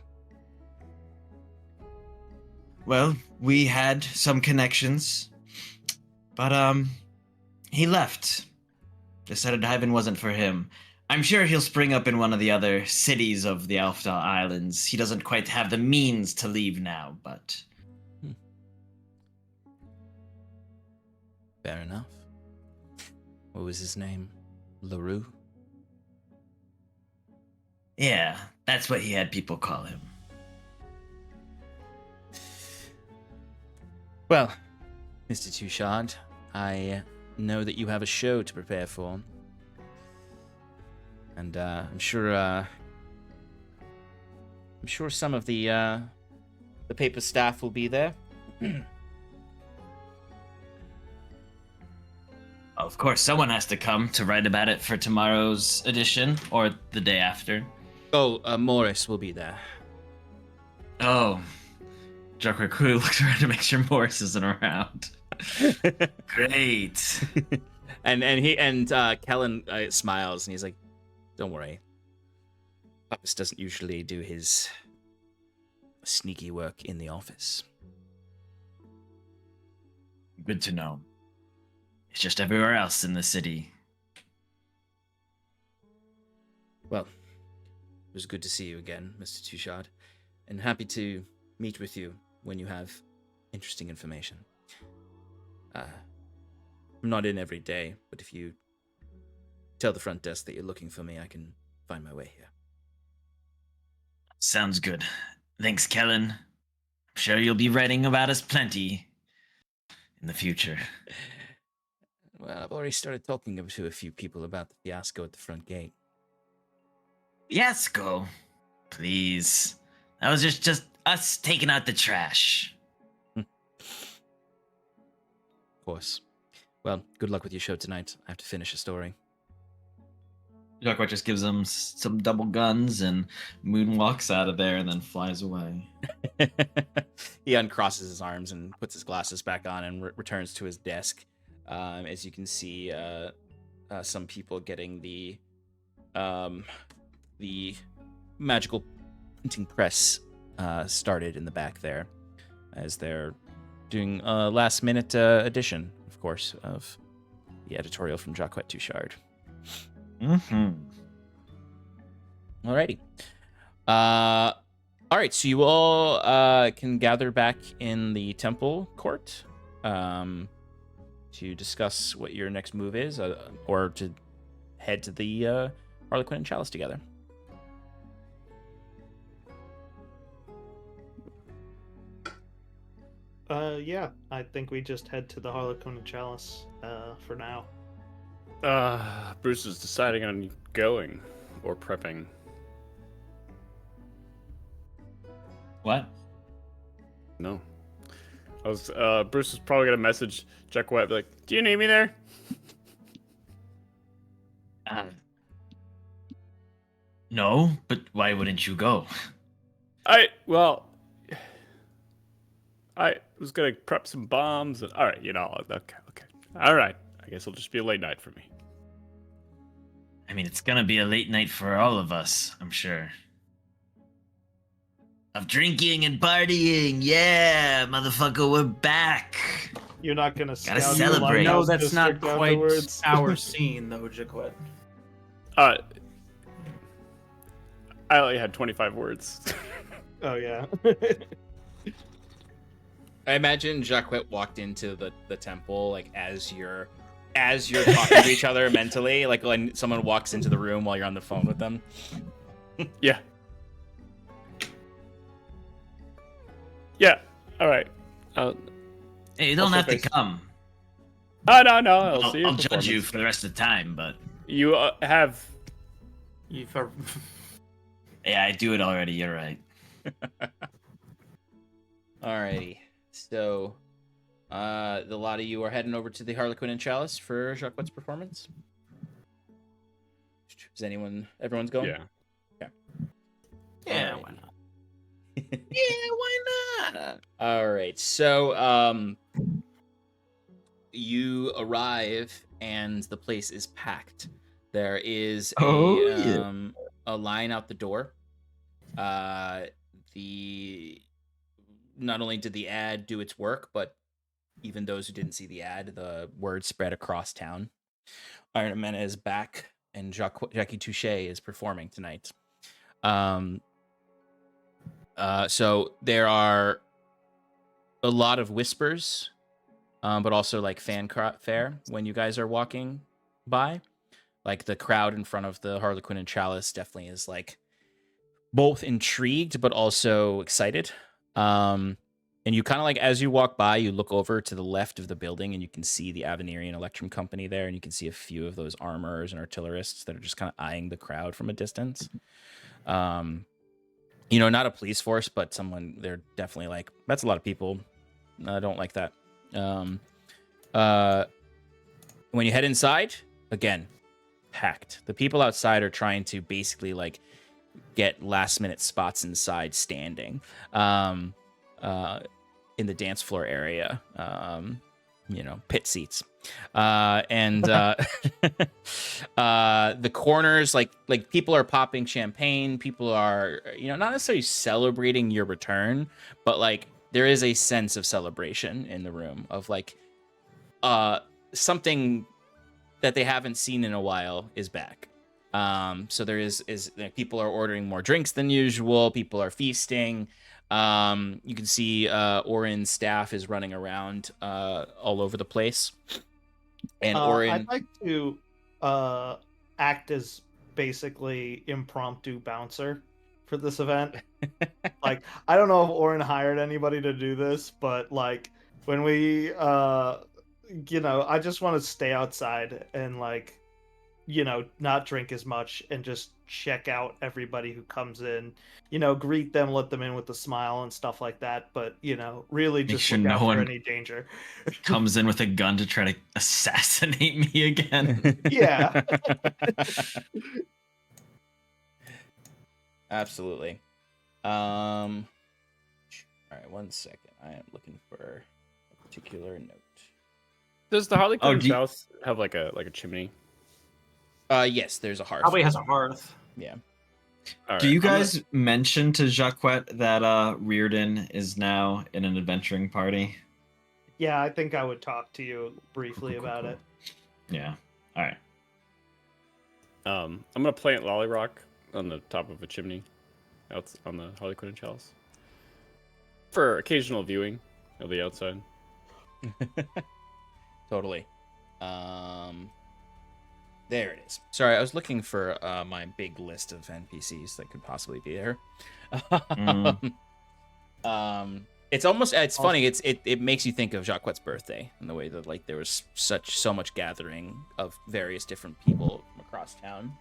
Well, we had some connections, but he left. Decided Hyven wasn't for him. I'm sure he'll spring up in one of the other cities of the Aldhalor Islands. He doesn't quite have the means to leave now, but... Fair enough. What was his name? LaRue? Yeah, that's what he had people call him. Well, Mr. Touchard, I know that you have a show to prepare for. And I'm sure some of the paper staff will be there. Of course, someone has to come to write about it for tomorrow's edition, or the day after. Oh, Morris will be there. Oh. Jacques quickly looks around to make sure Morris isn't around. Great. and Kellen smiles and he's like, "Don't worry. Pappas doesn't usually do his sneaky work in the office." Good to know. It's just everywhere else in the city. Well, it was good to see you again, Mr. Touchard, and happy to meet with you when you have interesting information. I'm not in every day, but if you tell the front desk that you're looking for me, I can find my way here. Sounds good. Thanks, Kellen. I'm sure you'll be writing about us plenty in the future. Well, I've already started talking to a few people about the fiasco at the front gate. Fiasco? Please. That was just us taking out the trash. course. Well, good luck with your show tonight. I have to finish a story. Jacquet just gives him some double guns and moonwalks out of there and then flies away. He uncrosses his arms and puts his glasses back on and returns to his desk. As you can see, some people getting the magical printing press started in the back there, as they're doing a last-minute edition, of course, of the editorial from Jacquet Touchard. Mm-hmm. Alrighty. All right, so you all can gather back in the temple court to discuss what your next move is, or to head to the Harlequin and Chalice together. Yeah, I think we just head to the Harlequin and Chalice for now. Bruce is deciding on going or prepping. What? No. Bruce is probably gonna message Jacquet, like, "Do you need me there?" No, but why wouldn't you go? I was gonna prep some bombs. And, all right, okay. All right, I guess it'll just be a late night for me. I mean, it's gonna be a late night for all of us, I'm sure. Of drinking and partying, yeah, motherfucker, we're back. You're not gonna Gotta scout the celebrate. No, Lighthouse that's not District quite afterwards? our scene, though, Jacquet. I only had 25 words. Oh yeah. I imagine Jacquet walked into the temple like as you're talking to each other mentally, like when someone walks into the room while you're on the phone with them. Yeah. Yeah. All right. Hey, you don't Also have to face- come. Oh no, I'll see you. I'll judge you for the rest of the time, but You have. You've yeah, I do it already. You're right. Alrighty. So, the lot of you are heading over to the Harlequin and Chalice for Jacquet's performance. Is everyone's going? Yeah. yeah, Alright. why not? Yeah, why not? All right. So, you arrive and the place is packed. There is a line out the door. Not only did the ad do its work, but even those who didn't see the ad, the word spread across town. Iron Man is back, and Jackie Touche is performing tonight. So there are a lot of whispers, but also like fanfare when you guys are walking by. Like the crowd in front of the Harlequin and Chalice definitely is like both intrigued but also excited. And you kind of like, as you walk by, you look over to the left of the building and you can see the Avenirian Electrum Company there, and you can see a few of those armorers and artillerists that are just kind of eyeing the crowd from a distance. Not a police force, but they're definitely like, that's a lot of people. I don't like that. When you head inside, again, packed. The people outside are trying to basically like get last minute spots inside standing in the dance floor area, pit seats. The corners, like people are popping champagne, people are, not necessarily celebrating your return, but like there is a sense of celebration in the room of like something that they haven't seen in a while is back. So there is people are ordering more drinks than usual. People are feasting. You can see Orin's staff is running around all over the place. And Orin, I'd like to act as basically impromptu bouncer for this event. Like, I don't know if Orin hired anybody to do this, but like when we I just want to stay outside and like not drink as much and just check out everybody who comes in, you know, greet them, let them in with a smile and stuff like that, but, you know, really Make just sure look no out for one any danger. comes in with a gun to try to assassinate me again. Yeah. Absolutely. All right, 1 second. I am looking for a particular note. Does the Harlequin do you- house have like a chimney? Yes, there's a hearth. Probably has a hearth. Yeah. All Do right, you I'm gonna- guys mention to Jacquet that Reardon is now in an adventuring party? Yeah, I think I would talk to you briefly about it. Yeah. All right. I'm gonna plant Lollyrock on the top of a chimney, out on the Harlequin and Chalice, for occasional viewing of the outside. Totally. There it is. Sorry, I was looking for my big list of NPCs that could possibly be there. It's funny. It makes you think of Jacquet's birthday and the way that like there was so much gathering of various different people from across town.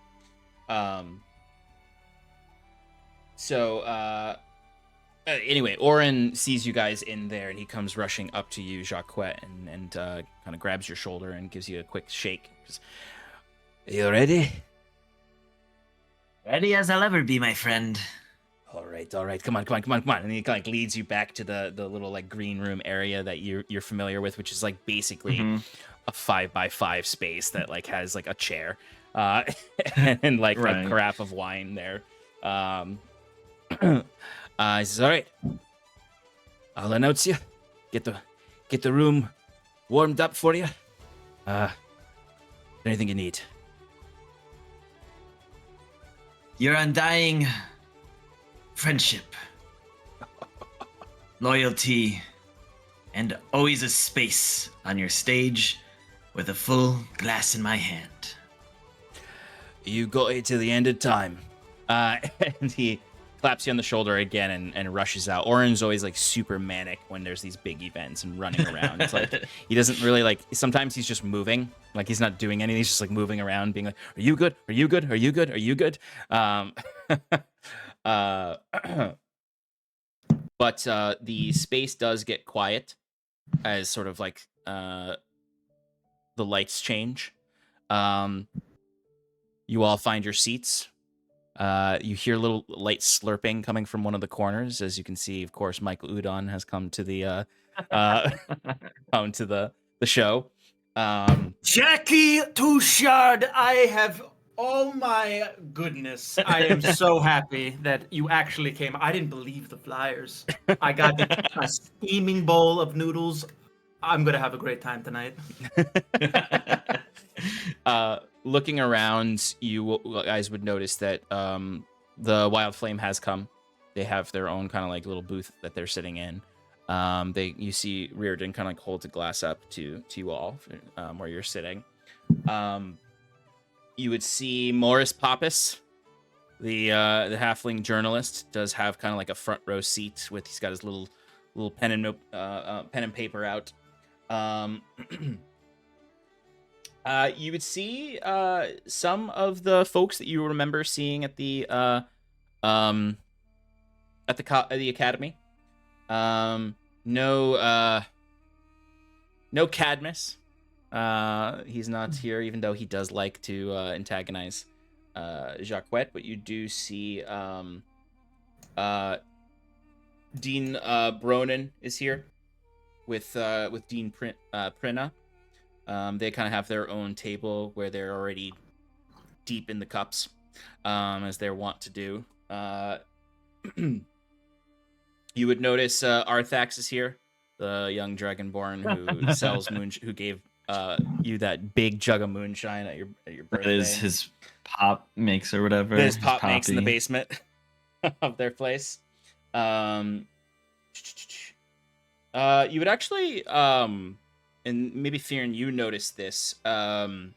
Anyway, Orin sees you guys in there, and he comes rushing up to you, Jacquet, and kind of grabs your shoulder and gives you a quick shake. Just, "Are you ready?" Ready as I'll ever be, my friend. All right. Come on. And he like leads you back to the little like green room area that you're familiar with, which is like basically a 5x5 space that like has like a chair, and like Right. a carafe of wine there. He says, "All right, I'll announce you. Get the room warmed up for you. Anything you need." Your undying friendship, loyalty, and always a space on your stage with a full glass in my hand. You got it to the end of time. And he claps you on the shoulder again and rushes out. Orin's always like super manic when there's these big events and running around. It's like he doesn't really like. Sometimes he's just moving, like he's not doing anything. He's just like moving around, being like, "Are you good? Are you good? Are you good? Are you good?" But the space does get quiet as sort of like the lights change. You all find your seats. You hear a little light slurping coming from one of the corners. As you can see, of course, Michael Udon has come to the come to the show. Jackie Touchard, I have. Oh my goodness. I am so happy that you actually came. I didn't believe the flyers. I got a steaming bowl of noodles. I'm going to have a great time tonight. Looking around, you guys would notice that the Wild Flame has come. They have their own kind of like little booth that they're sitting in. You see Reardon kind of like holds a glass up to you all where you're sitting. You would see Morris Pappas, the halfling journalist, does have kind of like a front row seat with. He's got his little pen and paper out. You would see some of the folks that you remember seeing at the academy. No Cadmus. He's not here, even though he does like to antagonize Jacquet. But you do see Dean Bronin is here with Dean Prina. They kind of have their own table where they're already deep in the cups, as they're wont to do. You would notice Arthax is here, the young dragonborn who sells who gave you that big jug of moonshine at your birthday. That is his pop makes or whatever. His pop poppy. makes in the basement of their place. You would actually and maybe Fyrn, you noticed this. There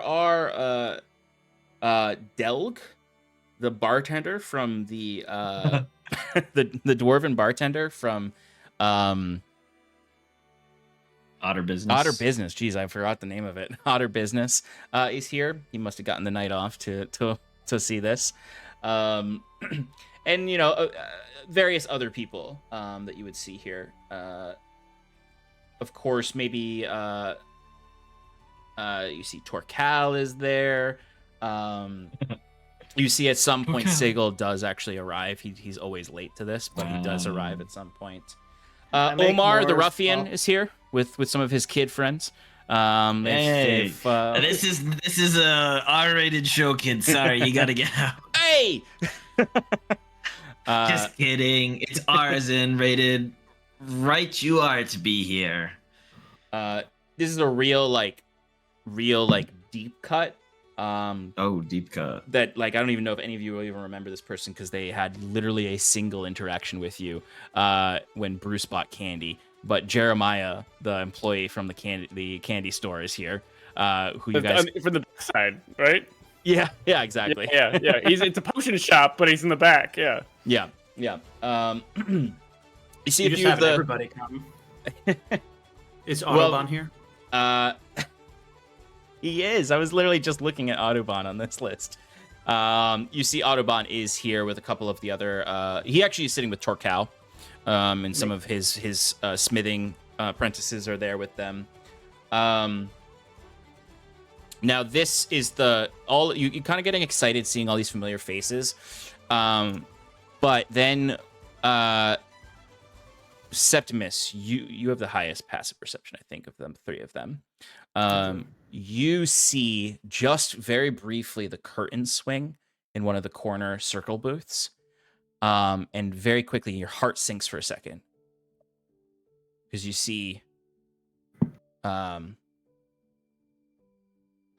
are Delg, the bartender from the the dwarven bartender from Otter business. Otter Business. Jeez, I forgot the name of it. Otter Business is here. He must have gotten the night off to see this. And various other people that you would see here. Of course, maybe you see Torcal is there. You see at some point Sigil does actually arrive. He's always late to this, but he does arrive at some point. Omar the ruffian is here with some of his kid friends. Hey, this is a R-rated show, kid. Sorry, you gotta get out. Hey. Just kidding. It's R's in rated. Right, you are to be here. This is a real deep cut. Deep cut. That I don't even know if any of you will even remember this person because they had literally a single interaction with you when Bruce bought candy. But Jeremiah, the employee from the candy store, is here. Who you guys from the back side, right? Yeah, exactly. Yeah. It's a potion shop, but he's in the back. Yeah. Yeah. You see, You just have everybody come. Is Autobahn here? He is. I was literally just looking at Autobahn on this list. You see Autobahn is here with a couple of the other... he actually is sitting with Torcal, and some of his smithing apprentices are there with them. Now, this is you're kind of getting excited seeing all these familiar faces. But then... Septimus, you have the highest passive perception, I think, of them, three of them. You see just very briefly the curtain swing in one of the corner circle booths. And very quickly your heart sinks for a second. Because you see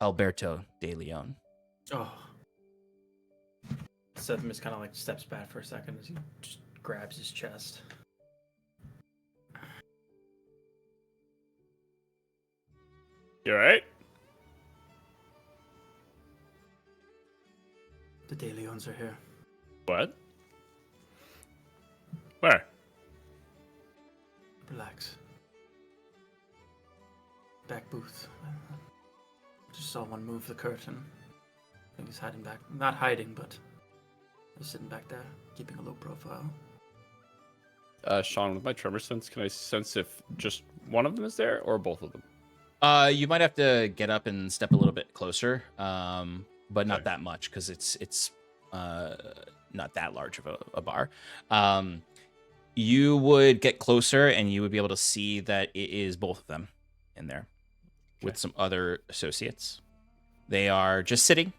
Alberto de Leon. Oh. Septimus kind of steps back for a second as he just grabs his chest. You alright? The De Leons are here. What? Where? Relax. Back booth. Just saw one move the curtain. I think he's hiding back. Not hiding, but he's sitting back there, keeping a low profile. Sean, with my tremor sense, can I sense if just one of them is there or both of them? You might have to get up and step a little bit closer, but not that much because it's not that large of a bar. You would get closer and you would be able to see that it is both of them in there with some other associates. They are just sitting.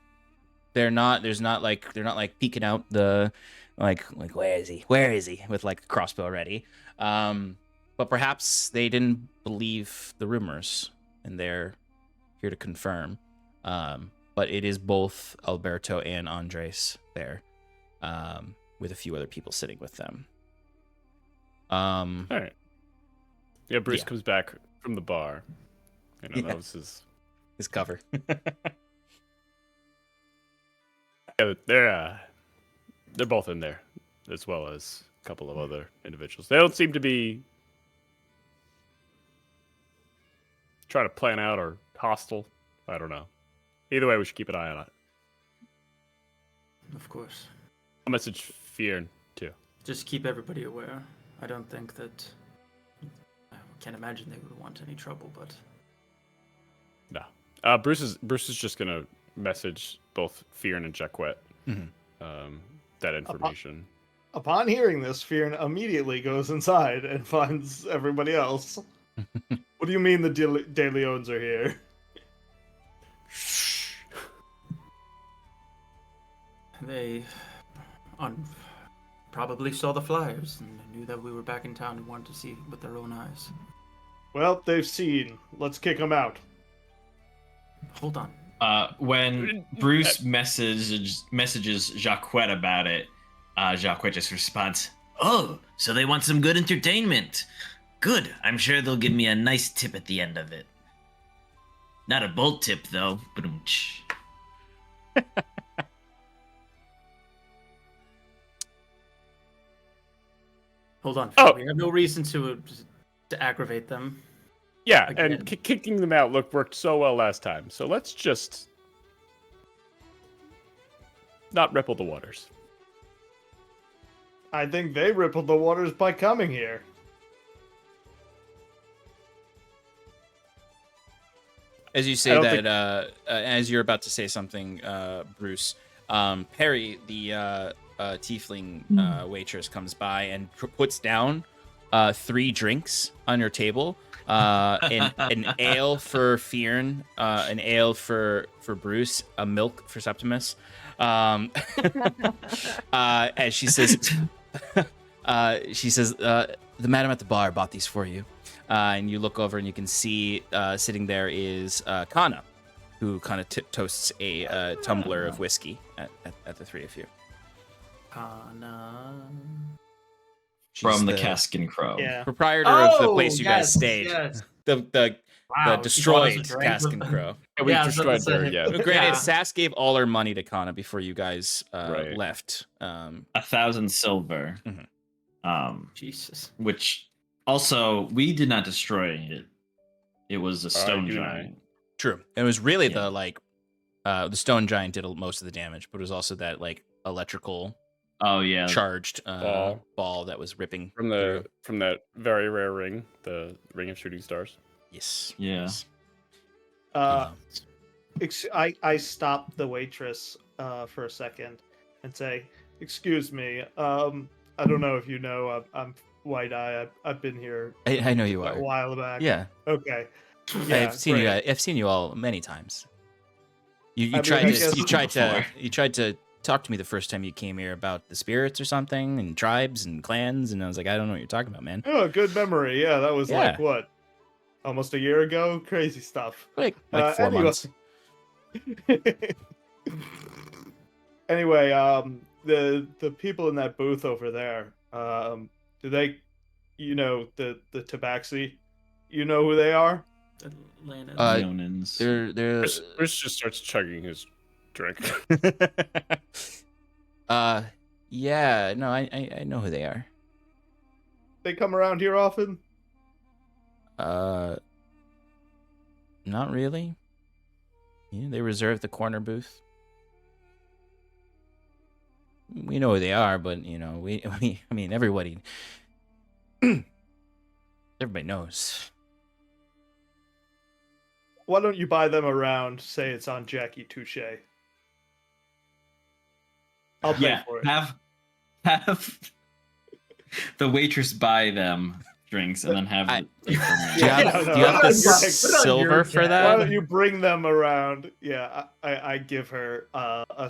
They're not peeking out the like where is he with a crossbow ready. But perhaps they didn't believe the rumors. And they're here to confirm. But it is both Alberto and Andres there, with a few other people sitting with them. All right. Yeah, Bruce comes back from the bar. That was his cover. Yeah, they're both in there, as well as a couple of other individuals. They don't seem to be trying to plan out or hostile. I don't know. Either way, we should keep an eye on it. Of course. I'll message Fyrn too. Just keep everybody aware. I don't think that... I can't imagine they would want any trouble, but... No. Bruce is just going to message both Fyrn and Jacquet that information. Upon hearing this, Fyrn immediately goes inside and finds everybody else. What do you mean the De Leons are here? They probably saw the flyers and knew that we were back in town and wanted to see with their own eyes. Well, they've seen. Let's kick them out. Hold on. When Bruce messages Jacquet about it, Jacquet just responds, Oh, so they want some good entertainment. Good. I'm sure they'll give me a nice tip at the end of it. Not a bolt tip, though. Ba-dum-tsh. Hold on. Oh. We have no reason to aggravate them. Yeah, Again. and kicking them out worked so well last time. So let's just not ripple the waters. I think they rippled the waters by coming here. As you I say don't that, as you're about to say something, Bruce, Perry, the tiefling waitress, comes by and puts down 3 drinks on your table. An ale for Fyrn, an ale for Bruce, a milk for Septimus. As she says, the madam at the bar bought these for you. And you look over and you can see sitting there is Kana, who kind of toasts a tumbler of whiskey at the 3 of you. Kana. She's From the Cask and Crow. Yeah. proprietor of the Oh, place you guys yes, stayed. yes. The Wow, destroyed she bought us a drink Cask with and them. Crow. Yeah, we Yeah, I was about to destroyed her. say. Yeah. Granted, Yeah. Sass gave all her money to Kana before you guys Right. left. 1,000 silver. Mhm. Jesus. Which also we did not destroy it. It was a stone you giant. True. It was really Yeah. the stone giant did most of the damage, but it was also that electrical Oh yeah. charged Ball. that was ripping From that very rare ring, the Ring of Shooting Stars. Yes. Yeah. Yes. I stop the waitress for a second and say, "Excuse me. I don't know if you know, I'm White Eye. I've been here I know you a are. while back. Yeah. Okay. Yeah, I've seen you. great. I've seen you all many times. You I mean, tried I to guess- you tried to Before. you tried to talk to me the first time you came here about the spirits or something and tribes and clans, and I was like, I don't know what you're talking about, man. Oh, good memory. Yeah, that was like Yeah. what, almost a year ago. Crazy stuff. Like 4 anyway. months. Anyway, the people in that booth over there, do they, the tabaxi, you know who they are? Atlantis. Leonins. They're Bruce just starts chugging his drink. yeah, no, I know who they are. They come around here often? Not really. Yeah, they reserve the corner booth. We know who they are, but I mean, everybody knows. Why don't you buy them around? Say it's on Jackie Touche. I'll pay for it. Have the waitress buy them drinks and then have it take them Do you have, no, do you have the I'm like, silver for Why that? don't you bring them around? Yeah, I give her the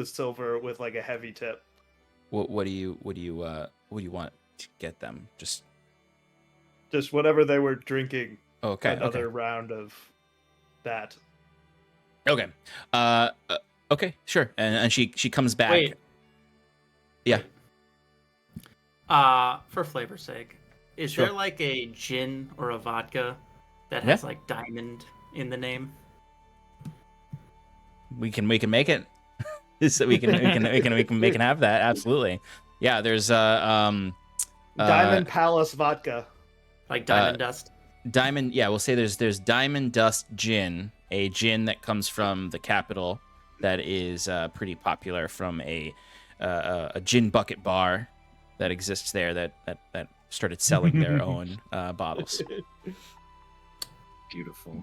silver with like a heavy tip. What do you want to get them? Just Just whatever they were drinking. okay. Another round of that. Okay. Okay. Sure. And she comes back. Wait. Yeah. For flavor's sake, is Sure. there like a gin or a vodka that has like diamond in the name? We can make it. So we can have that. Absolutely. Yeah. There's Diamond Palace vodka. Like diamond dust? Diamond. Yeah. We'll say there's Diamond Dust Gin, a gin that comes from the capital that is pretty popular from a gin bucket bar that exists there that started selling their own bottles. Beautiful.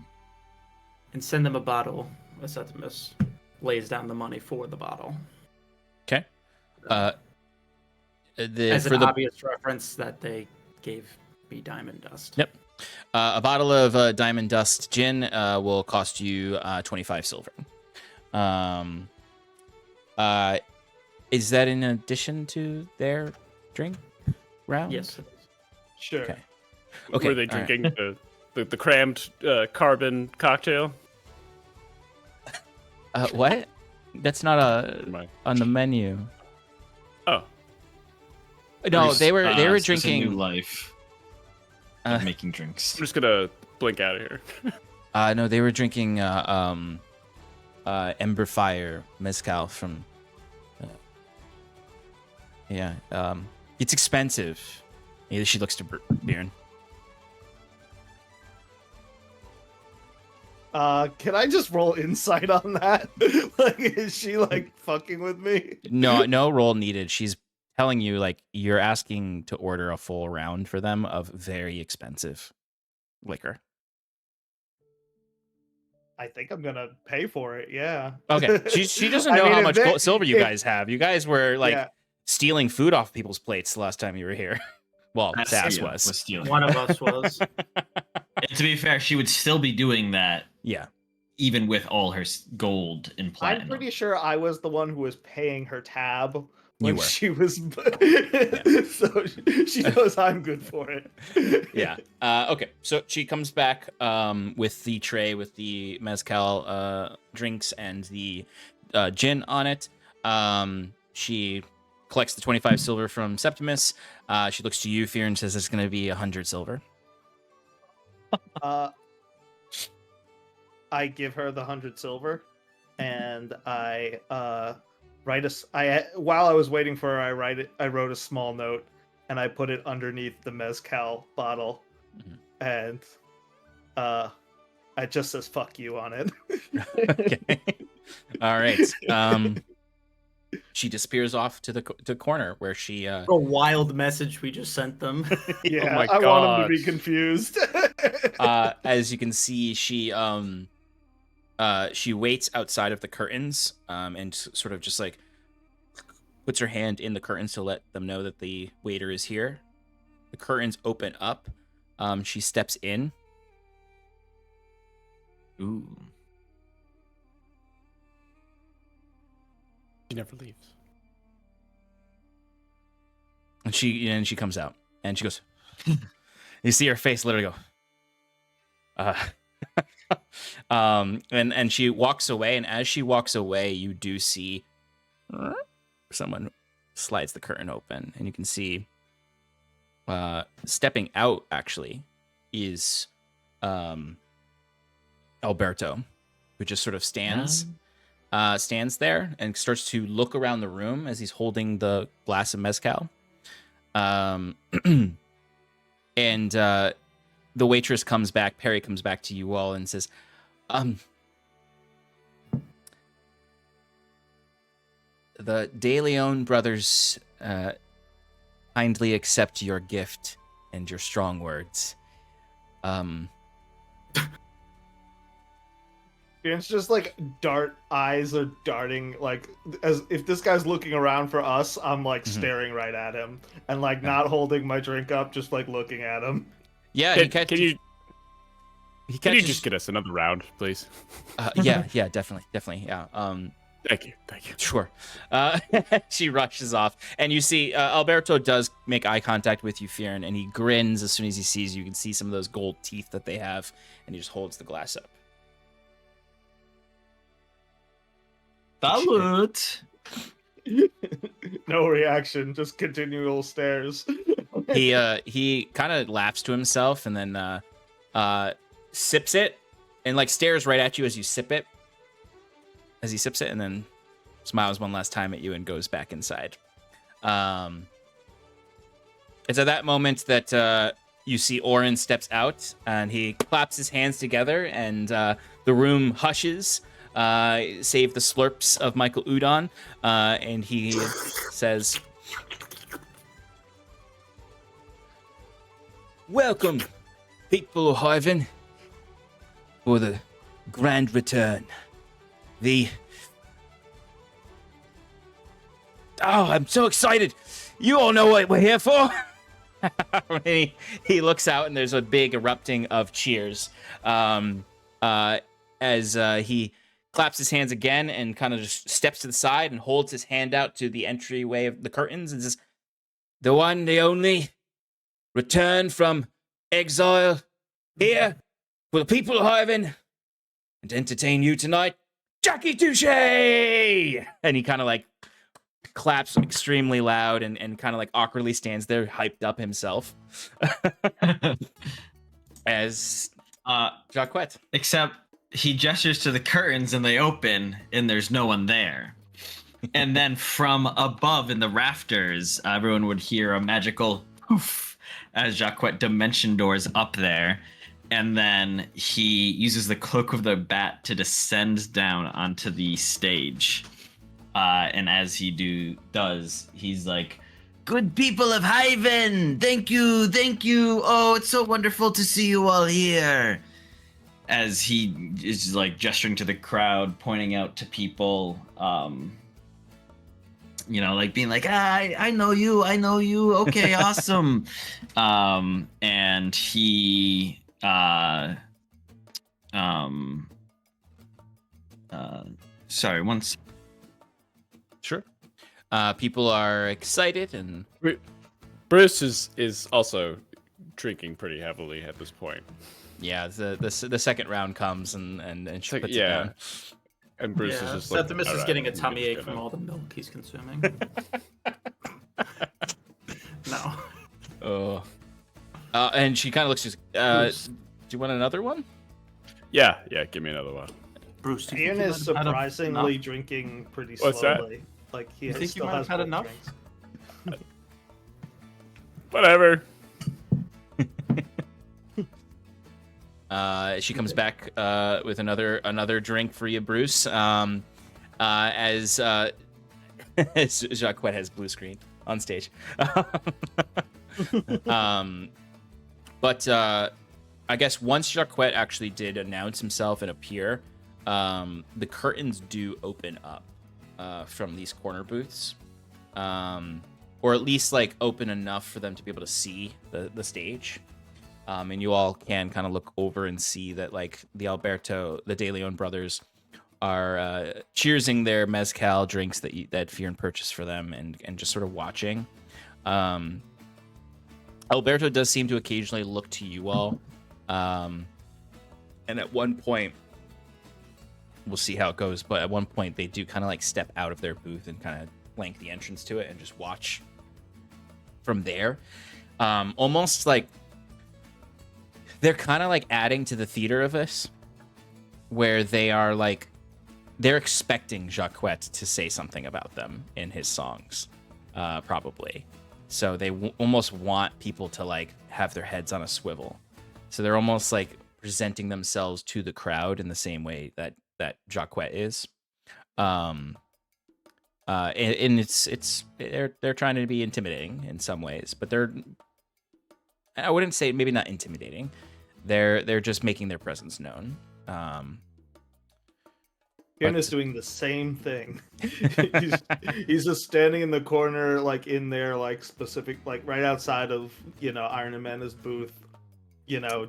And send them a bottle. Septimus lays down the money for the bottle. Okay. As For an the obvious reference that they gave me diamond dust. Yep. A bottle of Diamond Dust Gin will cost you 25 silver. Is that in addition to their drink round? Yes. Sure. Okay. Okay. Were they all right. drinking the crammed carbon cocktail? What? That's not Never mind. on the menu. Oh, No, Bruce, they were it's just a drinking. new life Uh, of making drinks. I'm just gonna blink out of here. No, they were drinking Ember Fire mezcal from. Yeah. It's expensive. She looks to Bjorn. Can I just roll insight on that? Like, is she like fucking with me? No roll needed. She's telling you like you're asking to order a full round for them of very expensive liquor. I think I'm gonna pay for it. Yeah. Okay, she doesn't I know mean, how if much they- silver you if- guys have. You guys were like Yeah. stealing food off people's plates the last time you were here. Well, Sass was. stealing. One of us was. And to be fair, she would still be doing that Yeah. even with all her gold and platinum. I'm pretty sure I was the one who was paying her tab You when were. she was. So she knows I'm good for it. Yeah. Okay. So she comes back with the tray with the mezcal drinks and the gin on it. She collects the 25 silver from Septimus. She looks to you, Fyrn, and says it's going to be 100 silver. I give her the 100 silver, and I while I was waiting for her, I wrote a small note, and I put it underneath the mezcal bottle, and it just says "fuck you" on it. Okay. All right. She disappears off to the corner where she. A wild message we just sent them. Yeah, my I want them to be gosh. confused. As you can see, she waits outside of the curtains and sort of just like puts her hand in the curtains to let them know that the waiter is here. The curtains open up. She steps in. Ooh. She never leaves. And she comes out and she goes. You see her face literally go. And she walks away, and as she walks away, you do see someone slides the curtain open, and you can see stepping out actually is Alberto, who just sort of stands there and starts to look around the room as he's holding the glass of mezcal. And the waitress comes back, Perry comes back to you all and says, the De Leon brothers kindly accept your gift and your strong words. It's just like eyes are darting, like as if this guy's looking around for us, I'm like staring right at him and like not holding my drink up, just like looking at him. Yeah, Can you just get us another round, please? yeah, definitely, yeah. Thank you. Sure. She rushes off, and you see Alberto does make eye contact with you, Fyrn, and he grins as soon as he sees you. You can see some of those gold teeth that they have, and he just holds the glass up. Salute. No reaction, just continual stares. He kind of laughs to himself and then sips it and like stares right at you as you sip it. As he sips it and then smiles one last time at you and goes back inside. It's at that moment that you see Oren steps out and he claps his hands together and the room hushes, save the slurps of Michael Udon, and he says, "Welcome, people of Hyven, for the grand return. I'm so excited. You all know what we're here for." he looks out and there's a big erupting of cheers as he claps his hands again and kind of just steps to the side and holds his hand out to the entryway of the curtains and says, "The one, the only, return from exile here for the people of Hyven and to entertain you tonight, Jackie Touche!" And he kind of like claps extremely loud and kind of like awkwardly stands there, hyped up himself. As Jacquette. Except he gestures to the curtains and they open and there's no one there. And then from above in the rafters, everyone would hear a magical poof as Jacquette dimension doors up there. and then he uses the cloak of the bat to descend down onto the stage. And as he does, he's like, "Good people of Hyven, thank you. Oh, it's so wonderful to see you all here." As he is like gesturing to the crowd, pointing out to people, like being like, I know you. Okay, awesome. And he, sorry, once. Sure. People are excited, and Bruce is also drinking pretty heavily at this point. yeah, the second round comes, and she puts it down. And Bruce is just like, Septimus is "Alright, getting a I'm tummy just ache from gonna-" all the milk he's consuming. No. Oh. And she kind of looks just. Bruce. Do you want another one? Yeah, give me another one. Bruce, do you Ian think you is might have had surprisingly enough? drinking pretty What's that? slowly. Like he You think you still might has have had both enough? drinks. Whatever. She comes back with another drink for you, Bruce. As Jacquette has blue screen on stage. But I guess once Jacquette actually did announce himself and appear, the curtains do open up from these corner booths, or at least like open enough for them to be able to see the stage. And you all can kind of look over and see that like the De Leon brothers are cheersing their mezcal drinks that Fyrn purchased for them, and just sort of watching. Alberto does seem to occasionally look to you all, and at one point, we'll see how it goes, but at one point they do kind of like step out of their booth and kind of flank the entrance to it and just watch from there. Almost like they're kind of like adding to the theater of this, where they're expecting Jacquette to say something about them in his songs, probably. So they almost want people to like have their heads on a swivel. So they're almost like presenting themselves to the crowd in the same way that Jacquette is. And they're trying to be intimidating in some ways, but I wouldn't say, maybe not intimidating. They're just making their presence known. Fyrn is doing the same thing. he's just standing in the corner, like in there, like specific, like right outside of Iron Amanda's booth,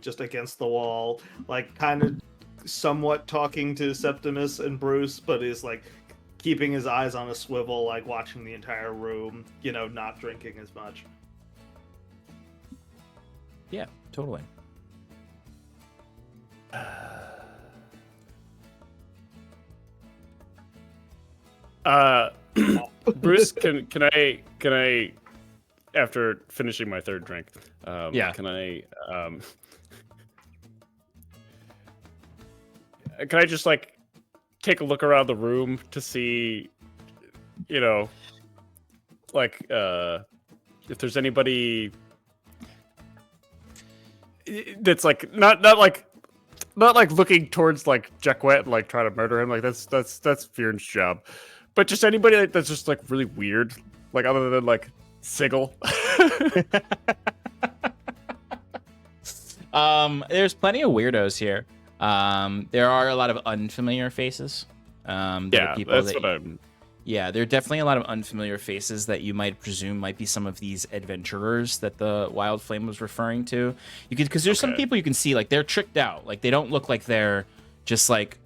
just against the wall, like kind of somewhat talking to Septimus and Bruce, but is like keeping his eyes on a swivel, like watching the entire room, not drinking as much. Yeah, totally. Bruce, can I after finishing my third drink, Yeah. can I just like take a look around the room to see, like if there's anybody that's like not like looking towards like Jacquette and like trying to murder him, like that's Fyrn's job. But just anybody that's just like really weird, like other than like Sigil. There's plenty of weirdos here. There are a lot of unfamiliar faces. There are people that's what I'm. Yeah, there are definitely a lot of unfamiliar faces that you might presume might be some of these adventurers that the Wild Flame was referring to. Because there's some people you can see, like, they're tricked out. Like, they don't look like they're just, like,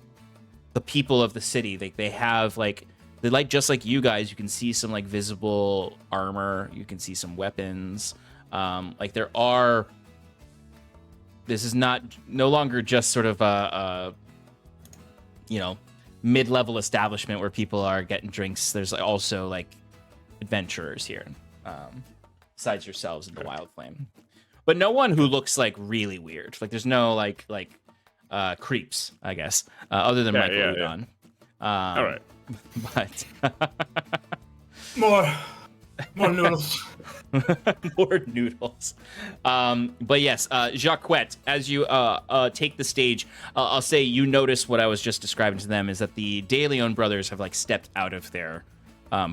the people of the city. They have, like, they're, like, just like you guys. You can see some, like, visible armor. You can see some weapons. Like, there are... This is no longer just sort of a mid-level establishment where people are getting drinks. There's also like adventurers here, besides yourselves and the Wild Flame, but no one who looks like really weird. Like there's no like creeps, I guess, other than Michael Udon. All right, but More noodles. More noodles. But yes, Jacquette, as you take the stage, I'll say you notice what I was just describing to them is that the De Leon brothers have like stepped out of their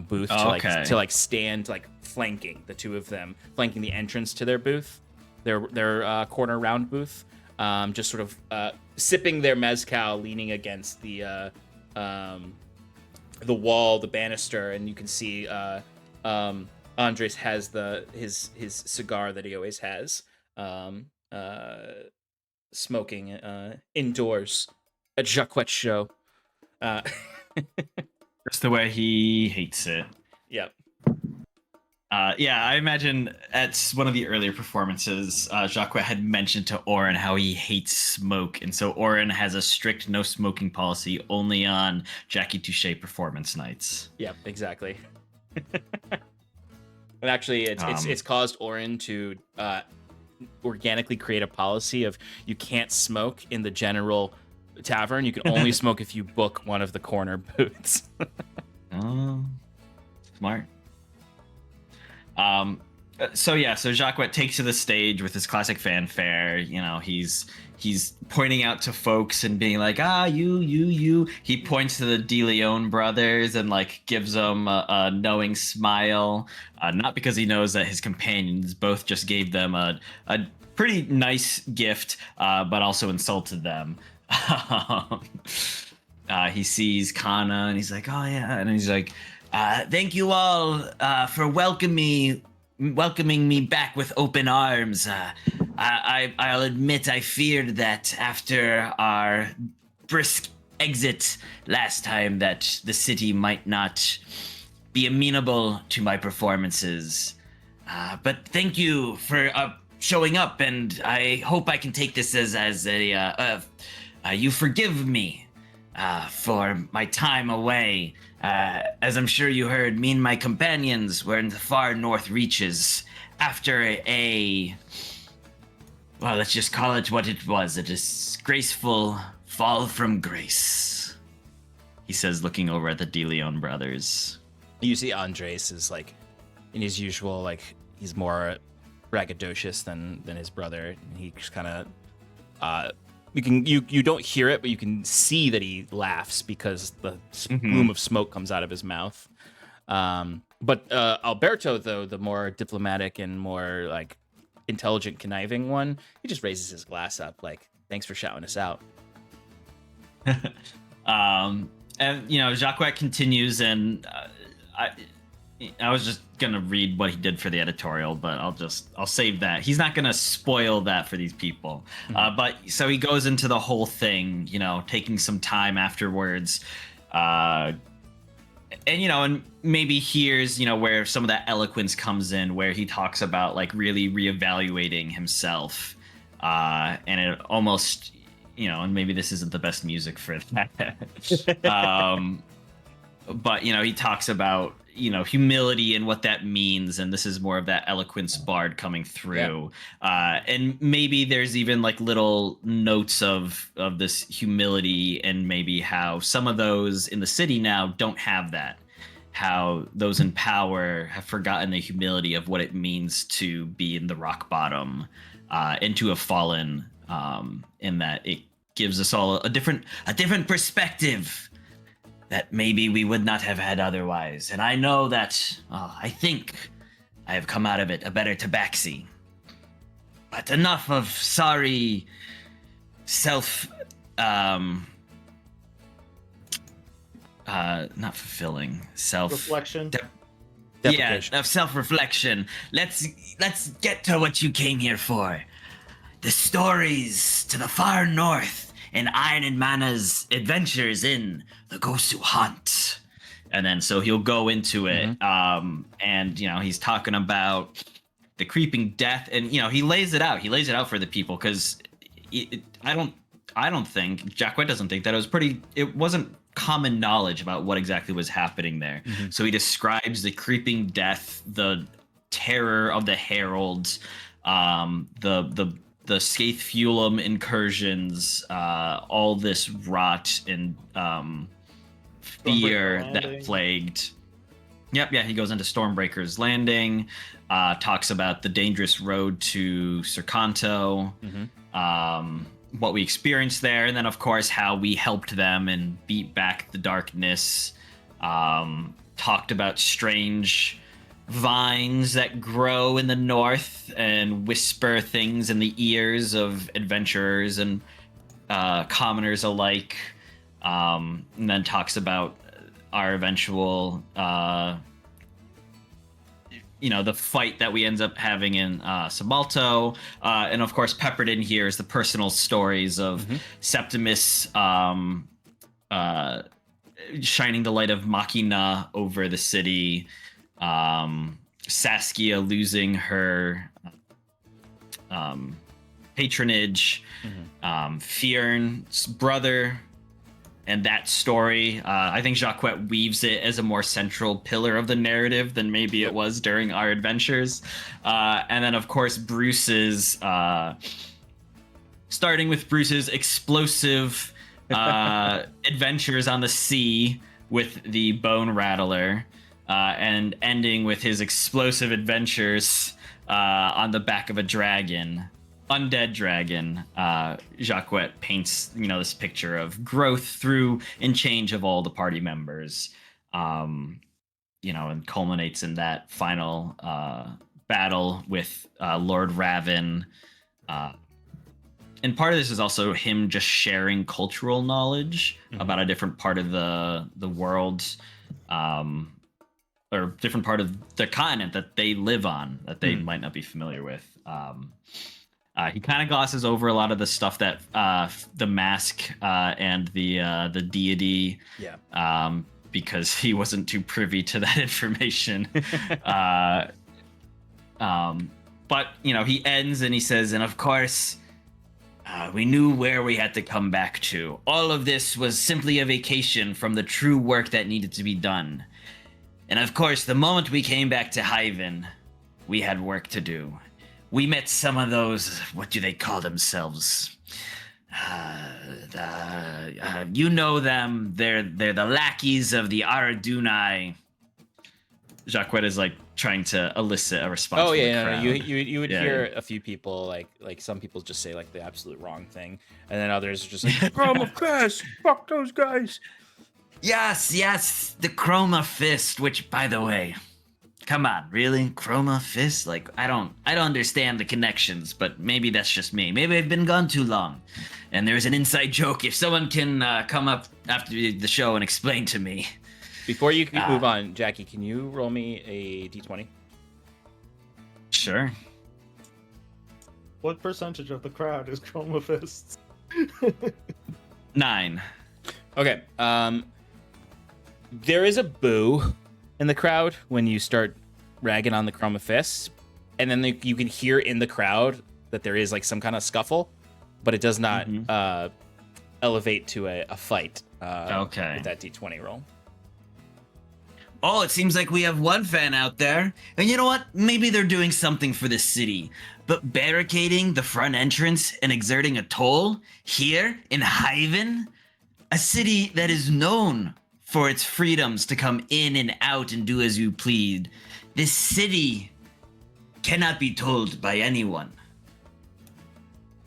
booth to stand like flanking the two of them, flanking the entrance to their booth, their corner round booth, just sort of sipping their mezcal, leaning against the wall, the banister, and you can see Andres has his cigar that he always has, smoking indoors at Jacquette's show. Just the way he hates it. Yep. Yeah, I imagine at one of the earlier performances, Jacquet had mentioned to Oren how he hates smoke, and so Oren has a strict no smoking policy only on Jackie Touche performance nights. Yep, exactly. And actually, it's caused Oren to organically create a policy of you can't smoke in the general tavern. You can only smoke if you book one of the corner booths. Oh, smart. So Jacquet takes to the stage with his classic fanfare. You know, he's pointing out to folks and being like, you. He points to the De Leon brothers and like gives them a knowing smile. Not because he knows that his companions both just gave them a pretty nice gift, but also insulted them. He sees Kana and he's like, oh yeah, and he's like, thank you all for welcoming me back with open arms. I'll admit I feared that after our brisk exit last time that the city might not be amenable to my performances. But thank you for showing up, and I hope I can take this as a you forgive me for my time away. As I'm sure you heard, me and my companions were in the far north reaches after well, let's just call it what it was, a disgraceful fall from grace. He says, looking over at the De Leon brothers. You see Andres is like, in his usual, like, he's more braggadocious than his brother. He just kind of, you don't hear it, but you can see that he laughs because the plume of smoke comes out of his mouth. But Alberto, though, the more diplomatic and more like intelligent, conniving one, he just raises his glass up, like, "Thanks for shouting us out." And you know, Jacquet continues, and I was just gonna read what he did for the editorial, but I'll save that. He's not gonna spoil that for these people. But so he goes into the whole thing, you know, taking some time afterwards, and you know, and maybe here's, you know, where some of that eloquence comes in, where he talks about like really reevaluating himself, and it almost, you know, and maybe this isn't the best music for that. But you know, he talks about, you know, humility and what that means, and this is more of that eloquence bard coming through. And maybe there's even like little notes of this humility, and maybe how some of those in the city now don't have that, how those in power have forgotten the humility of what it means to be in the rock bottom, and to have fallen, in that it gives us all a different perspective that maybe we would not have had otherwise. And I know that, I think I have come out of it a better tabaxi. But enough of sorry not fulfilling, Reflection. Of self-reflection. Let's get to what you came here for. The stories to the far north, and Iron and Mana's adventures in the Gosu Hunt. And then so he'll go into it, and you know, he's talking about the creeping death, and you know, he lays it out for the people, because I don't think Jacquet doesn't think that it wasn't common knowledge about what exactly was happening there. So he describes the creeping death, the terror of the heralds, the Scathefulum incursions, all this rot and fear that plagued. Yep, yeah, he goes into Stormbreaker's Landing, talks about the dangerous road to Sercanto, what we experienced there, and then, of course, how we helped them and beat back the darkness. Talked about strange vines that grow in the north and whisper things in the ears of adventurers and commoners alike. And then talks about our eventual, the fight that we end up having in Sabalto. And of course, peppered in here is the personal stories of Septimus shining the light of Machina over the city, Saskia losing her patronage, Fyrn's brother, and that story. I think Jacquette weaves it as a more central pillar of the narrative than maybe it was during our adventures. And then, of course, Bruce's, starting with Bruce's explosive adventures on the sea with the Bone Rattler, and ending with his explosive adventures on the back of a dragon. Undead dragon. Jacquette paints, this picture of growth through and change of all the party members, and culminates in that final battle with Lord Raven. And part of this is also him just sharing cultural knowledge about a different part of the world, or different part of the continent that they live on that they might not be familiar with. He kind of glosses over a lot of the stuff that the mask and the deity, because he wasn't too privy to that information. But he ends and he says, and of course, we knew where we had to come back to. All of this was simply a vacation from the true work that needed to be done. And of course, the moment we came back to Hyven, we had work to do. We met some of those, what do they call themselves? You know them. They're the lackeys of the Aradunai. Jacquette is trying to elicit a response. Oh from the yeah, crowd. you would hear a few people like some people just say the absolute wrong thing, and then others are just like Chroma Fist, fuck those guys. Yes, the Chroma Fist, which, by the way, come on, really? Chroma Fist? I don't understand the connections, but maybe that's just me. Maybe I've been gone too long. And there's an inside joke. If someone can come up after the show and explain to me. Before you move on, Jackie, can you roll me a d20? Sure. What percentage of the crowd is Chroma Fists? 9. Okay. There is a boo in the crowd when you start ragging on the Chroma Fists, and then you can hear in the crowd that there is some kind of scuffle, but it does not elevate to a fight. Okay. With that d20 roll. Oh, it seems like we have one fan out there. And you know what? Maybe they're doing something for the city. But barricading the front entrance and exerting a toll here in Hyven, a city that is known for its freedoms to come in and out and do as you please. This city cannot be told by anyone.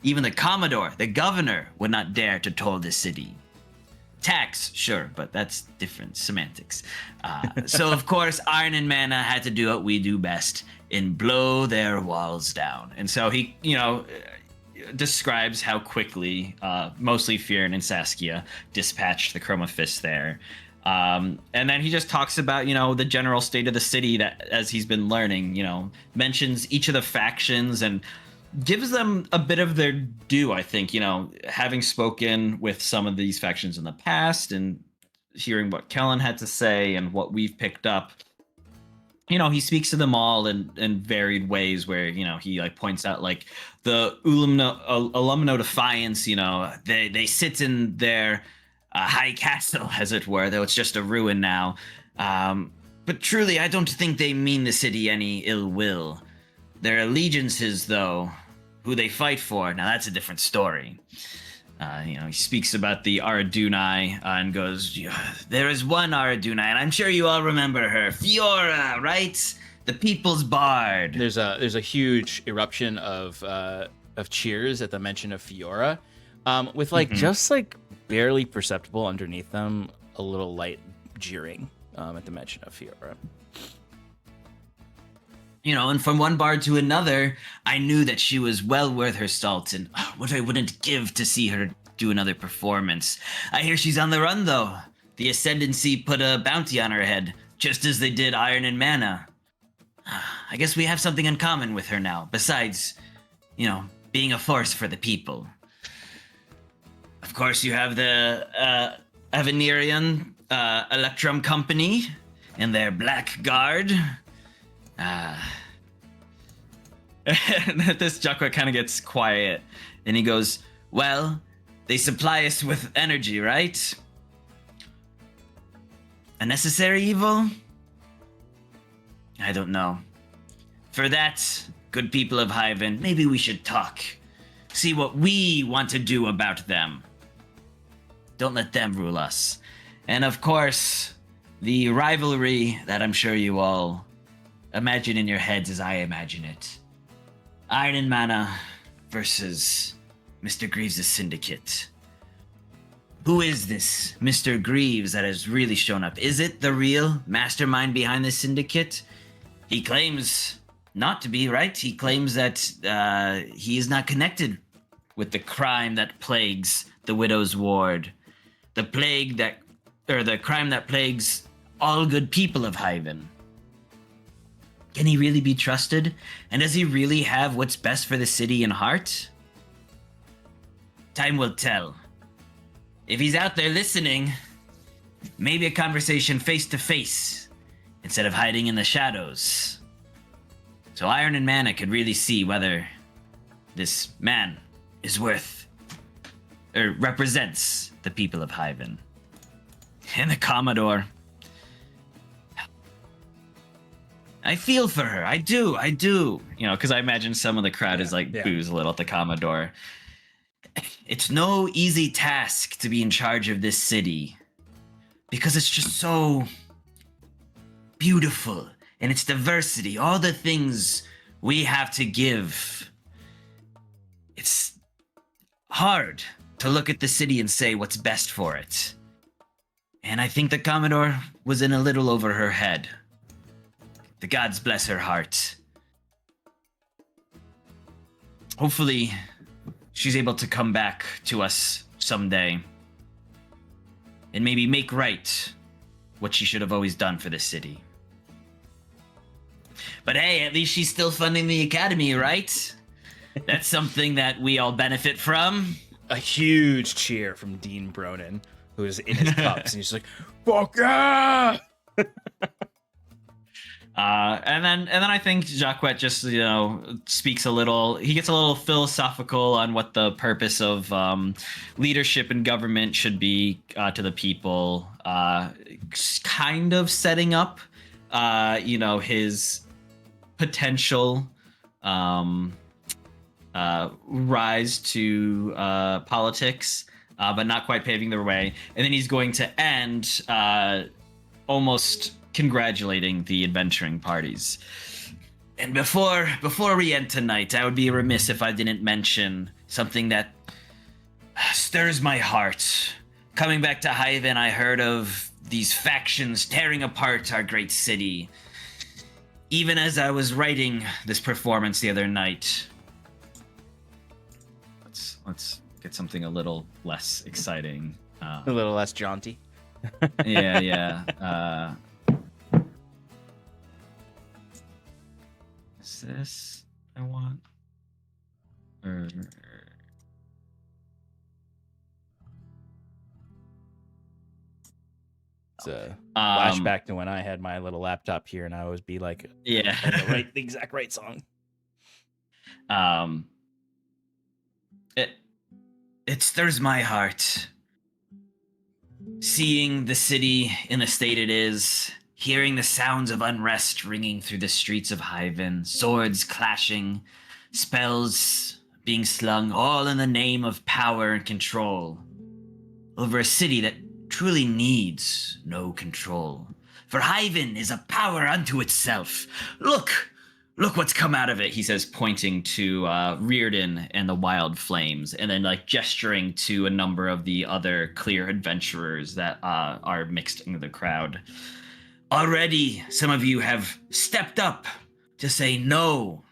Even the Commodore, the governor, would not dare to toll this city. Tax, sure, but that's different semantics. So, of course, Iron and Mana had to do what we do best and blow their walls down. And so he, describes how quickly, mostly Fyrn and Saskia, dispatched the Chroma Fist there. And then he just talks about, the general state of the city that, as he's been learning, mentions each of the factions and gives them a bit of their due, I think, having spoken with some of these factions in the past and hearing what Kellen had to say and what we've picked up. He speaks to them all in varied ways where, he points out the Alumno Defiance, they sit in their high castle, as it were, though it's just a ruin now. But truly, I don't think they mean the city any ill will. Their allegiances, though, who they fight for, now that's a different story. He speaks about the Aradunai and goes, there is one Aradunai, and I'm sure you all remember her. Fiora, right? The People's Bard. There's a huge eruption of cheers at the mention of Fiora, with just barely perceptible underneath them a little light jeering at the mention of Fiora. And from one bard to another, I knew that she was well worth her salt, and what I wouldn't give to see her do another performance. I hear she's on the run, though. The Ascendancy put a bounty on her head, just as they did Iron and Mana. I guess we have something in common with her now, besides, being a force for the people. Of course, you have the Avenirian Electrum Company and their Black Guard. This Jacques kind of gets quiet, and he goes, Well, they supply us with energy, right? A necessary evil? I don't know. For that, good people of Hyven, maybe we should talk. See what we want to do about them. Don't let them rule us. And of course, the rivalry that I'm sure you all imagine in your heads as I imagine it. Iron and Mana versus Mr. Greaves' syndicate. Who is this Mr. Greaves that has really shown up? Is it the real mastermind behind the syndicate? He claims not to be, right? He claims that he is not connected with the crime that plagues the Widow's Ward. The crime that plagues all good people of Hyven. Can he really be trusted? And does he really have what's best for the city in heart? Time will tell. If he's out there listening, maybe a conversation face to face instead of hiding in the shadows. So Iron and Mana could really see whether this man is worth or represents the people of Hyven. And the Commodore. I feel for her. I do. because I imagine some of the crowd is boos a little at the Commodore. It's no easy task to be in charge of this city because it's just so beautiful and its diversity, all the things we have to give. It's hard to look at the city and say what's best for it. And I think the Commodore was in a little over her head. The gods bless her heart. Hopefully, she's able to come back to us someday and maybe make right what she should have always done for the city. But hey, at least she's still funding the academy, right? That's something that we all benefit from. A huge cheer from Dean Bronin, who is in his cups, and he's like, "Fuck yeah!" And then I think Jacques just speaks a little. He gets a little philosophical on what the purpose of leadership and government should be to the people. Kind of setting up, his potential rise to politics, but not quite paving the way. And then he's going to end almost congratulating the adventuring parties. And before we end tonight, I would be remiss if I didn't mention something that stirs my heart. Coming back to Hyven, I heard of these factions tearing apart our great city. Even as I was writing this performance the other night. Let's get something a little less exciting. A little less jaunty. Yeah. Is this I want? Or... It's a flashback to when I had my little laptop here, and I always be like, the exact right song. It stirs my heart. Seeing the city in the state it is, hearing the sounds of unrest ringing through the streets of Hyven, swords clashing, spells being slung all in the name of power and control over a city that truly needs no control. For Hyven is a power unto itself. Look what's come out of it, he says, pointing to Reardon and the Wild Flames, and then like gesturing to a number of the other clear adventurers that are mixed into the crowd. Already, some of you have stepped up to say no.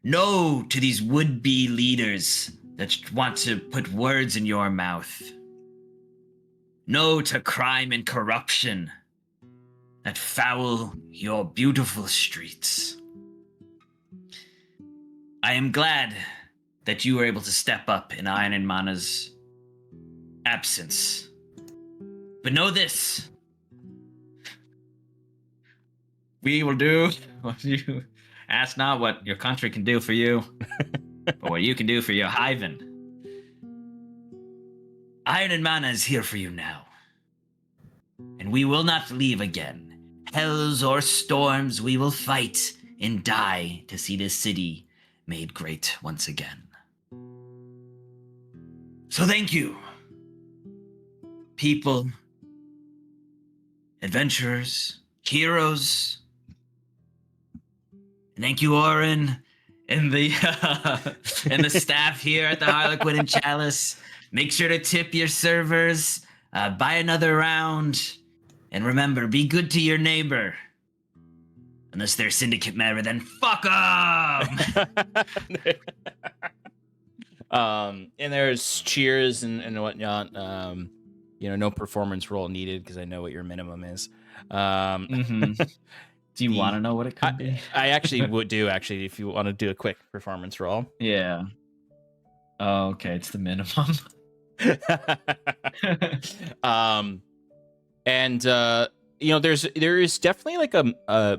No to these would-be leaders that want to put words in your mouth. No to crime and corruption that foul your beautiful streets. I am glad that you were able to step up in Iron and Mana's absence. But know this. We will do what you ask, not what your country can do for you, but what you can do for your Hyven. Iron and Mana is here for you now. And we will not leave again. Hells or storms, we will fight and die to see this city made great once again. So thank you, people, adventurers, heroes. And thank you, Oren, and the staff here at the Harlequin and Chalice. Make sure to tip your servers, buy another round. And remember, be good to your neighbor. Unless they're a syndicate member, then fuck them! And there's cheers and whatnot. No performance roll needed because I know what your minimum is. Do you want to know what it could be? I actually would do, if you want to do a quick performance roll. Yeah. Oh, okay, it's the minimum. There is definitely like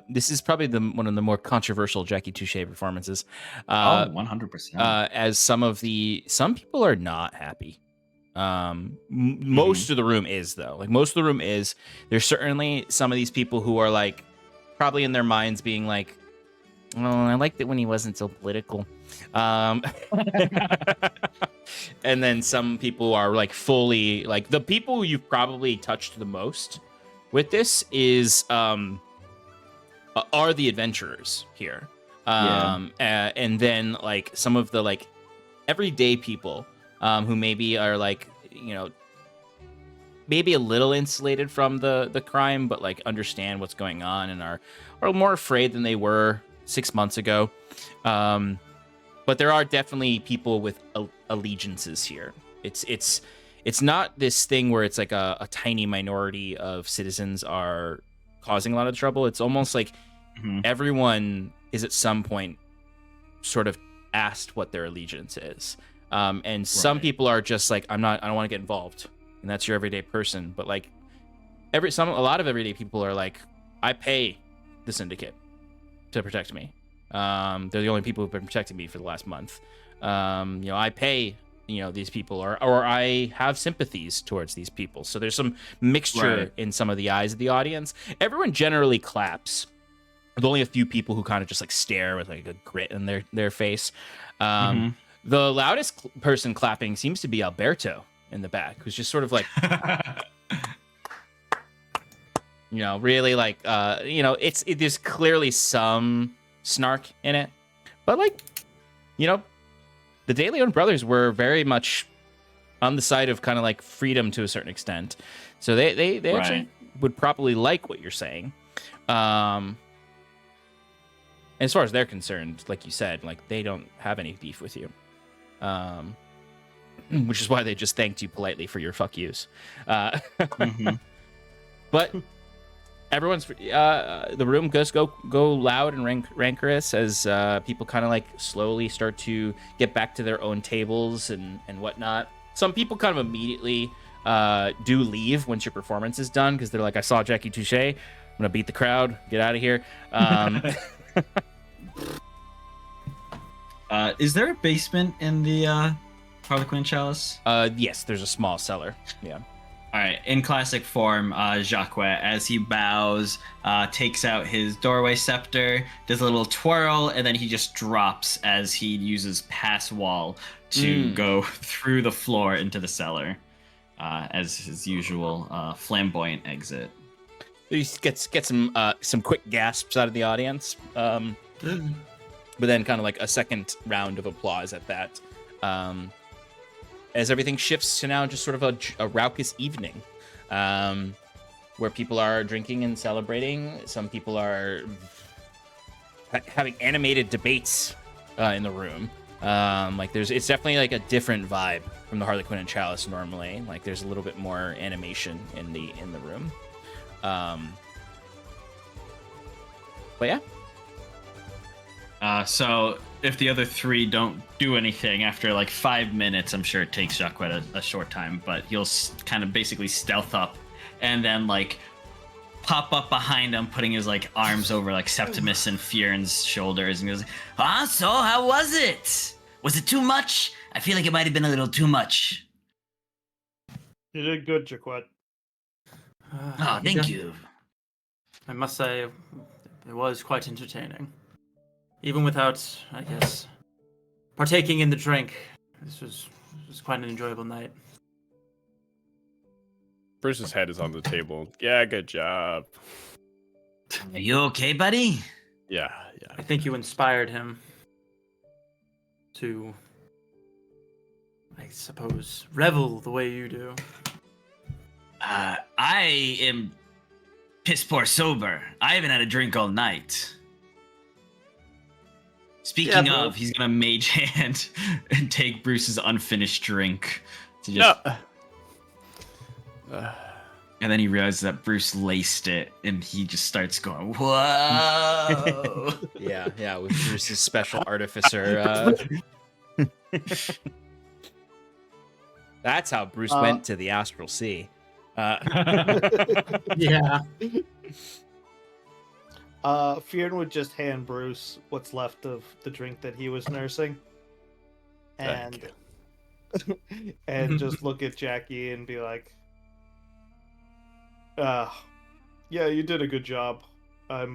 this is probably one of the more controversial Jackie Touche performances. 100%. As some people are not happy. Most of the room is, though. Like, most of the room is. There's certainly some of these people who are like probably in their minds being like, oh, I liked it when he wasn't so political. And then some people are like fully like the people you've probably touched the most with this is are the adventurers here. And then like some of the like everyday people who maybe are like, maybe a little insulated from the crime, but like understand what's going on and are more afraid than they were 6 months ago. But there are definitely people with allegiances here. It's not this thing where it's like a tiny minority of citizens are causing a lot of trouble. It's almost like everyone is at some point sort of asked what their allegiance is. And some people are just like, I don't want to get involved. And that's your everyday person. But like a lot of everyday people are like, I pay the syndicate to protect me. They're the only people who've been protecting me for the last month. I pay, these people, or I have sympathies towards these people. So there's some mixture in some of the eyes of the audience. Everyone generally claps. There's only a few people who kind of just like stare with like a grit in their face. The loudest person clapping seems to be Alberto in the back, who's just sort of like, really like, there's clearly some snark in it, but like, the De Leon brothers were very much on the side of kind of like freedom to a certain extent, so they actually would probably like what you're saying. As far as they're concerned, like you said, like they don't have any beef with you, which is why they just thanked you politely for your fuck yous. But everyone's the room does go loud and rancorous as people kind of like slowly start to get back to their own tables and whatnot. Some people kind of immediately do leave once your performance is done because they're like, I saw Jackie Touche, I'm gonna beat the crowd, get out of here. Is there a basement in the Harlequin Chalice? Yes, there's a small cellar. Yeah. All right, in classic form, Jacques, as he bows, takes out his doorway scepter, does a little twirl, and then he just drops as he uses pass wall to go through the floor into the cellar, as his usual flamboyant exit. He gets some quick gasps out of the audience, but then kind of like a second round of applause at that. As everything shifts to now just sort of a raucous evening, where people are drinking and celebrating. Some people are having animated debates in the room. It's definitely like a different vibe from the Harlequin and Chalice normally. Like there's a little bit more animation in the room. But yeah. So if the other three don't do anything after like 5 minutes, I'm sure it takes Jacques a short time, but he'll kind of basically stealth up and then like pop up behind him, putting his like arms over like Septimus and Fyrn's shoulders, and he goes, so how was it? Was it too much? I feel like it might have been a little too much. You did good, Jacques. Thank you. I must say, it was quite entertaining. Even without, I guess, partaking in the drink, this was quite an enjoyable night. Bruce's head is on the table. Yeah, good job. Are you okay, buddy? Yeah. I think you inspired him to, I suppose, revel the way you do. I am piss poor sober. I haven't had a drink all night. Speaking of, he's gonna mage hand and take Bruce's unfinished drink to just. And then he realizes that Bruce laced it, and he just starts going, "Whoa!" yeah, with Bruce's special artificer. That's how Bruce went to the Astral Sea. Yeah. Fyrn would just hand Bruce what's left of the drink that he was nursing, and and just look at Jackie and be like, yeah, you did a good job. I'm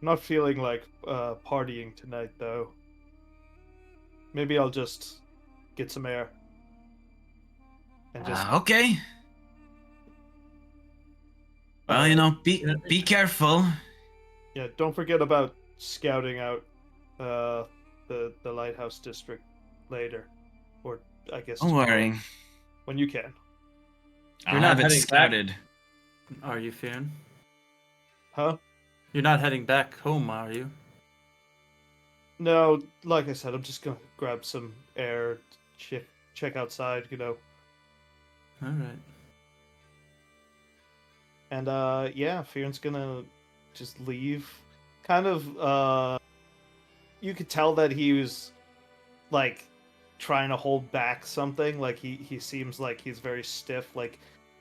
not feeling like partying tonight though. Maybe I'll just get some air and just okay. Well, be careful. Yeah, don't forget about scouting out the lighthouse district later, or I guess Don't worry. when you can. I'll have it scouted. Are you, Fyrn? Huh? You're not heading back home, are you? No, like I said, I'm just gonna grab some air, check outside, All right. And yeah, Fyrn's gonna just leave. Kind of you could tell that he was like trying to hold back something. Like he seems like he's very stiff. Like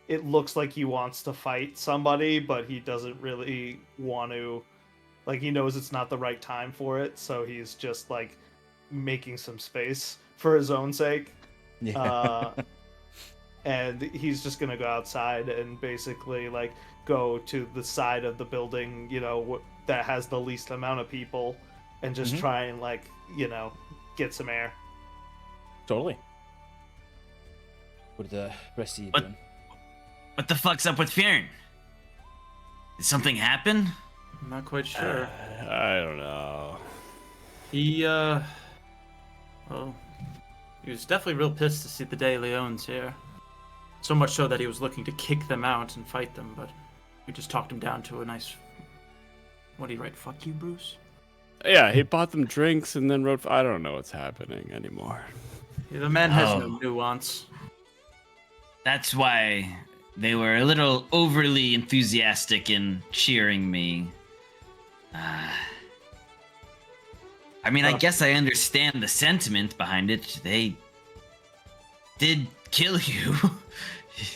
it looks like he wants to fight somebody, but he doesn't really want to. Like he knows it's not the right time for it, so he's just like making some space for his own sake. Yeah. And he's just gonna go outside and basically like go to the side of the building, that has the least amount of people, and just try and like, get some air. Totally. What are the rest of you doing? What the fuck's up with Fyrn? Did something happen? I'm not quite sure. I don't know. He was definitely real pissed to see the De Leons here. So much so that he was looking to kick them out and fight them, but we just talked him down to a nice... What did he write? Fuck you, Bruce? Yeah, he bought them drinks and then wrote... I don't know what's happening anymore. Yeah, the man has no nuance. That's why they were a little overly enthusiastic in cheering me. I mean, I guess I understand the sentiment behind it. They did kill you,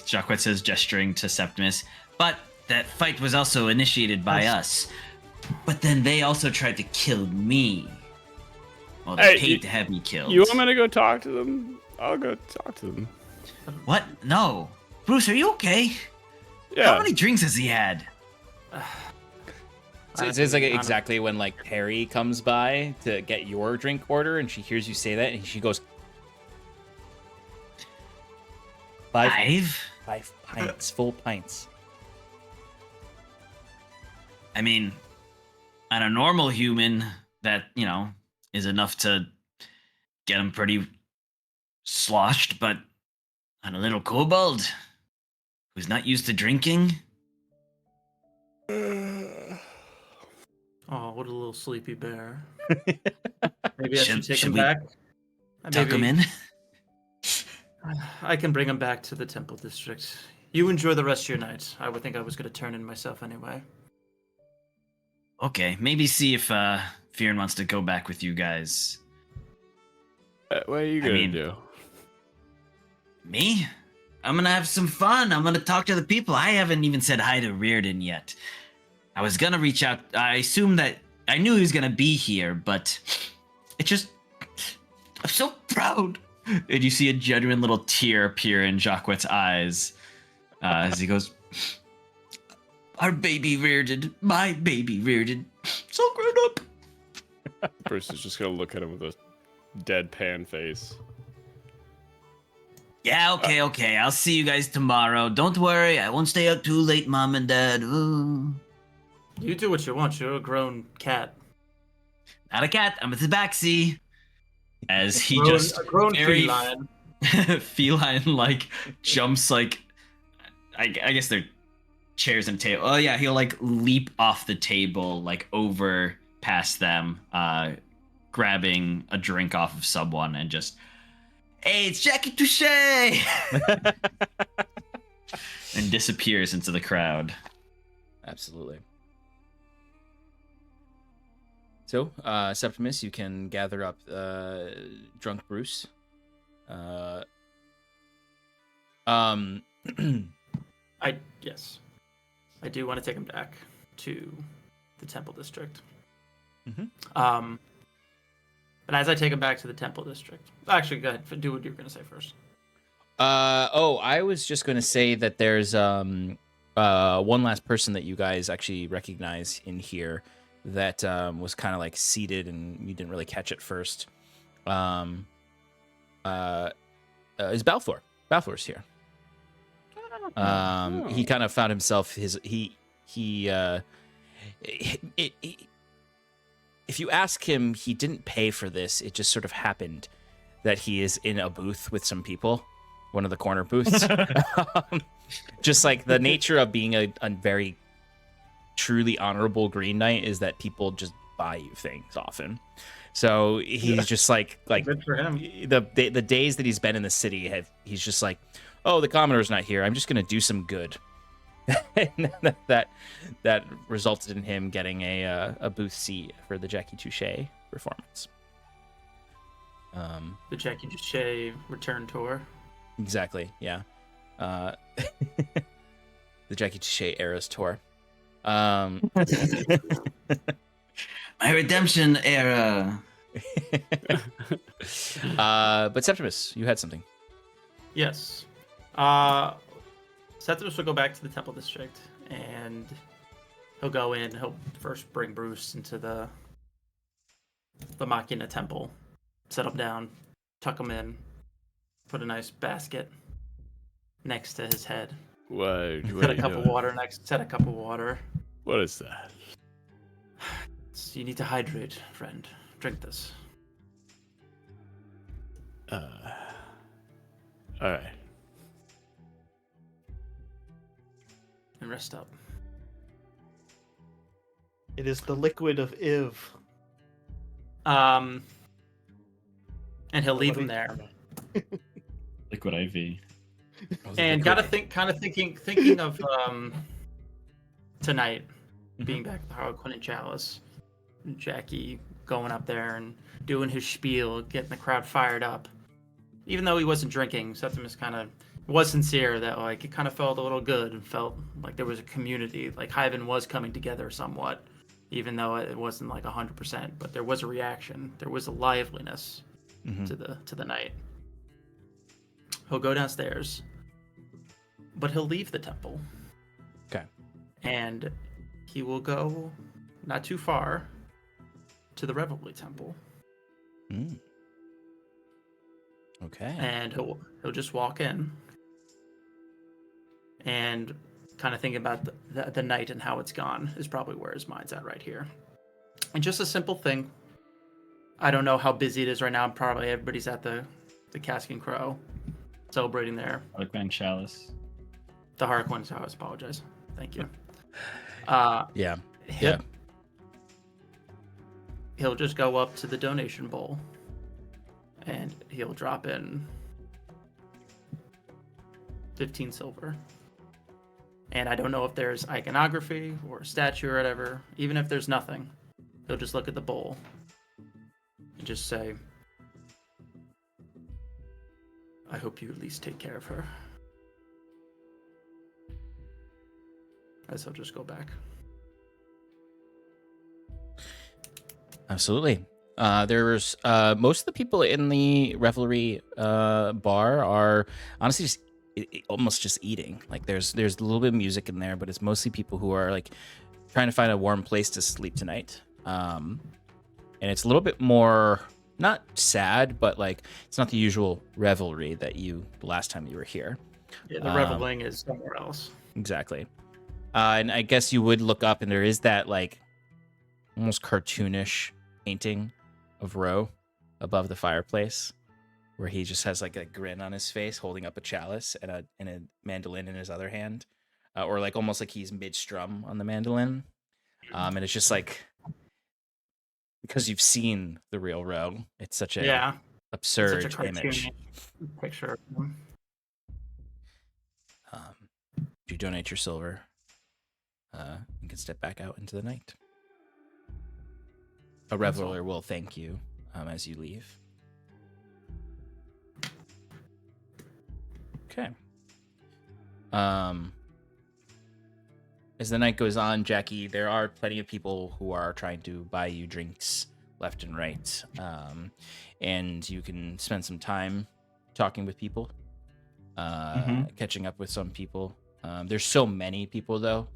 Jacques says, gesturing to Septimus. but that fight was also initiated by us. But then they also tried to kill me. Well, they paid to have me killed. You want me to go talk to them? I'll go talk to them. What? No. Bruce, are you okay? Yeah. How many drinks has he had? So it says like exactly when like Perry comes by to get your drink order, and she hears you say that, and she goes, Five? 5 pints, full pints. I mean, on a normal human, that, is enough to get him pretty sloshed, but on a little kobold who's not used to drinking? Oh, what a little sleepy bear. Maybe I should take should him we back. Tuck him Maybe in? I can bring him back to the Temple District. You enjoy the rest of your night. I would think I was going to turn in myself anyway. Okay, maybe see if Fyrn wants to go back with you guys. What are you gonna do? Me? I'm gonna have some fun. I'm gonna talk to the people. I haven't even said hi to Reardon yet. I was gonna reach out. I assumed that I knew he was gonna be here, but it just... I'm so proud. And you see a genuine little tear appear in Jacquet's eyes as he goes, our baby Reardon, my baby Reardon, so grown up. Bruce is just gonna look at him with a deadpan face. Yeah, okay. I'll see you guys tomorrow. Don't worry, I won't stay up too late, Mom and Dad. Ooh. You do what you want. You're a grown cat. Not a cat, I'm at the backseat. As he A grown feline. feline jumps I guess they're chairs and table. Oh yeah, he'll leap off the table over past them, grabbing a drink off of someone and just, hey, it's Jackie Touche! And disappears into the crowd. Absolutely. So, Septimus, you can gather up drunk Bruce. Yes. I do want to take him back to the Temple District. Mm-hmm. But as I take him back to the Temple District... Actually, go ahead. Do what you were going to say first. I was just going to say that there's one last person that you guys actually recognize in here that was kind of seated and you didn't really catch it first. Is Balfour. Balfour's here. He kind of found himself if you ask him, he didn't pay for this. It just sort of happened that he is in a booth with some people, one of the corner booths. Just the nature of being a very truly honorable Green Knight is that people just buy you things often. So he's just Good for him. the days that he's been in the city, he's just oh, the Commodore's not here. I'm just gonna do some good. And that resulted in him getting a booth seat for the Jackie Touche performance. The Jackie Touche return tour. Exactly, yeah. The Jackie Touche Eras tour. My redemption era. But Septimus, you had something. Yes. Septimus will go back to the Temple District, and he'll go in. He'll first bring Bruce into the Machina Temple, set him down, tuck him in, put a nice basket next to his head. What Set are a you cup of doing? water next. Set a cup of water. What is that? You need to hydrate, friend. Drink this. All right. And rest up. It is the liquid of Iv. And he'll leave him there. Liquid IV. And thinking of tonight, being back at the Harlequin and Chalice, Jackie going up there and doing his spiel, getting the crowd fired up. Even though he wasn't drinking, Septimus kind of was sincere that it kind of felt a little good and felt like there was a community, Hyven was coming together somewhat, even though it wasn't 100%, but there was a reaction, there was a liveliness to the night. He'll go downstairs, but he'll leave the temple. Okay. And he will go not too far to the Revelry Temple. Mm. Okay. And he'll just walk in and kind of think about the night and how it's gone is probably where his mind's at right here. And just a simple thing. I don't know how busy it is right now. Probably everybody's at the Cask and Crow celebrating there. Harlequin Chalice. The Harlequin Chalice, apologize. Thank you. Yeah. He'll just go up to the donation bowl and he'll drop in 15 silver. And I don't know if there's iconography or a statue or whatever. Even if there's nothing, he'll just look at the bowl and just say, I hope you at least take care of her. As he'll just go back. Absolutely. There's most of the people in the Revelry bar are honestly just almost just eating. Like there's a little bit of music in there, but it's mostly people who are like trying to find a warm place to sleep tonight. And it's a little bit more not sad, but like it's not the usual revelry that the last time you were here. Yeah, the reveling is somewhere else. Exactly. And I guess you would look up and there is that like almost cartoonish painting of Ro above the fireplace where he just has like a grin on his face holding up a chalice and a mandolin in his other hand, or like almost like he's mid-strum on the mandolin. And it's just like, because you've seen the real Ro, it's such a absurd such a image. Picture of him. If you donate your silver, you can step back out into the night. A reveler will thank you as you leave. Okay. As the night goes on, Jackie, there are plenty of people who are trying to buy you drinks left and right. And you can spend some time talking with people, catching up with some people. There's so many people, though,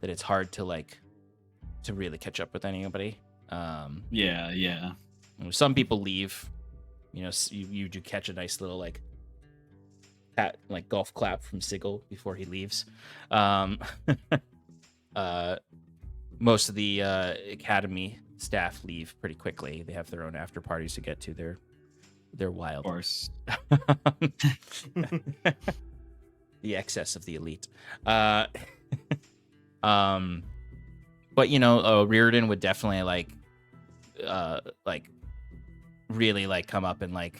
that it's hard to really catch up with anybody. Yeah. Some people leave. You know, you do catch a nice little golf clap from Sigil before he leaves. Most of the academy staff leave pretty quickly. They have their own after parties to get to. They're wild. Of course. The excess of the elite. But Reardon would definitely really come up and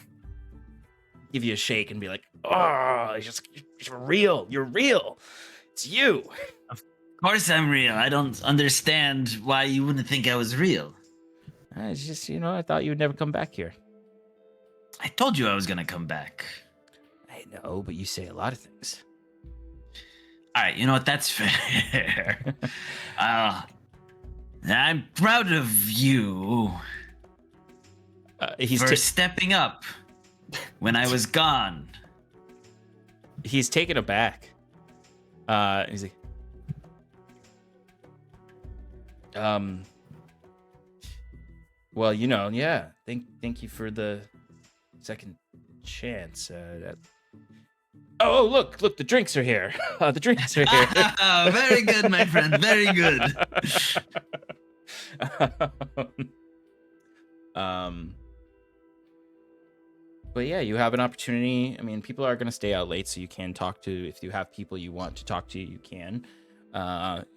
give you a shake and be like, "Oh, you're real. You're real. It's you." Of course I'm real. I don't understand why you wouldn't think I was real. It's just, I thought you would never come back here. I told you I was gonna come back. I know, but you say a lot of things. All right, you know what? That's fair. I'm proud of you for stepping up when I was gone. He's taken aback. He's like, well, yeah. Thank you for the second chance. Oh, look, the drinks are here. The drinks are here. Very good, my friend. Very good. But yeah, you have an opportunity. I mean, people are going to stay out late, so you can talk to, if you have people you want to talk to, you can.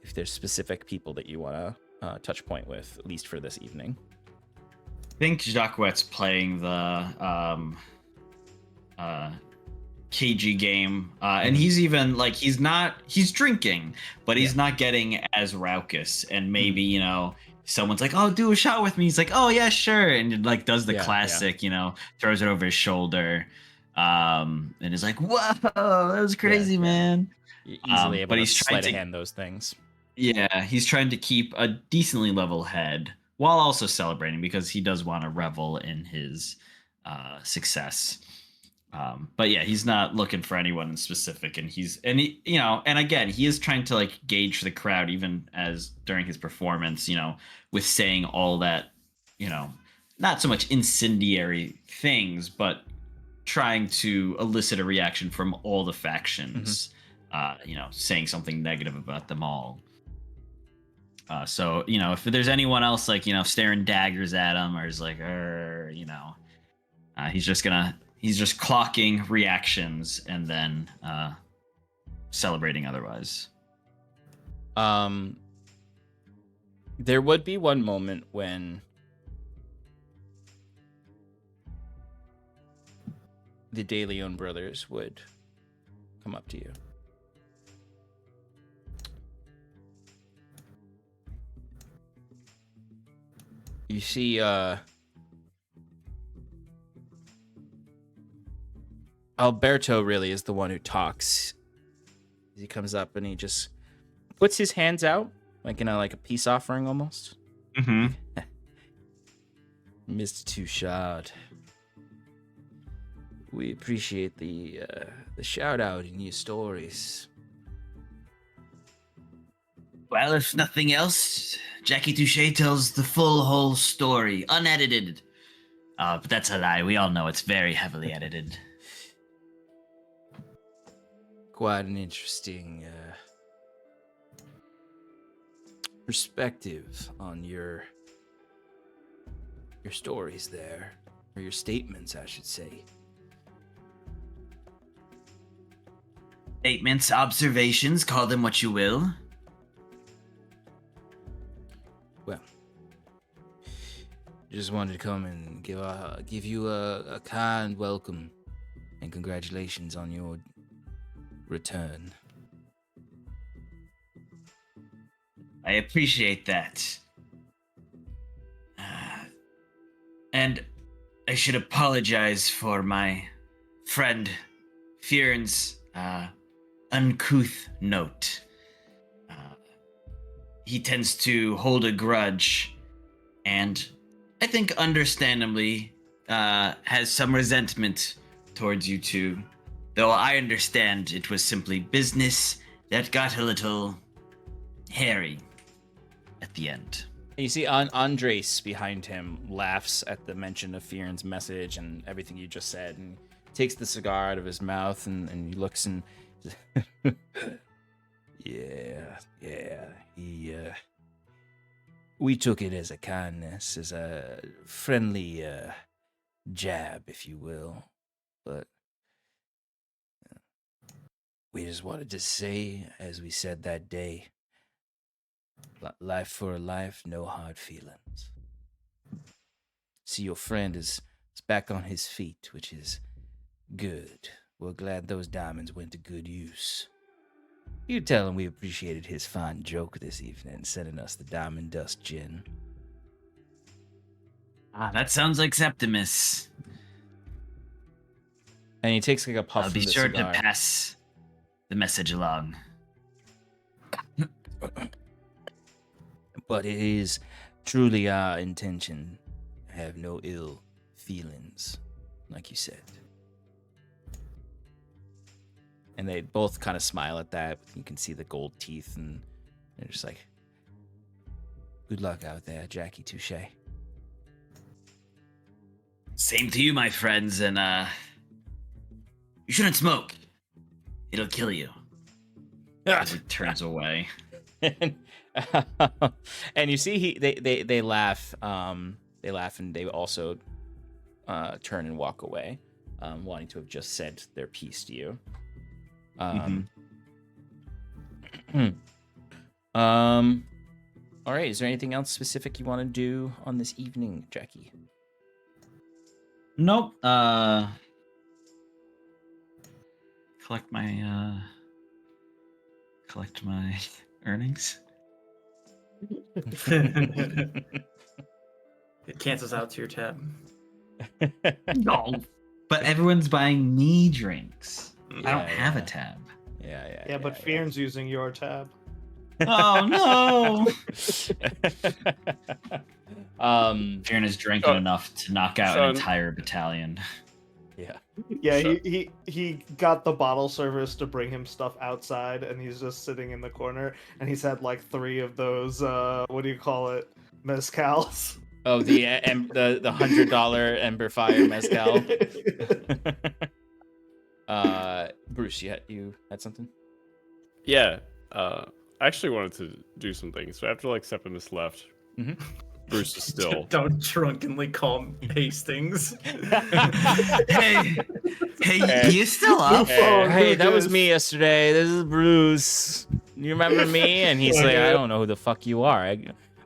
If there's specific people that you want to touch point with, at least for this evening. I think Jacquette's playing the KG game, and he's even he's drinking, but he's not getting as raucous. And maybe someone's like, "Oh, do a shot with me." He's like, "Oh yeah, sure," and does the classic, throws it over his shoulder, and is like, "Whoa, that was crazy, man." Easily able but to he's trying sleight of to hand those things. Yeah, he's trying to keep a decently level head while also celebrating because he does want to revel in his success. But yeah, he's not looking for anyone in specific, and and again, he is trying to like gauge the crowd, even as during his performance, with saying all that, not so much incendiary things, but trying to elicit a reaction from all the factions, saying something negative about them all. So if there's anyone else like staring daggers at him or is like, he's just clocking reactions and then celebrating otherwise. There would be one moment when the De Leon brothers would come up to you. You see, Alberto really is the one who talks. He comes up and he just puts his hands out, like like a peace offering almost. Mm-hmm. Mr. Touchard, we appreciate the shout out in your stories. Well, if nothing else, Jackie Touche tells the full whole story, unedited. But that's a lie. We all know it's very heavily edited. Quite an interesting perspective on your stories there, or your statements, I should say. Statements, observations, call them what you will. Well, just wanted to come and give you a kind welcome and congratulations on your return. I appreciate that. And I should apologize for my friend Fyrn's uncouth note. He tends to hold a grudge, and I think understandably has some resentment towards you two. Though I understand it was simply business that got a little hairy at the end. You see Andres behind him laughs at the mention of Fyrn's message and everything you just said, and takes the cigar out of his mouth and he looks and yeah, we took it as a kindness, as a friendly jab, if you will, but we just wanted to say, as we said that day, life for a life, no hard feelings. See, your friend is back on his feet, which is good. We're glad those diamonds went to good use. You tell him we appreciated his fine joke this evening, sending us the diamond dust gin. That sounds like Septimus. And he takes like a puff I'll from be the sure cigar. to pass the message along. But it is truly our intention to have no ill feelings, like you said. And they both kind of smile at that. You can see the gold teeth, and they're just like, good luck out there, Jackie Touche. Same to you, my friends, and you shouldn't smoke. It'll kill you. As he turns away. And you see they laugh. They laugh, and they also turn and walk away, wanting to have just said their piece to you. All right, is there anything else specific you want to do on this evening, Jackie? Nope. Collect my earnings. It cancels out to your tab. No. But everyone's buying me drinks. I don't have a Yeah. tab. Yeah, but Fyrn's using your tab. Oh no! Um, Fyrn is drinking So- enough to knock out so- an entire battalion. yeah. Yeah, Sure. he got the bottle service to bring him stuff outside, and he's just sitting in the corner, and he's had like 3 of those what do you call it, mezcals. Oh, the $100 Ember Fire mezcal. Bruce, you had something? Yeah. I actually wanted to do something. So after like Septimus left, Mhm. Bruce is still. Don't drunkenly call him Hastings. Hey, Hey. you still up? Hey, that was me yesterday. This is Bruce. You remember me? And he's like, I don't know who the fuck you are.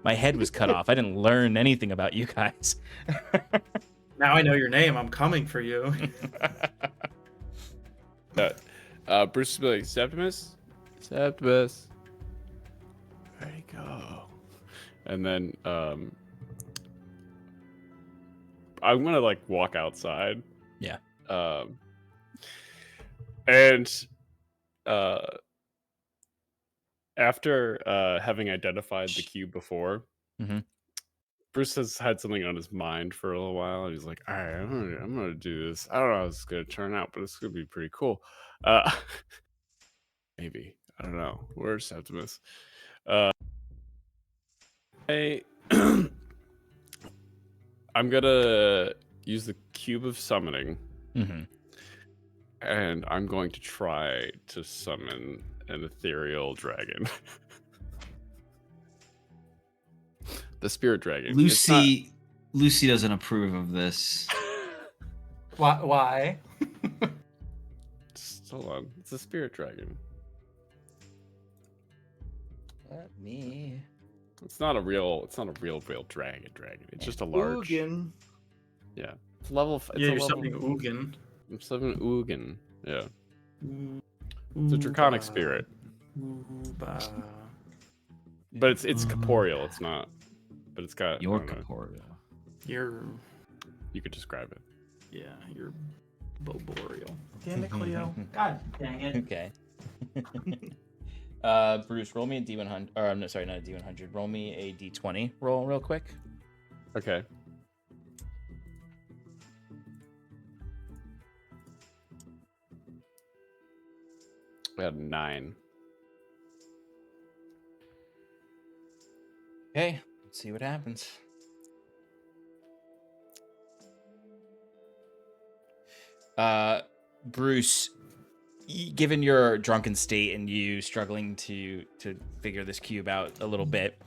My head was cut off. I didn't learn anything about you guys. Now I know your name. I'm coming for you. Bruce will be like, Septimus? Septimus. Where'd he go? And then I'm gonna like walk outside. Yeah. And after having identified the cube before, Mhm. Bruce has had something on his mind for a little while, and he's like, "All right, I'm gonna do this. I don't know how it's gonna turn out, but it's gonna be pretty cool. Maybe, I don't know. Where's Septimus? I'm gonna use the cube of summoning, Mm-hmm. and I'm going to try to summon an ethereal dragon. The spirit dragon. It's not- Lucy doesn't approve of this. Why? Just hold on. It's a spirit dragon. Let me. It's not a real dragon. It's just a large. Ugin. Yeah. It's level. It's Yeah, a you're level. summoning Ugin. I'm summoning Ugin. Yeah. It's a draconic spirit, but it's corporeal. It's not. But it's got. Your I don't know, corporeal. You're You could describe it. yeah, you're boreal. Damn it, Cleo. God dang it. Okay. Bruce, roll me a D100. Or no, sorry, not a D100. Roll me a D20. Roll real quick. Okay. We had 9. Okay. Let's see what happens. Bruce, given your drunken state and you struggling to figure this cube out a little bit,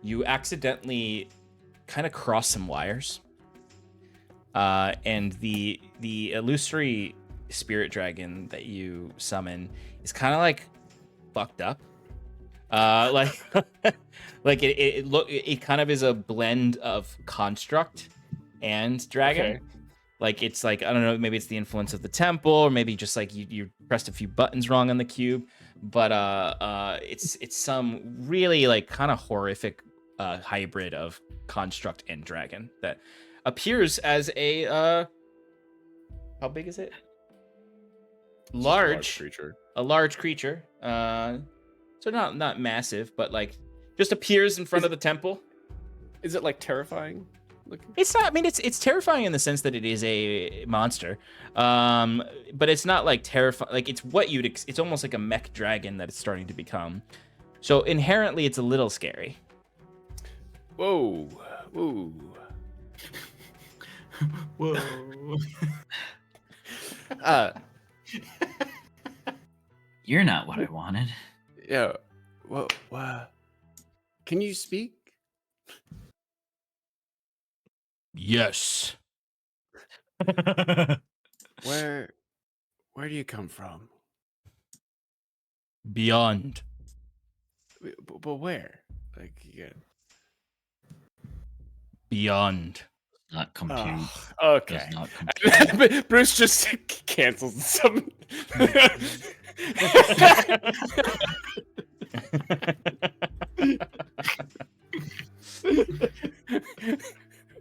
you accidentally kind of cross some wires. And the illusory spirit dragon that you summon is kind of like fucked up. Like like it kind of is a blend of construct and dragon. Okay. Like it's like, I don't know, maybe it's the influence of the temple, or maybe just like you pressed a few buttons wrong on the cube. But it's some really like kind of horrific hybrid of construct and dragon that appears as a how big is it? Large creature. A large creature. So not massive, but like just appears in front of the temple. Is it like terrifying looking? It's not. I mean, it's terrifying in the sense that it is a monster, but it's not like terrifying. Like it's what you'd. It's almost like a mech dragon that it's starting to become. So inherently, it's a little scary. Whoa. Whoa. Whoa. You're not what I wanted. Yeah. Whoa. Wow. Can you speak? Yes. Where do you come from? Beyond. But where? Like, yeah. Not Oh, compute. okay. Does not compute. Bruce just cancels some.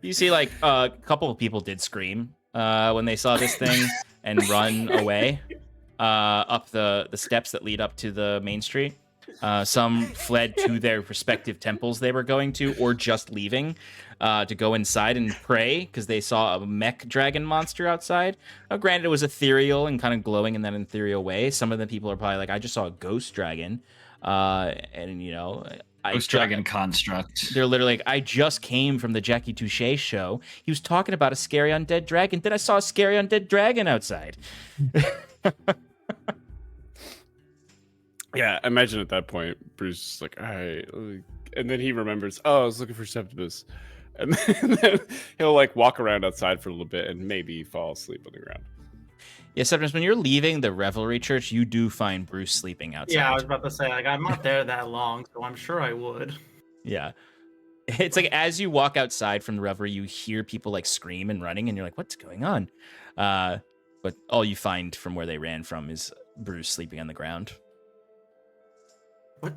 You see, like a couple of people did scream when they saw this thing and run away up the steps that lead up to the main street. Some fled to their respective temples they were going to, or just leaving to go inside and pray because they saw a mech dragon monster outside. Now, granted, it was ethereal and kind of glowing in that ethereal way. Some of the people are probably like, I just saw a ghost dragon. And, you know, Ghost dragon construct. they're literally like, I just came from the Jackie Touche show. He was talking about a scary undead dragon. Then I saw a scary undead dragon outside. Yeah, imagine at that point, Bruce is like, all right. And then he remembers, oh, I was looking for Septimus. And then he'll like walk around outside for a little bit and maybe fall asleep on the ground. Yeah, Septimus, when you're leaving the Revelry Church, you do find Bruce sleeping outside. Yeah, I was about to say, like, I'm not there that long, so I'm sure I would. Yeah. It's like as you walk outside from the Revelry, you hear people like scream and running, and you're like, what's going on? But all you find from where they ran from is Bruce sleeping on the ground. What?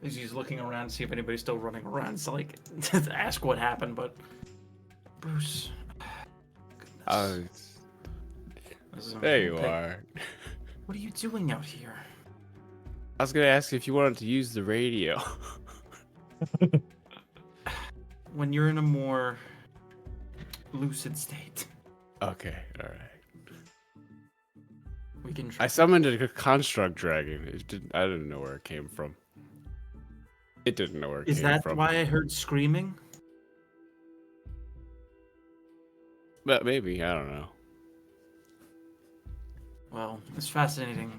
He's looking around to see if anybody's still running around. So, like, to ask what happened, but Bruce. There you are. What are you doing out here? I was gonna ask if you wanted to use the radio. When you're in a more lucid state, Okay, all right. we can. I summoned a construct dragon. I didn't know where it came from. It didn't know where it Is came that from. why I heard screaming? But maybe, I don't know. Well, it's fascinating.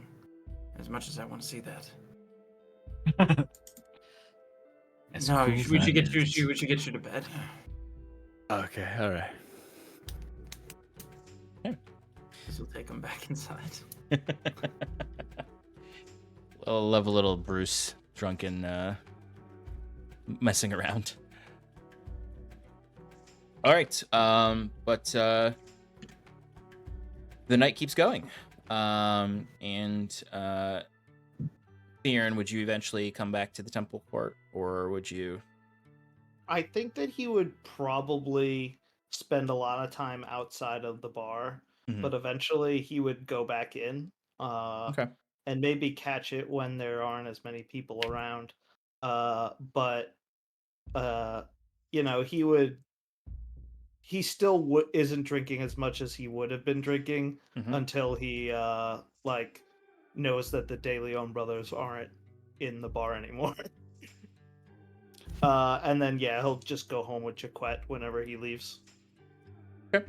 As much as I want to see that. As No, cool we as should that get you. is. We should get you to bed. Okay, all right. This will take him back inside. I'll love a little Bruce drunken messing around. All right, but the night keeps going, and Fyrn, would you eventually come back to the temple court, or would you? I think that he would probably spend a lot of time outside of the bar, Mhm. but eventually he would go back in. Okay. And maybe catch it when there aren't as many people around. But you know, he still isn't drinking as much as he would have been drinking Mhm. until he like knows that the De Leon brothers aren't in the bar anymore. And then yeah, he'll just go home with Jaquette whenever he leaves. Okay.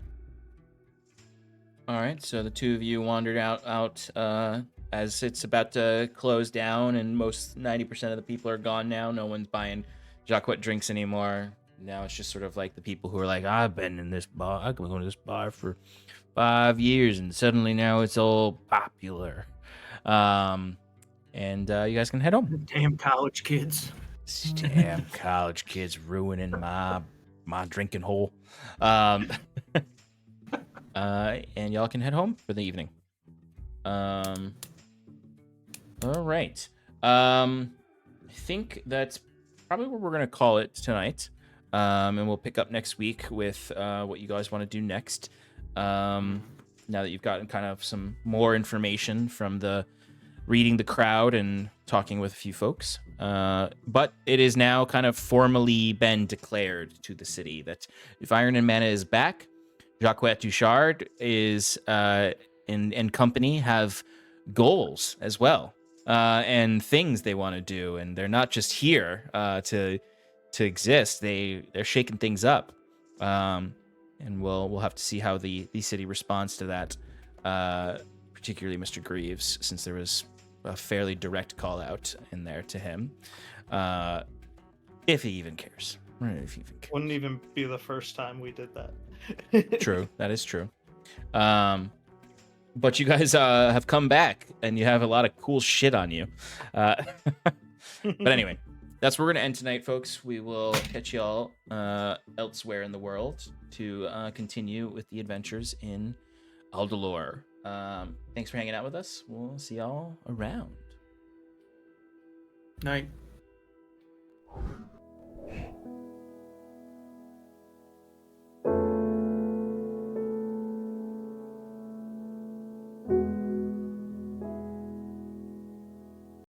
All right, so the two of you wandered out as it's about to close down, and 90% of the people are gone now. No one's buying Jaquette drinks anymore. Now it's just sort of like the people who are like, I've been in this bar, I've been going to this bar for 5 years, and suddenly now it's all popular. And you guys can head home. Damn college kids. Damn college kids ruining my drinking hole. And y'all can head home for the evening. All right. I think that's probably what we're gonna call it tonight. And we'll pick up next week with what you guys want to do next. Now that you've gotten kind of some more information from the reading the crowd and talking with a few folks. But it is now kind of formally been declared to the city that Fyrn and Mana is back. Jaquette Duchard is and company have goals as well, and things they want to do, and they're not just here to exist. They're shaking things up, and we'll have to see how the city responds to that, particularly Mr. Greaves, since there was a fairly direct call out in there to him, if he even cares. If he even cares. Wouldn't even be the first time we did that. True, that is true. But you guys have come back, and you have a lot of cool shit on you. But anyway, that's where we're gonna end tonight, folks. We will catch y'all elsewhere in the world to continue with the adventures in Aldhalor. Thanks for hanging out with us. We'll see y'all around. Night.